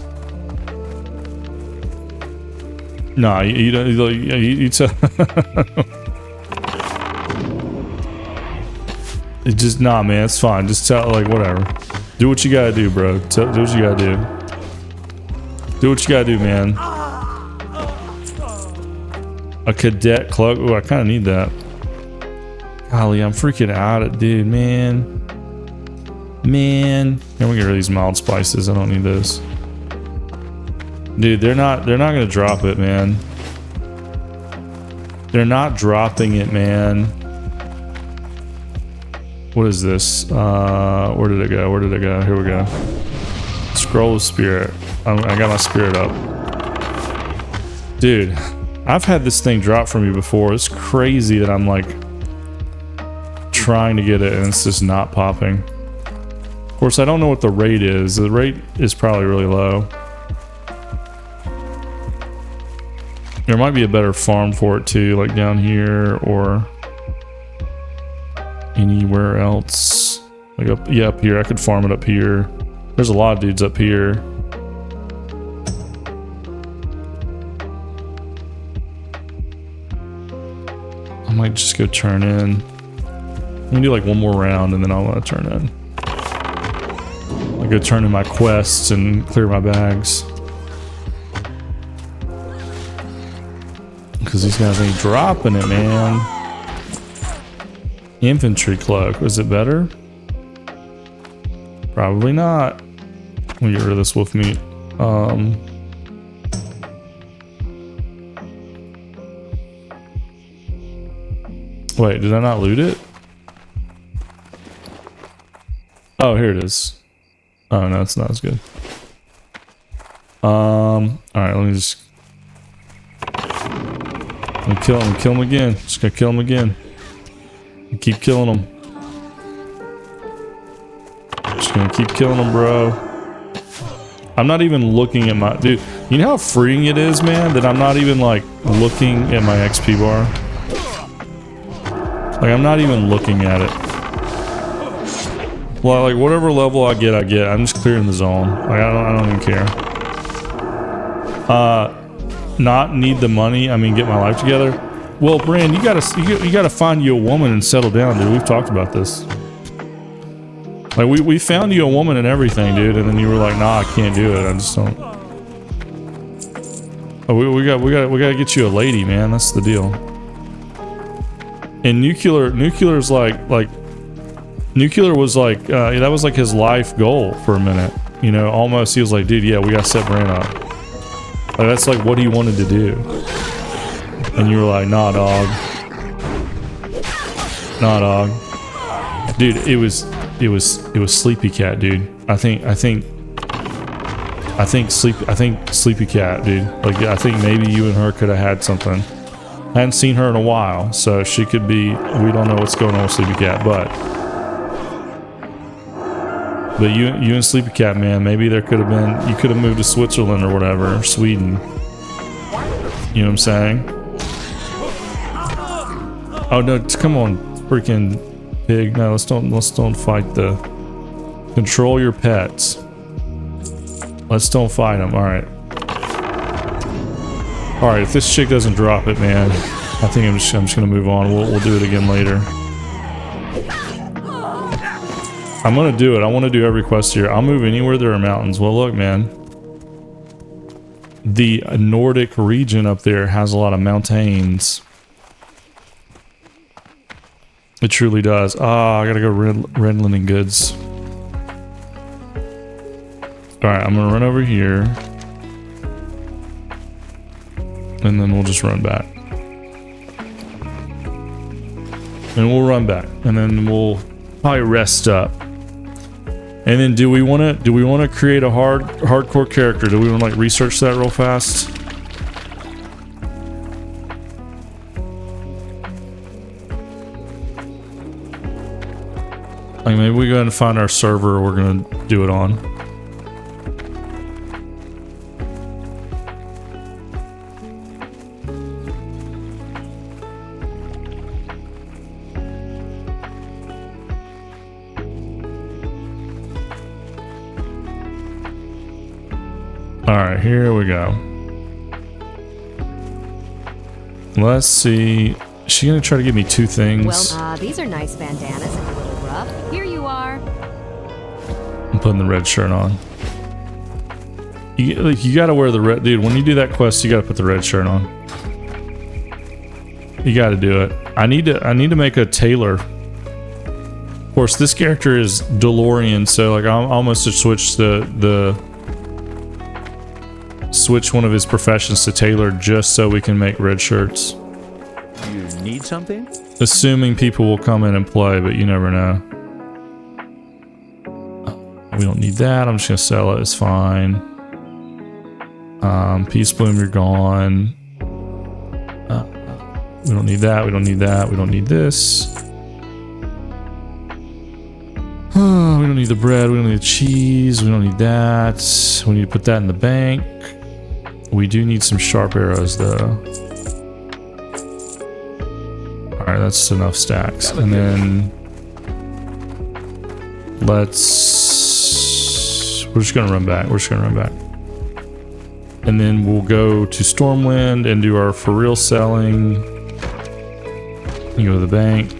Nah, you don't. You tell. It just nah, man. It's fine. Just tell, like, whatever. Do what you gotta do, bro. Do what you gotta do. Do what you gotta do, man. A cadet cloak. Ooh, I kind of need that. Golly, I'm freaking out at dude, man. Man. Here, we get rid of these mild spices. I don't need this. Dude, they're not gonna drop it, man. They're not dropping it, man. What is this? Where did it go? Where did it go? Here we go. Scroll of spirit. I got my spirit up. Dude, I've had this thing drop from me before. It's crazy that I'm like trying to get it and it's just not popping. Of course, I don't know what the rate is. The rate is probably really low. There might be a better farm for it too, like down here or anywhere else. Like up, yeah, up here. I could farm it up here. There's a lot of dudes up here. I might just go turn in. I'm gonna do like one more round and then I want to turn in. I'll go turn in my quests and clear my bags. Because these guys ain't dropping it, man. Infantry cloak. Was it better? Probably not. Let me get rid of this wolf meat. Wait, did I not loot it? Oh, here it is. Oh, no, it's not as good. Alright, let me just... I'm gonna kill him again. Just gonna kill him again. And keep killing him. Just gonna keep killing him, bro. I'm not even looking at my... Dude, you know how freeing it is, man? That I'm not even, like, looking at my XP bar? Like, I'm not even looking at it. Well, like, whatever level I get. I'm just clearing the zone. Like, I don't even care. Not need the money. I mean, get my life together. Well, Brand, you gotta find you a woman and settle down, dude. We've talked about this. Like, we found you a woman and everything, dude, and then you were like, nah, I can't do it. I just don't. Oh, we gotta get you a lady, man. That's the deal. And nuclear's like nuclear was like that was like his life goal for a minute, you know. Almost he was like, dude, yeah, we gotta set Bran up. Like, that's like what he wanted to do, and you were like, nah, dog, dude. It was Sleepy Cat, dude. I think Sleepy Cat, dude. Like, I think maybe you and her could have had something. I hadn't seen her in a while, so she could be... We don't know what's going on with Sleepy Cat, but you and Sleepy Cat, man, maybe there could have been... You could have moved to Switzerland or whatever, or Sweden. You know what I'm saying? Oh no! Come on, freaking pig! No, let's don't fight the... Control your pets. Let's don't fight them. All right. All right, if this chick doesn't drop it, man, I think I'm just gonna move on. We'll do it again later. I'm gonna do it. I want to do every quest here. I'll move anywhere there are mountains. Well, look, man, the Nordic region up there has a lot of mountains. It truly does. Ah, I gotta go red linen goods. All right, I'm gonna run over here. And then we'll just run back. And we'll run back. And then we'll probably rest up. And then do we want to create a hardcore character? Do we want to like research that real fast? Like, maybe we go ahead and find our server we're going to do it on. All right, here we go. Let's see. Is she gonna try to give me two things? Well, these are nice bandanas and a little rough. Here you are. I'm putting the red shirt on. You gotta wear the red, dude. When you do that quest, you gotta put the red shirt on. You gotta do it. I need to make a tailor. Of course, this character is Dalorrian, so like I'm almost to switch switch one of his professions to tailor just so we can make red shirts. You need something? Assuming people will come in and play, but you never know. We don't need that. I'm just gonna sell it. It's fine. Peace Bloom, you're gone. We don't need that. We don't need that. We don't need this. We don't need the bread. We don't need the cheese. We don't need that. We need to put that in the bank. We do need some sharp arrows, though. All right, that's enough stacks. And then we're just gonna run back. We're just gonna run back. And then we'll go to Stormwind and do our for real selling. You go to the bank.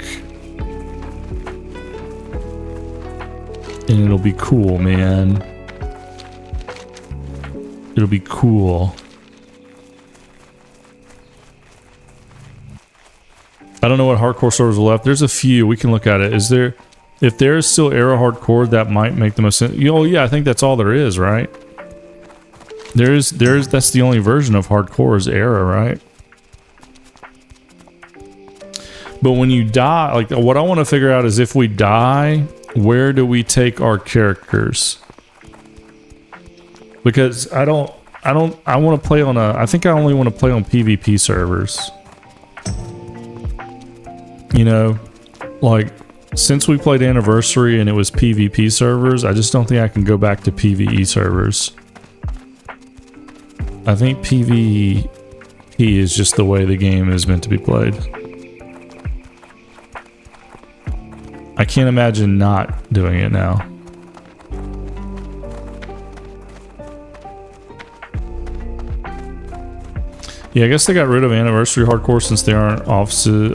And it'll be cool, man. It'll be cool. I don't know what hardcore servers are left. There's a few. We can look at it. Is there... If there's still Era Hardcore, that might make the most sense. Oh, yeah, I think that's all there is, right? That's the only version of hardcore is Era, right? But when you die, like what I want to figure out is if we die, where do we take our characters? Because I want to play on I think I only want to play on PvP servers. You know, like since we played Anniversary and it was PvP servers, I just don't think I can go back to PvE servers. I think PvE is just the way the game is meant to be played. I can't imagine not doing it now. Yeah, I guess they got rid of Anniversary Hardcore since they aren't offices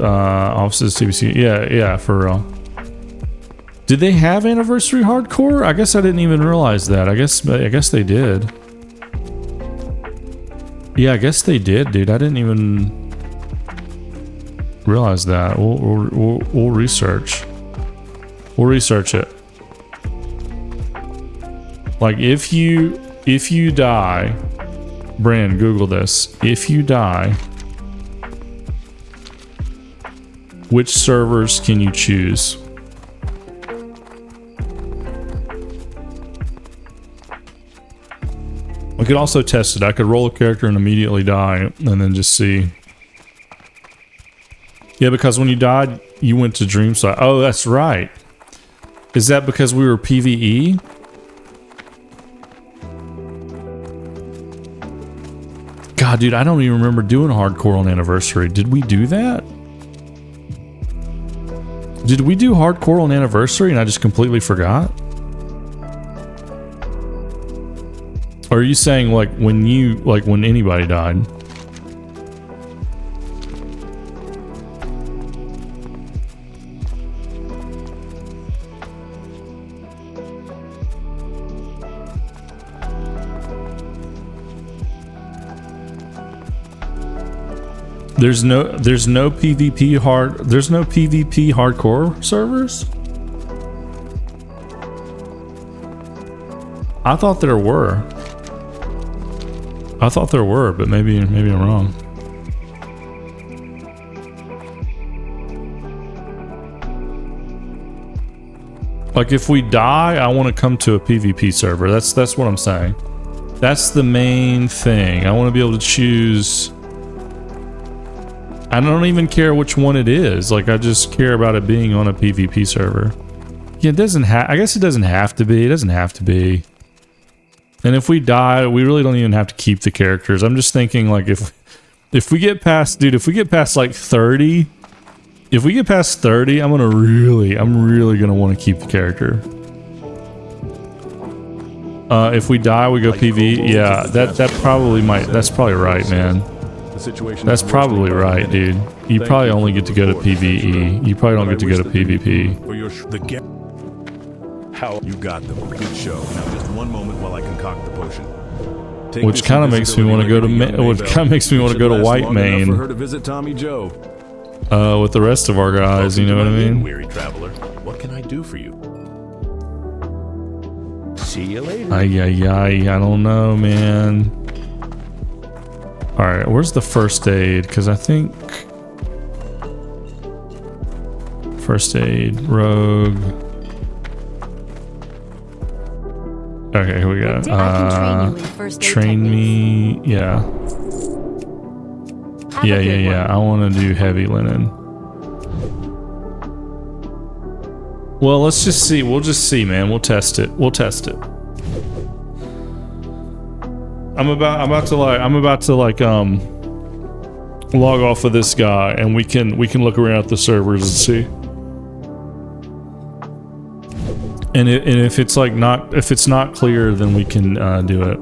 TBC. Yeah, for real. Did they have Anniversary Hardcore? I guess I didn't even realize that. I guess they did. Yeah, I guess they did, dude. I didn't even realize that. We'll research. We'll research it. Like if you die, Brand, Google this. If you die, which servers can you choose? We could also test it. I could roll a character and immediately die and then just see. Yeah, because when you died, you went to Dreamside. Oh, that's right. Is that because we were PvE? God, dude, I don't even remember doing hardcore on Anniversary. Did we do that? Did we do hardcore on Anniversary and I just completely forgot? Or are you saying like when anybody died? There's no PvP hardcore servers? I thought there were. But maybe I'm wrong. Like if we die, I want to come to a PvP server. That's what I'm saying. That's the main thing. I want to be able to choose. I don't even care which one it is. Like I just care about it being on a PvP server. Yeah, it doesn't have. I guess it doesn't have to be. It doesn't have to be. And if we die, we really don't even have to keep the characters. I'm just thinking like if we get past, dude, if we get past like 30, if we get past 30, I'm really gonna want to keep the character. If we die, we go PV. Yeah, that probably might. That's probably right, man. The situation That's is probably worsening by right, the dude. minute. You Thank probably you only for get the to go to report, Mr. PVE. Trevor. You probably don't But get to I go to wish the PvP. For your How? You got them. Good show. Now just one moment while I concoct the potion. Take Which this kind of makes me want to go to invisibility which lady, kind of makes me Maybell. want to It go to should last White long enough for her Main to visit Tommy Joe. with the rest of our guys. You know what I Welcome to my inn, mean? weary traveler. What can I do for you? See you later. I don't know, man. All right, where's the first aid? Because I think first aid, rogue. Okay, here we go. I can train you in first aid Train techniques. me, yeah. Have a good Yeah. one. I want to do heavy linen. Well, let's just see. We'll just see, man. We'll test it. I'm about to log off of this guy, and we can look around at the servers and see. And if it's like if it's not clear, then we can do it.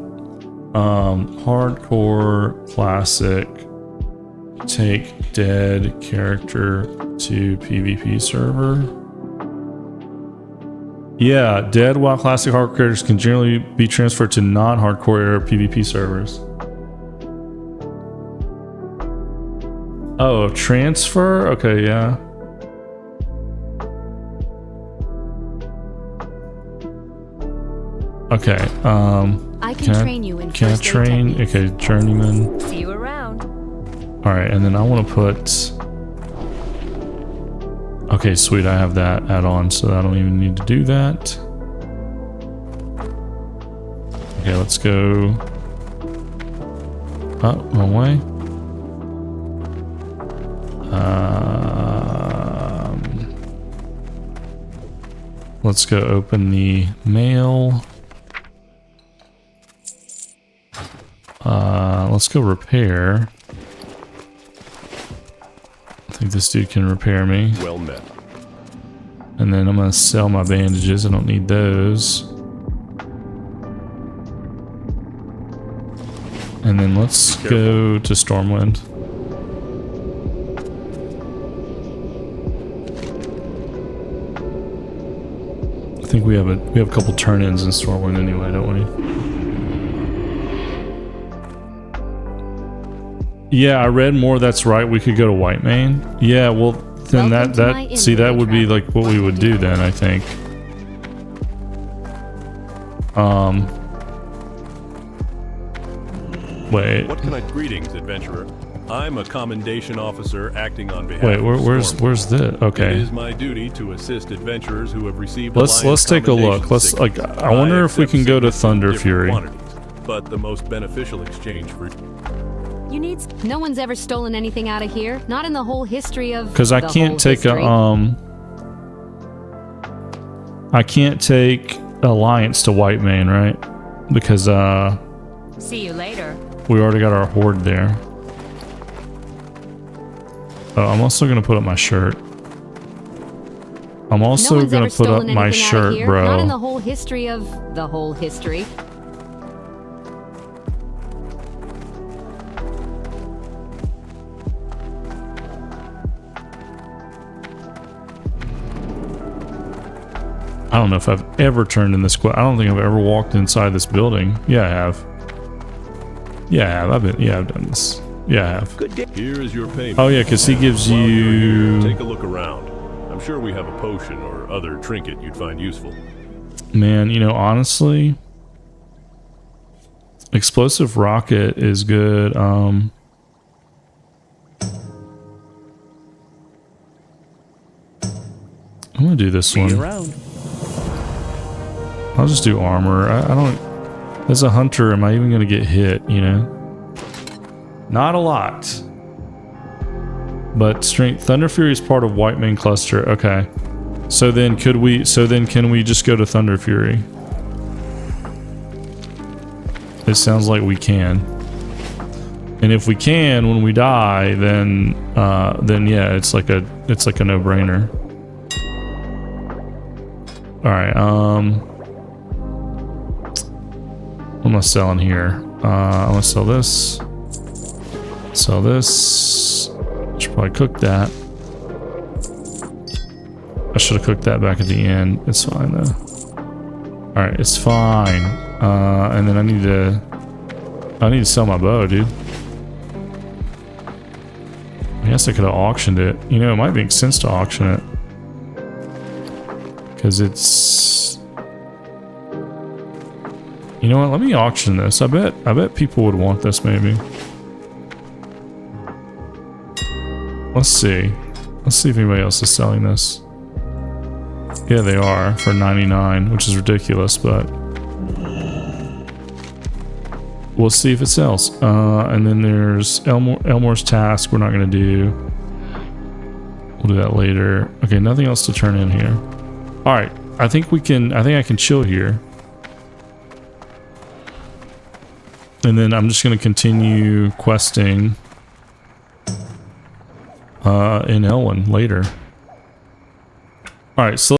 Hardcore, classic. Take dead character to PvP server. Yeah, dead WoW classic hardcore characters can generally be transferred to non-hardcore era PvP servers. Oh, transfer? Okay, yeah. Okay, I can train you in can I first aid train? techniques. Okay, journeyman. See you around. Alright, and then I want to put... Okay, sweet, I have that add-on, so I don't even need to do that. Okay, let's go... Oh, wrong way. Let's go open the mail. Let's go repair. I think this dude can repair me. Well met. And then I'm gonna sell my bandages. I don't need those. And then let's go to Stormwind. I think we have a couple turn-ins in Stormwind anyway, don't we? Yeah, I read more. That's right. We could go to Whitemane. Yeah, well, then Welcome to my inn, that would be traveler. like what we would do then, I think. Wait. What can I... Greetings, adventurer. I'm a commendation officer acting on behalf Wait, of where's the? It Okay. is my duty to assist adventurers who have received Let's take a look. Let's like. I wonder if we can go to Thunder Fury. But the most beneficial exchange for You need No one's ever stolen anything out of here. Not in the whole history of. Because I the can't whole take history. I can't take Alliance to Whitemane, right? Because see you later. we already got our horde there. Oh, I'm also gonna put up my shirt. I'm No also one's gonna ever put up stolen my anything out of shirt, here. Not in the bro. whole history of the whole history. I don't know if I've ever turned in this quest. I don't think I've ever walked inside this building. Yeah, I have. Yeah, I have. I've done this. Yeah, I have. Good day. Here is your payment. Oh yeah, because he gives While you're you... here, take a look around. I'm sure we have a potion or other trinket you'd find useful. Man, you know, honestly, explosive rocket is good. I'm gonna do this See you one. around. I'll just do armor. I don't... As a hunter, am I even gonna get hit, you know? Not a lot. But strength... Thunder Fury is part of Whitemane cluster. Okay. So then can we just go to Thunder Fury? It sounds like we can. And if we can, when we die, then yeah, it's like a no-brainer. All right. What am I selling here? I'm gonna sell this. Sell this. Should probably cook that. I should have cooked that back at the end. It's fine though. Alright, it's fine. And then I need to sell my bow, dude. I guess I could have auctioned it. You know, it might make sense to auction it. Because it's... You know what? Let me auction this. I bet people would want this maybe. Let's see. Let's see if anybody else is selling this. Yeah, they are for 99, which is ridiculous, but we'll see if it sells. And then there's Elmore's task. We're not going to do. We'll do that later. Okay, nothing else to turn in here. All right, I think I can chill here. And then I'm just going to continue questing in Elwynn later. All right, so